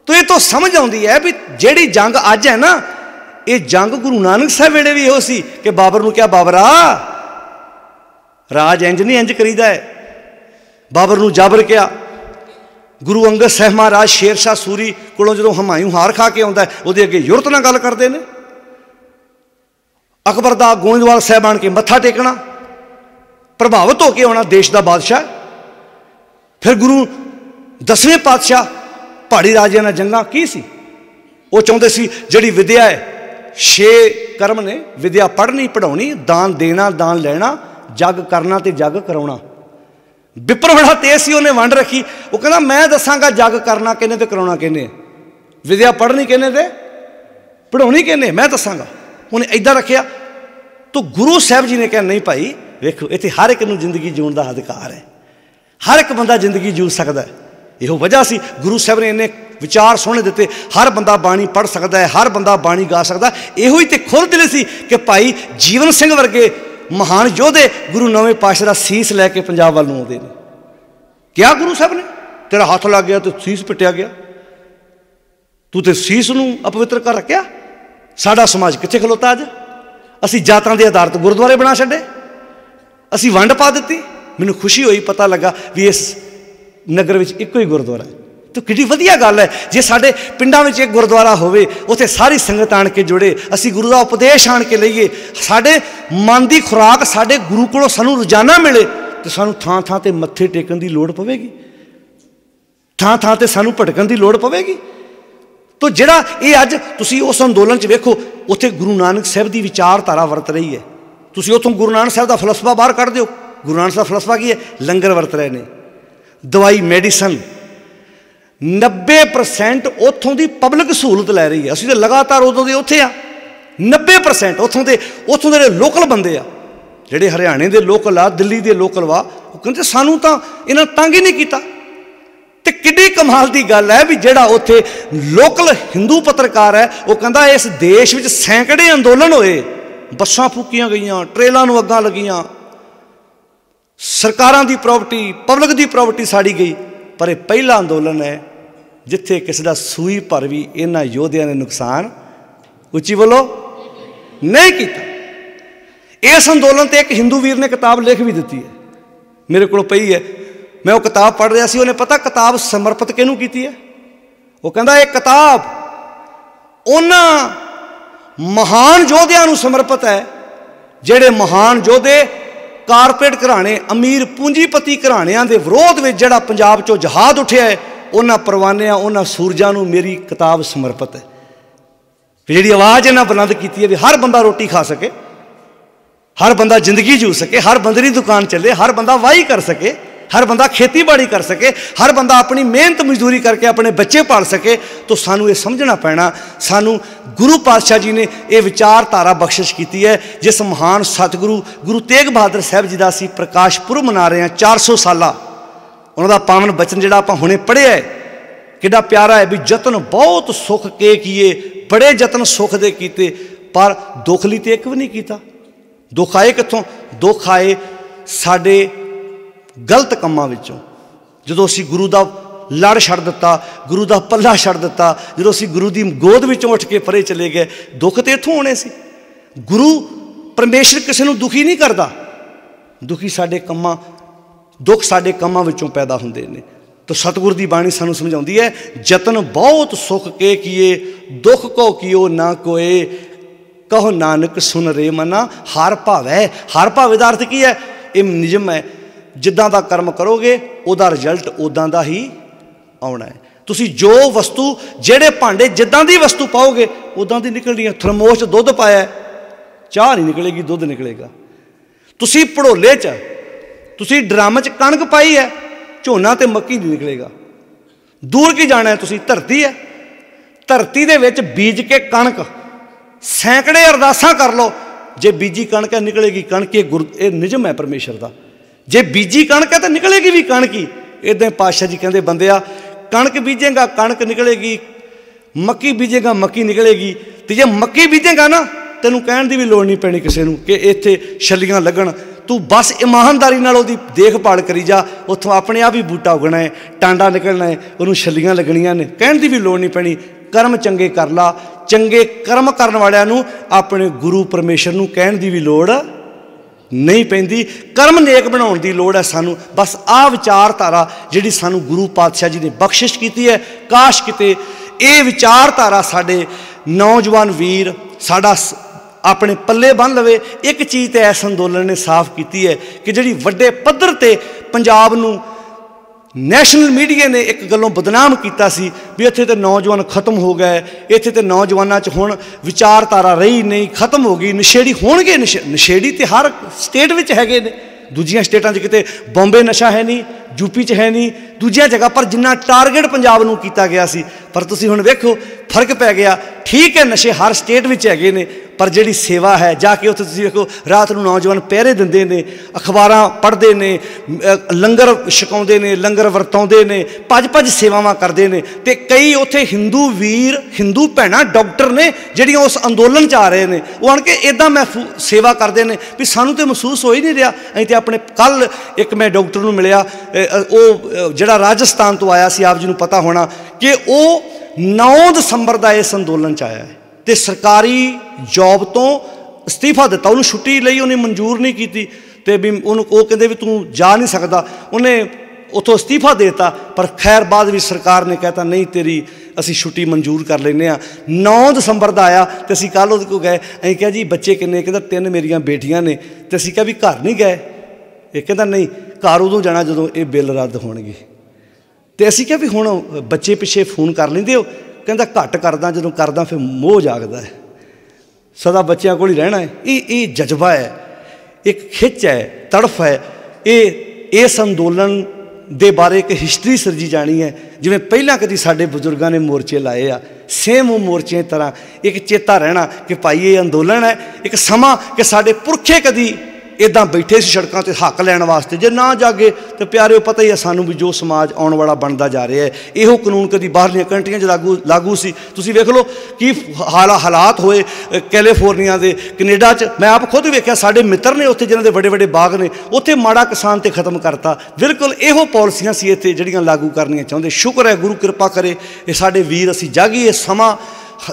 तो ये तो समझ आती है भी जेड़ी जंग अज है ना, ये जंग गुरु नानक साहब वेले भी इहो सी कि बाबर नूं क्या बाबरा राज इंज नहीं इंज करीदा है। बाबर नूं जाबर क्या, गुरु अंगद साहब महाराज शेरशाह सूरी कोलों जो हमायूं हार खा के आउंदा है, उहदे अगे युरत नाल गल करदे ने। अकबर दा गोविंदवाल साहब आण के मत्था टेकना, प्रभावित होकर आना देश का बादशाह। फिर गुरु 10वें पातशाह पहाड़ी राजियां नाल जंगां की सी, वो चाहुंदे सी जिहड़ी विद्या है 6 कर्म ने, विद्या पढ़नी पढ़ाउणी, दान देना दान लैना, जग करना ते जग कराउणा। विपर बड़ा तेज सी, उन्हें वंड रखी। वो कहना मैं दसांगा जग करना किहने ते कराउणा किहने, विद्या पढ़नी किहने ते पढ़ाउणी किहने, मैं दसांगा। उन्हें इदां रखिया। तो गुरु साहब जी ने कहा नहीं भाई वेखो, इत्थे हर एक नूं जिंदगी जीउण दा अधिकार है, हर एक बंदा जिंदगी जी सकदा है। इहो वजह सी गुरु साहब ने इन्ने विचार सोहणे दिते, हर बंदा बाणी पढ़ सकता है, हर बंदा बाणी गा सकता। इहो ही तो खुल दिल सी कि भाई जीवन सिंह वर्गे महान योधे गुरु नौवें पातशाह दा सीस लैके पंजाब वाल नूं आउंदे ने। क्या गुरु साहब ने तेरा हथ लग गया तो सीस पिटिया गया, तू तो सीस नूं अपवित्र कर रखिया। साडा समाज कित्थे खलोता अज? असीं जातां दे आधार ते गुरुद्वारे बना छड्डे, असीं वंड पा दित्ती। मैनूं खुशी हुई, पता लगा भी इस नगर विच इक्को ही गुरुद्वारा है। तो कितनी वधिया गल है जे साडे पिंडां विच एक गुरुद्वारा होवे, उत्थे सारी संगत आण के जुड़े, असीं गुरु दा उपदेश आण के लईए, साडे मन दी खुराक साडे गुरु कोलों सानूं रोजाना मिले, तो सानूं थां थां ते मत्थे टेकण दी लोड़ पवेगी, थां थां ते सानूं भटकण दी लोड़ पवेगी। तो जिहड़ा ये अज तुसीं उस अंदोलन च वेखो, उत्थे गुरु नानक साहब दी विचारधारा वरत रही है। तुसीं उत्थों गुरु नानक साहब दा फलसफा बाहर कढ दिओ। गुरु नानक साहब फलसफा की है? लंगर वरत रहे ने, दवाई मेडिसन 90% उत्थों की पब्लिक सहूलत लै रही है। असीं तो लगातार उदों दे उत्थे आ। 90% उत्थों दे लोकल बंदे आ, जिहड़े हरियाणे दे लोकल आ, दिल्ली दे लोकल वा, वो कहते सानूं तां इन्हां तंग ही नहीं कीता। ते किड्डी कमाल दी गल है भी जिहड़ा उत्थे लोकल हिंदू पत्रकार है, वो कहंदा इस देश विच सैकड़े अंदोलन होए, बसां फूकीआं गईयां, ट्रेलां नूं अग्गां लगियां, सरकारां दी प्रॉपर्टी, पब्लिक दी प्रॉपर्टी साड़ी गई, पर यह पहला अंदोलन है जिथे किसी का सूई भर भी इन्हां योधियां ने नुकसान, उच्ची बोलो, नहीं किया। इस अंदोलन ते एक हिंदू वीर ने किताब लिख भी दी है, मेरे को पई है, मैं वो किताब पढ़ रहा सी। उन्हें पता किताब समर्पित किहनूं कीती है? वो कहंदा ये किताब उन्हां महान योधियां नूं समर्पित है जिहड़े महान योधे कारपोरेट घराने, अमीर पूंजीपति घराणियां दे विरोध में जिहड़ा पंजाब चों जहाद उठिया है, उन्हां परवानियां, उन्हां सूरजां नूं मेरी किताब समर्पित है। जिहड़ी आवाज़ इन्हां बुलंद कीती है भी हर बंदा रोटी खा सके, हर बंदा जिंदगी जी सके, हर बंदे दी दुकान चले, हर बंदा वाही कर सके, हर बंदा खेतीबाड़ी कर सके, हर बंदा अपनी मेहनत मजदूरी करके अपने बच्चे पाल सके। तो सानू ये समझना पैना, सानू गुरु पातशाह जी ने यह विचारधारा बख्शिश की है। जिस महान सतगुरु गुरु तेग बहादुर साहब जी का असीं प्रकाश पुरब मना रहे हैं, 400 साला, उन्होंने पावन बचन जिहड़ा आपां हुणे पढ़िया है, कितना प्यारा है भी जतन बहुत सुख के किए, बड़े जतन सुख दे कीते, पर दुख लई ते एक भी नहीं कीता। दुख आए कित्थों? दुख आए साडे गलत कामां विचों। जदों असीं गुरु दा लड़ छड़ दिता, गुरु दा पल्ला छड़ दिता, जदों असीं गुरु दी गोद विचों उठ के परे चले गए, दुख तो इत्थों होने सी। गुरु परमेश्वर किसी नूं दुखी नहीं करता, दुखी साडे कामां, दुख साडे कामां विचों पैदा हुंदे ने। तो सतगुर दी बाणी सानूं समझाउंदी है, जतन बहुत सुख के किए, दुख को कियो ना कोए, कहो नानक सुन रे मना हार भावै। हार भावे दा अर्थ की है? ये निजम है, जिद्दां दा कर्म करोगे उहदा रिजल्ट उदां दा ही आउणा है। तुसीं जो वस्तु जिहड़े भांडे जिद्दां दी वस्तु पाओगे उदां दी निकलनी है। थर्मोस च दुध पाया, चाह नहीं निकलेगी, दुध निकलेगा। तुसीं भड़ोले च, तुसीं ड्रम च कणक पाई है, झोना ते मक्की नहीं निकलेगा। दूर की जाना है, तुसीं धरती है, धरती दे विच बीज के कणक सैकड़े अरदासां कर लो, जे बीजी कणक है निकलेगी कणक। ये निजम है परमेश्वर का। जे बीजी कणक है तो निकलेगी भी कणक ही। इदां पातशाह जी कहते बंदिया, कणक बीजेगा कणक निकलेगी, मक्की बीजेगा मक्की निकलेगी। तो जे मक्की बीजेगा ना, तेनों कहण दी भी लोड़ नहीं पैनी किसी नूं कि इत्थे छल्लियां लगण। तू बस ईमानदारी नाल उहदी देखभाल करी जा, उत्थों अपने आप ही बूटा उगना है, टांडा निकलना है, उन्होंने छल्लियां लगणियां ने, कहण दी भी लोड़ नहीं पैनी। कर्म चंगे कर ला, चंगे कर्म करन वालियां नूं अपने गुरु परमेश्वर नूं कहण दी भी लोड़ नहीं पैंदी। कर्म नेक बनाउण दी लोड़ है सानू। बस आ विचारधारा जिहड़ी सानू गुरु पातशाह जी ने बख्शिश कीती है, काश किते ये विचारधारा साडे नौजवान वीर साडा अपने पल्ले बन लवे। एक चीज़ तो इस अंदोलन ने साफ की है कि जिहड़ी वड्डे पद्धर ते पंजाब नूं ਨੈਸ਼ਨਲ ਮੀਡੀਆ ਨੇ ਇੱਕ ਗੱਲੋਂ ਬਦਨਾਮ ਕੀਤਾ ਸੀ ਵੀ ਇੱਥੇ ਤੇ ਨੌਜਵਾਨ ਖਤਮ ਹੋ ਗਏ, ਇੱਥੇ ਤੇ ਨੌਜਵਾਨਾਂ 'ਚ ਹੁਣ ਵਿਚਾਰਧਾਰਾ ਰਹੀ ਨਹੀਂ, ਖਤਮ ਹੋ ਗਈ, ਨਸ਼ੇੜੀ ਹੋਣਗੇ। ਨਸ਼ੇੜੀ ਤੇ ਹਰ ਸਟੇਟ ਵਿੱਚ ਹੈਗੇ ਨੇ। ਦੂਜੀਆਂ ਸਟੇਟਾਂ 'ਚ ਕਿਤੇ ਬੰਬੇ ਨਸ਼ਾ ਹੈ ਨਹੀਂ, ਯੂਪੀ 'ਚ ਹੈ ਨਹੀਂ, ਦੂਜੀਆਂ ਜਗ੍ਹਾ ਪਰ ਜਿੰਨਾ ਟਾਰਗੇਟ ਪੰਜਾਬ ਨੂੰ ਕੀਤਾ ਗਿਆ ਸੀ। ਪਰ ਤੁਸੀਂ ਹੁਣ ਵੇਖੋ ਫਰਕ ਪੈ ਗਿਆ। ਠੀਕ ਹੈ ਨਸ਼ੇ ਹਰ ਸਟੇਟ ਵਿੱਚ ਹੈਗੇ ਨੇ, ਪਰ ਜਿਹੜੀ ਸੇਵਾ ਹੈ ਜਾ ਕੇ ਉੱਥੇ ਤੁਸੀਂ ਵੇਖੋ ਰਾਤ ਨੂੰ ਨੌਜਵਾਨ ਪਹਿਰੇ ਦਿੰਦੇ ਨੇ, ਅਖਬਾਰਾਂ ਪੜ੍ਹਦੇ ਨੇ, ਲੰਗਰ ਛਕਾਉਂਦੇ ਨੇ, ਲੰਗਰ ਵਰਤਾਉਂਦੇ ਨੇ, ਭੱਜ ਸੇਵਾਵਾਂ ਕਰਦੇ ਨੇ। ਅਤੇ ਕਈ ਉੱਥੇ ਹਿੰਦੂ ਵੀਰ, ਹਿੰਦੂ ਭੈਣਾਂ ਡਾਕਟਰ ਨੇ ਜਿਹੜੀਆਂ ਉਸ ਅੰਦੋਲਨ 'ਚ ਆ ਰਹੇ ਨੇ। ਉਹ ਆਣ ਕੇ ਇੱਦਾਂ ਸੇਵਾ ਕਰਦੇ ਨੇ ਵੀ ਸਾਨੂੰ ਤਾਂ ਮਹਿਸੂਸ ਹੋ ਹੀ ਨਹੀਂ ਰਿਹਾ। ਅਸੀਂ ਤਾਂ ਆਪਣੇ ਕੱਲ੍ਹ ਇੱਕ ਮੈਂ ਡਾਕਟਰ ਨੂੰ ਮਿਲਿਆ, ਉਹ ਜਿਹੜਾ ਰਾਜਸਥਾਨ ਤੋਂ ਆਇਆ ਸੀ, ਆਪ ਜੀ ਨੂੰ ਪਤਾ ਹੋਣਾ ਕਿ ਉਹ 9 ਦਸੰਬਰ ਦਾ ਇਸ ਅੰਦੋਲਨ 'ਚ ਆਇਆ ਹੈ ਅਤੇ ਸਰਕਾਰੀ ਜੋਬ ਤੋਂ ਅਸਤੀਫਾ ਦਿੱਤਾ। ਉਹਨੂੰ ਛੁੱਟੀ ਲਈ ਉਹਨੇ ਮਨਜ਼ੂਰ ਨਹੀਂ ਕੀਤੀ ਅਤੇ ਵੀ ਉਹਨੂੰ ਉਹ ਕਹਿੰਦੇ ਵੀ ਤੂੰ ਜਾ ਨਹੀਂ ਸਕਦਾ। ਉਹਨੇ ਉੱਥੋਂ ਅਸਤੀਫਾ ਦੇ ਦਿੱਤਾ, ਪਰ ਖੈਰ ਬਾਅਦ ਵਿੱਚ ਸਰਕਾਰ ਨੇ ਕਹਿਤਾ ਨਹੀਂ ਤੇਰੀ ਅਸੀਂ ਛੁੱਟੀ ਮਨਜ਼ੂਰ ਕਰ ਲੈਂਦੇ ਹਾਂ। 9 ਦਸੰਬਰ ਦਾ ਆਇਆ ਅਤੇ ਅਸੀਂ ਕੱਲ੍ਹ ਉਹਦੇ ਕੋਲ ਗਏ। ਅਸੀਂ ਕਿਹਾ ਜੀ ਬੱਚੇ ਕਿੰਨੇ? ਕਹਿੰਦਾ 3 ਮੇਰੀਆਂ ਬੇਟੀਆਂ ਨੇ। ਅਤੇ ਅਸੀਂ ਕਿਹਾ ਵੀ ਘਰ ਨਹੀਂ ਗਏ? ਇਹ ਕਹਿੰਦਾ ਨਹੀਂ, ਘਰ ਉਦੋਂ ਜਾਣਾ ਜਦੋਂ ਇਹ ਬਿੱਲ ਰੱਦ ਹੋਣਗੇ। ਅਤੇ ਅਸੀਂ ਕਿਹਾ ਵੀ ਹੁਣ ਬੱਚੇ ਪਿੱਛੇ ਫੋਨ ਕਰ ਲੈਂਦੇ ਹੋ? ਕਹਿੰਦਾ ਘੱਟ ਕਰਦਾ, ਜਦੋਂ ਕਰਦਾ ਫਿਰ ਮੋਹ ਜਾਗਦਾ ਹੈ, ਸਦਾ ਬੱਚਿਆਂ ਕੋਲ ਹੀ ਰਹਿਣਾ ਹੈ। ਇਹ ਜਜ਼ਬਾ ਹੈ, ਇੱਕ ਖਿੱਚ ਹੈ, ਤੜਫ ਹੈ। ਇਸ ਅੰਦੋਲਨ ਦੇ ਬਾਰੇ ਇੱਕ ਹਿਸਟਰੀ ਸਿਰਜੀ ਜਾਣੀ ਹੈ। ਜਿਵੇਂ ਪਹਿਲਾਂ ਕਦੀ ਸਾਡੇ ਬਜ਼ੁਰਗਾਂ ਨੇ ਮੋਰਚੇ ਲਾਏ ਆ, ਸੇਮ ਉਹ ਮੋਰਚਿਆਂ ਦੀ ਤਰ੍ਹਾਂ ਇੱਕ ਚੇਤਾ ਰਹਿਣਾ ਕਿ ਭਾਈ ਇਹ ਅੰਦੋਲਨ ਹੈ। ਇੱਕ ਸਮਾਂ ਕਿ ਸਾਡੇ ਪੁਰਖੇ ਕਦੀ ਇੱਦਾਂ ਬੈਠੇ ਸੀ ਸੜਕਾਂ 'ਤੇ ਹੱਕ ਲੈਣ ਵਾਸਤੇ। ਜੇ ਨਾ ਜਾਗੇ ਤਾਂ ਪਿਆਰਿਓ ਪਤਾ ਹੀ ਹੈ ਸਾਨੂੰ ਵੀ ਜੋ ਸਮਾਜ ਆਉਣ ਵਾਲਾ ਬਣਦਾ ਜਾ ਰਿਹਾ ਹੈ। ਇਹੋ ਕਾਨੂੰਨ ਕਦੀ ਬਾਹਰਲੀਆਂ ਕੰਟਰੀਆਂ 'ਚ ਲਾਗੂ ਸੀ। ਤੁਸੀਂ ਵੇਖ ਲਓ ਕੀ ਹਾਲਾਤ ਹੋਏ ਕੈਲੀਫੋਰਨੀਆ ਦੇ, ਕੈਨੇਡਾ 'ਚ। ਮੈਂ ਆਪ ਖੁਦ ਵੇਖਿਆ, ਸਾਡੇ ਮਿੱਤਰ ਨੇ ਉੱਥੇ ਜਿਨ੍ਹਾਂ ਦੇ ਵੱਡੇ ਵੱਡੇ ਬਾਗ ਨੇ, ਉੱਥੇ ਮਾੜਾ ਕਿਸਾਨ 'ਤੇ ਖਤਮ ਕਰਤਾ। ਬਿਲਕੁਲ ਇਹੋ ਪਾਲਿਸੀਆਂ ਸੀ ਇੱਥੇ ਜਿਹੜੀਆਂ ਲਾਗੂ ਕਰਨੀਆਂ ਚਾਹੁੰਦੇ। ਸ਼ੁਕਰ ਹੈ, ਗੁਰੂ ਕਿਰਪਾ ਕਰੇ ਇਹ ਸਾਡੇ ਵੀਰ, ਅਸੀਂ ਜਾਗੀਏ,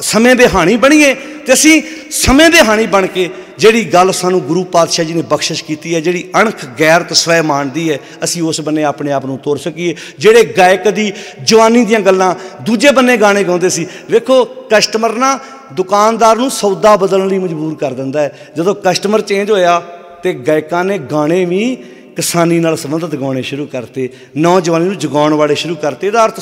ਸਮੇਂ ਦੇ ਹਾਣੀ ਬਣੀਏ ਅਤੇ ਅਸੀਂ ਸਮੇਂ ਦੇ ਹਾਣੀ ਬਣ ਕੇ ਜਿਹੜੀ ਗੱਲ ਸਾਨੂੰ ਗੁਰੂ ਪਾਤਸ਼ਾਹ ਜੀ ਨੇ ਬਖਸ਼ਿਸ਼ ਕੀਤੀ ਹੈ, ਜਿਹੜੀ ਅਣਖ ਗੈਰਤ ਸਵੈਮਾਨ ਦੀ ਹੈ, ਅਸੀਂ ਉਸ ਬੰਨੇ ਆਪਣੇ ਆਪ ਨੂੰ ਤੋਰ ਸਕੀਏ। ਜਿਹੜੇ ਗਾਇਕ ਦੀ ਜਵਾਨੀ ਦੀਆਂ ਗੱਲਾਂ ਦੂਜੇ ਬੰਨੇ ਗਾਣੇ ਗਾਉਂਦੇ ਸੀ। ਵੇਖੋ ਕਸਟਮਰ ਨਾ ਦੁਕਾਨਦਾਰ ਨੂੰ ਸੌਦਾ ਬਦਲਣ ਲਈ ਮਜਬੂਰ ਕਰ ਦਿੰਦਾ ਹੈ। ਜਦੋਂ ਕਸਟਮਰ ਚੇਂਜ ਹੋਇਆ ਅਤੇ ਗਾਇਕਾਂ ਨੇ ਗਾਣੇ ਵੀ ਕਿਸਾਨੀ ਨਾਲ ਸੰਬੰਧਿਤ ਗਾਉਣੇ ਸ਼ੁਰੂ ਕਰਤੇ, ਨੌਜਵਾਨੀ ਨੂੰ ਜਗਾਉਣ ਵਾਲੇ ਸ਼ੁਰੂ ਕਰਤੇ। ਇਹਦਾ ਅਰਥ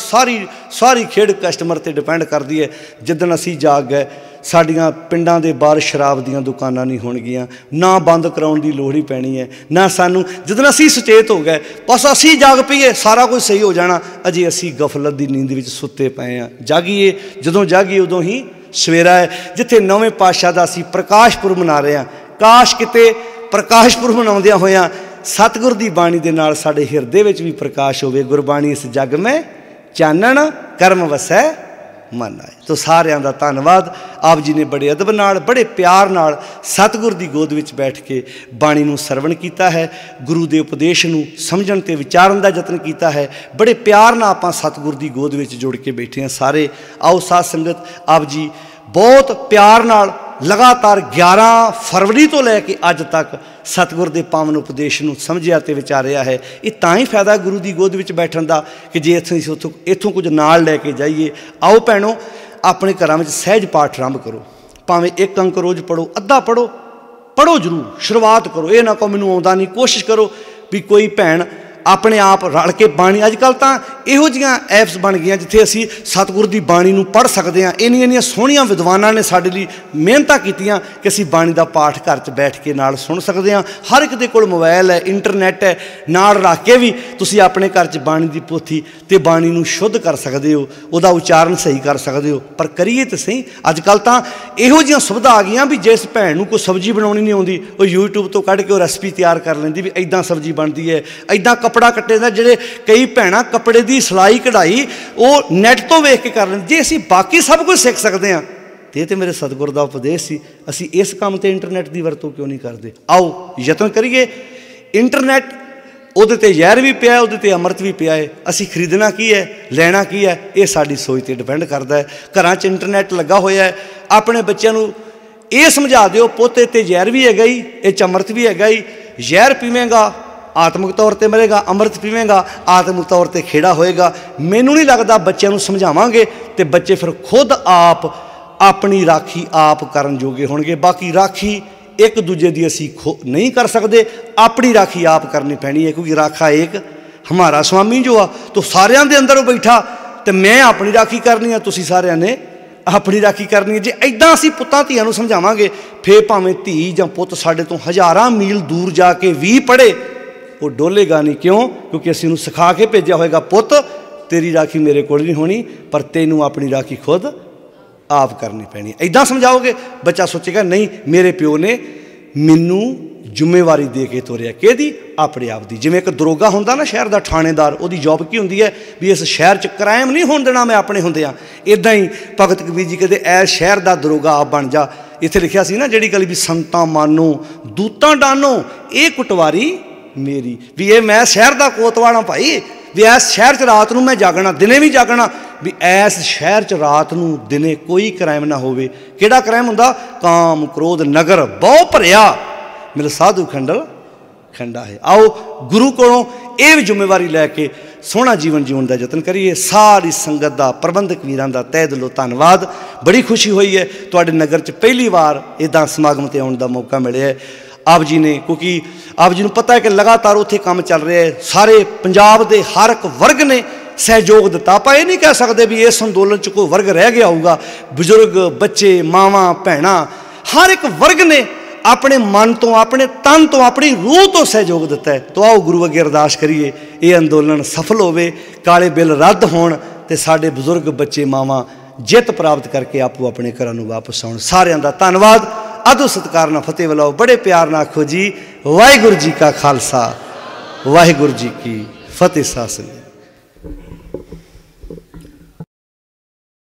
ਸਾਰੀ ਖੇਡ ਕਸਟਮਰ 'ਤੇ ਡਿਪੈਂਡ ਕਰਦੀ ਹੈ। ਜਿੱਦਣ ਅਸੀਂ ਜਾਗ ਗਏ, ਸਾਡੀਆਂ ਪਿੰਡਾਂ ਦੇ ਬਾਹਰ ਸ਼ਰਾਬ ਦੀਆਂ ਦੁਕਾਨਾਂ ਨਹੀਂ ਹੋਣਗੀਆਂ, ਨਾ ਬੰਦ ਕਰਾਉਣ ਦੀ ਲੋੜ ਹੀ ਪੈਣੀ ਹੈ, ਨਾ ਸਾਨੂੰ। ਜਦੋਂ ਅਸੀਂ ਸੁਚੇਤ ਹੋ ਗਏ, ਬਸ ਅਸੀਂ ਜਾਗ ਪਈਏ, ਸਾਰਾ ਕੁਝ ਸਹੀ ਹੋ ਜਾਣਾ। ਅਜੇ ਅਸੀਂ ਗਫਲਤ ਦੀ ਨੀਂਦ ਵਿੱਚ ਸੁੱਤੇ ਪਏ ਹਾਂ। ਜਾਗੀਏ, ਜਦੋਂ ਜਾਗੀਏ ਉਦੋਂ ਹੀ ਸਵੇਰਾ ਹੈ। ਜਿੱਥੇ 9ਵੇਂ ਪਾਤਸ਼ਾਹ ਦਾ ਅਸੀਂ ਪ੍ਰਕਾਸ਼ ਪੁਰਬ ਮਨਾ ਰਹੇ ਹਾਂ, ਕਾਸ਼ ਕਿਤੇ ਪ੍ਰਕਾਸ਼ ਪੁਰਬ ਮਨਾਉਂਦਿਆਂ ਹੋਇਆਂ ਸਤਿਗੁਰ ਦੀ ਬਾਣੀ ਦੇ ਨਾਲ ਸਾਡੇ ਹਿਰਦੇ ਵਿੱਚ ਵੀ ਪ੍ਰਕਾਸ਼ ਹੋਵੇ। ਗੁਰਬਾਣੀ ਇਸ ਜੱਗ ਮੈਂ ਚਾਨਣ ਕਰਮ ਵਸੈ ਮਨ ਆਏ। ਤੋ ਸਾਰਿਆਂ ਦਾ ਧੰਨਵਾਦ। ਆਪ ਜੀ ਨੇ ਬੜੇ ਅਦਬ ਨਾਲ, ਬੜੇ ਪਿਆਰ ਨਾਲ ਸਤਿਗੁਰ ਦੀ ਗੋਦ ਵਿੱਚ ਬੈਠ ਕੇ ਬਾਣੀ ਨੂੰ ਸਰਵਣ ਕੀਤਾ ਹੈ, ਗੁਰੂ ਦੇ ਉਪਦੇਸ਼ ਨੂੰ ਸਮਝਣ ਅਤੇ ਵਿਚਾਰਨ ਦਾ ਯਤਨ ਕੀਤਾ ਹੈ। ਬੜੇ ਪਿਆਰ ਨਾਲ ਆਪਾਂ ਸਤਿਗੁਰ ਦੀ ਗੋਦ ਵਿੱਚ ਜੁੜ ਕੇ ਬੈਠੇ ਹਾਂ ਸਾਰੇ। ਆਓ ਸਾਧ ਸੰਗਤ, ਆਪ ਜੀ ਬਹੁਤ ਪਿਆਰ ਨਾਲ ਲਗਾਤਾਰ 11 ਫਰਵਰੀ ਤੋਂ ਲੈ ਕੇ ਅੱਜ ਤੱਕ ਸਤਿਗੁਰ ਦੇ ਪਾਵਨ ਉਪਦੇਸ਼ ਨੂੰ ਸਮਝਿਆ ਅਤੇ ਵਿਚਾਰਿਆ ਹੈ। ਇਹ ਤਾਂ ਹੀ ਫਾਇਦਾ ਗੁਰੂ ਦੀ ਗੋਦ ਵਿੱਚ ਬੈਠਣ ਦਾ ਕਿ ਜੇ ਇੱਥੋਂ ਕੁਝ ਨਾਲ ਲੈ ਕੇ ਜਾਈਏ। ਆਓ ਭੈਣੋ, ਆਪਣੇ ਘਰਾਂ ਵਿੱਚ ਸਹਿਜ ਪਾਠ ਆਰੰਭ ਕਰੋ। ਭਾਵੇਂ 1 ਅੰਕ ਰੋਜ਼ ਪੜ੍ਹੋ, ਅੱਧਾ ਪੜ੍ਹੋ ਜ਼ਰੂਰ, ਸ਼ੁਰੂਆਤ ਕਰੋ। ਇਹ ਨਾ ਕਹੋ ਮੈਨੂੰ ਆਉਂਦਾ ਨਹੀਂ। ਕੋਸ਼ਿਸ਼ ਕਰੋ ਵੀ ਕੋਈ ਭੈਣ ਆਪਣੇ ਆਪ ਰਲ ਕੇ ਬਾਣੀ। ਅੱਜ ਕੱਲ੍ਹ ਤਾਂ ਇਹੋ ਜਿਹੀਆਂ ਐਪਸ ਬਣ ਗਈਆਂ ਜਿੱਥੇ ਅਸੀਂ ਸਤਿਗੁਰ ਦੀ ਬਾਣੀ ਨੂੰ ਪੜ੍ਹ ਸਕਦੇ ਹਾਂ। ਇੰਨੀਆਂ ਸੋਹਣੀਆਂ ਵਿਦਵਾਨਾਂ ਨੇ ਸਾਡੇ ਲਈ ਮਿਹਨਤਾਂ ਕੀਤੀਆਂ ਕਿ ਅਸੀਂ ਬਾਣੀ ਦਾ ਪਾਠ ਘਰ 'ਚ ਬੈਠ ਕੇ ਨਾਲ ਸੁਣ ਸਕਦੇ ਹਾਂ। ਹਰ ਇੱਕ ਦੇ ਕੋਲ ਮੋਬਾਇਲ ਹੈ, ਇੰਟਰਨੈੱਟ ਹੈ, ਨਾਲ ਰੱਖ ਕੇ ਵੀ ਤੁਸੀਂ ਆਪਣੇ ਘਰ 'ਚ ਬਾਣੀ ਦੀ ਪੋਥੀ ਅਤੇ ਬਾਣੀ ਨੂੰ ਸ਼ੁੱਧ ਕਰ ਸਕਦੇ ਹੋ, ਉਹਦਾ ਉਚਾਰਨ ਸਹੀ ਕਰ ਸਕਦੇ ਹੋ। ਪਰ ਕਰੀਏ ਤਾਂ ਸਹੀ। ਅੱਜ ਕੱਲ੍ਹ ਤਾਂ ਇਹੋ ਜਿਹੀਆਂ ਸੁਵਿਧਾ ਆ ਗਈਆਂ ਵੀ ਜਿਸ ਭੈਣ ਨੂੰ ਕੋਈ ਸਬਜ਼ੀ ਬਣਾਉਣੀ ਨਹੀਂ ਆਉਂਦੀ, ਉਹ YouTube ਤੋਂ ਕੱਢ ਕੇ ਉਹ ਰੈਸਪੀ ਤਿਆਰ ਕਰ ਲੈਂਦੀ ਵੀ ਇੱਦਾਂ ਸਬਜ਼ੀ ਬਣਦੀ ਹੈ, ਇੱਦਾਂ ਕੱਪੜਾ ਕੱਟੇ ਦਾ। ਜਿਹੜੇ ਕਈ ਭੈਣਾਂ ਕੱਪੜੇ ਦੀ ਸਿਲਾਈ ਕਢਾਈ ਉਹ ਨੈੱਟ ਤੋਂ ਵੇਖ ਕੇ ਕਰ ਲੈਂਦੇ। ਜੇ ਅਸੀਂ ਬਾਕੀ ਸਭ ਕੁਝ ਸਿੱਖ ਸਕਦੇ ਹਾਂ ਤੇ ਇਹ ਤਾਂ ਮੇਰੇ ਸਤਿਗੁਰ ਦਾ ਉਪਦੇਸ਼ ਸੀ। ਅਸੀਂ ਇਸ ਕੰਮ 'ਤੇ ਇੰਟਰਨੈੱਟ ਦੀ ਵਰਤੋਂ ਕਿਉਂ ਨਹੀਂ ਕਰਦੇ? ਆਓ ਯਤਨ ਕਰੀਏ। ਇੰਟਰਨੈੱਟ, ਉਹਦੇ 'ਤੇ ਜ਼ਹਿਰ ਵੀ ਪਿਆ, ਉਹਦੇ 'ਤੇ ਅੰਮ੍ਰਿਤ ਵੀ ਪਿਆ ਹੈ। ਅਸੀਂ ਖਰੀਦਣਾ ਕੀ ਹੈ, ਲੈਣਾ ਕੀ ਹੈ, ਇਹ ਸਾਡੀ ਸੋਚ 'ਤੇ ਡਿਪੈਂਡ ਕਰਦਾ ਹੈ। ਘਰਾਂ 'ਚ ਇੰਟਰਨੈੱਟ ਲੱਗਾ ਹੋਇਆ ਹੈ। ਆਪਣੇ ਬੱਚਿਆਂ ਨੂੰ ਇਹ ਸਮਝਾ ਦਿਓ, ਪੁੱਤ ਇਹ 'ਤੇ ਜ਼ਹਿਰ ਵੀ ਹੈਗਾ ਹੀ, ਇਹ 'ਚ ਅੰਮ੍ਰਿਤ ਵੀ ਹੈਗਾ ਹੀ। ਜ਼ਹਿਰ ਪੀਵੇਂਗਾ ਆਤਮਿਕ ਤੌਰ 'ਤੇ ਮਰੇਗਾ, ਅੰਮ੍ਰਿਤ ਪੀਵੇਂਗਾ ਆਤਮਿਕ ਤੌਰ 'ਤੇ ਖੇੜਾ ਹੋਏਗਾ। ਮੈਨੂੰ ਨਹੀਂ ਲੱਗਦਾ ਬੱਚਿਆਂ ਨੂੰ ਸਮਝਾਵਾਂਗੇ ਅਤੇ ਬੱਚੇ ਫਿਰ ਖੁਦ ਆਪਣੀ ਰਾਖੀ ਆਪ ਕਰਨ ਜੋਗੇ ਹੋਣਗੇ। ਬਾਕੀ ਰਾਖੀ ਇੱਕ ਦੂਜੇ ਦੀ ਅਸੀਂ ਨਹੀਂ ਕਰ ਸਕਦੇ, ਆਪਣੀ ਰਾਖੀ ਆਪ ਕਰਨੀ ਪੈਣੀ ਹੈ। ਕਿਉਂਕਿ ਰਾਖਾ ਏਕ हमारा स्वामी जो आ तो सारिਆਂ ਦੇ अंदर बैठा तो मैं अपनी राखी करनी है, तुसी सारिਆਂ ने अपनी राखी करनी है। जे इदां असीं पुत्तां धीआं नूं समझावांगे फिर भावें धी जां पुत्त साडे तो हज़ारां मील दूर जाके भी पढ़े वो डोलेगा नहीं। क्यों? क्योंकि असीं उहनूं सिखा के भेजिया होएगा, पुत्त तेरी राखी मेरे कोल नहीं होनी, पर तैनूं अपनी राखी खुद आप करनी पैनी। इदां समझाओगे बच्चा सोचेगा नहीं मेरे प्यो ने मैनू जिम्मेवारी दे के तोरिया, किहदी? अपने आप की। जिवें एक दरोगा हुंदा ना शहर का थानेदार, उहदी जॉब की हुंदी है भी इस शहर च क्राइम नहीं होण देना मैं अपने हुंदियां। इदां ही भगत कबीर जी कहते ऐ शहर का दरोगा आप बन जा। इत्थे लिखिया सी ना जिहड़ी गल भी संतां मानो दूतां डानो ये कुटवारी मेरी, भी ये मैं शहर का कोतवाल भाई, भी इस शहर च रात नूं मैं जागना दिने भी जागना, भी इस शहर च रात नूं दिने कोई क्राइम ना होवे। किहड़ा क्राइम हुंदा? काम क्रोध नगर बहु भरिया मिल साधु खंडल खंडा है। आओ गुरु कोलों ये भी जिम्मेवारी लैके सोहना जीवन जीवन का यतन करिए। सारी संगत का प्रबंधक वीरां का तह दिलों धन्नवाद। बड़ी खुशी हुई है तुहाडे नगर च पहली बार इदां समागम ते आउण दा मौका मिले है आप जी ने, क्योंकि आप जी नूं पता है कि लगातार उत्थे काम चल रहा है। सारे पंजाब के हर एक वर्ग ने सहयोग दिता। आप ये नहीं कह सकते भी इस अंदोलन च कोई वर्ग रह गया होगा। बजुर्ग बच्चे मावां भैणां हर एक वर्ग ने अपने मन तो अपने तन तो अपनी रूह तो सहयोग दिता है। तो आओ गुरु अगे अरदास करिए ये अंदोलन सफल होवे, काले बिल रद्द होण ते साडे बजुर्ग बच्चे मावां जित प्राप्त करके आपो अपने घरां नूं वापस आउण। सारिआं दा धन्नवाद। अदो सत्कार नाल फतेह बुलाओ, बड़े प्यार नाल आखो जी वाहिगुरू जी का खालसा वाहिगुरू जी की फतेह। साथ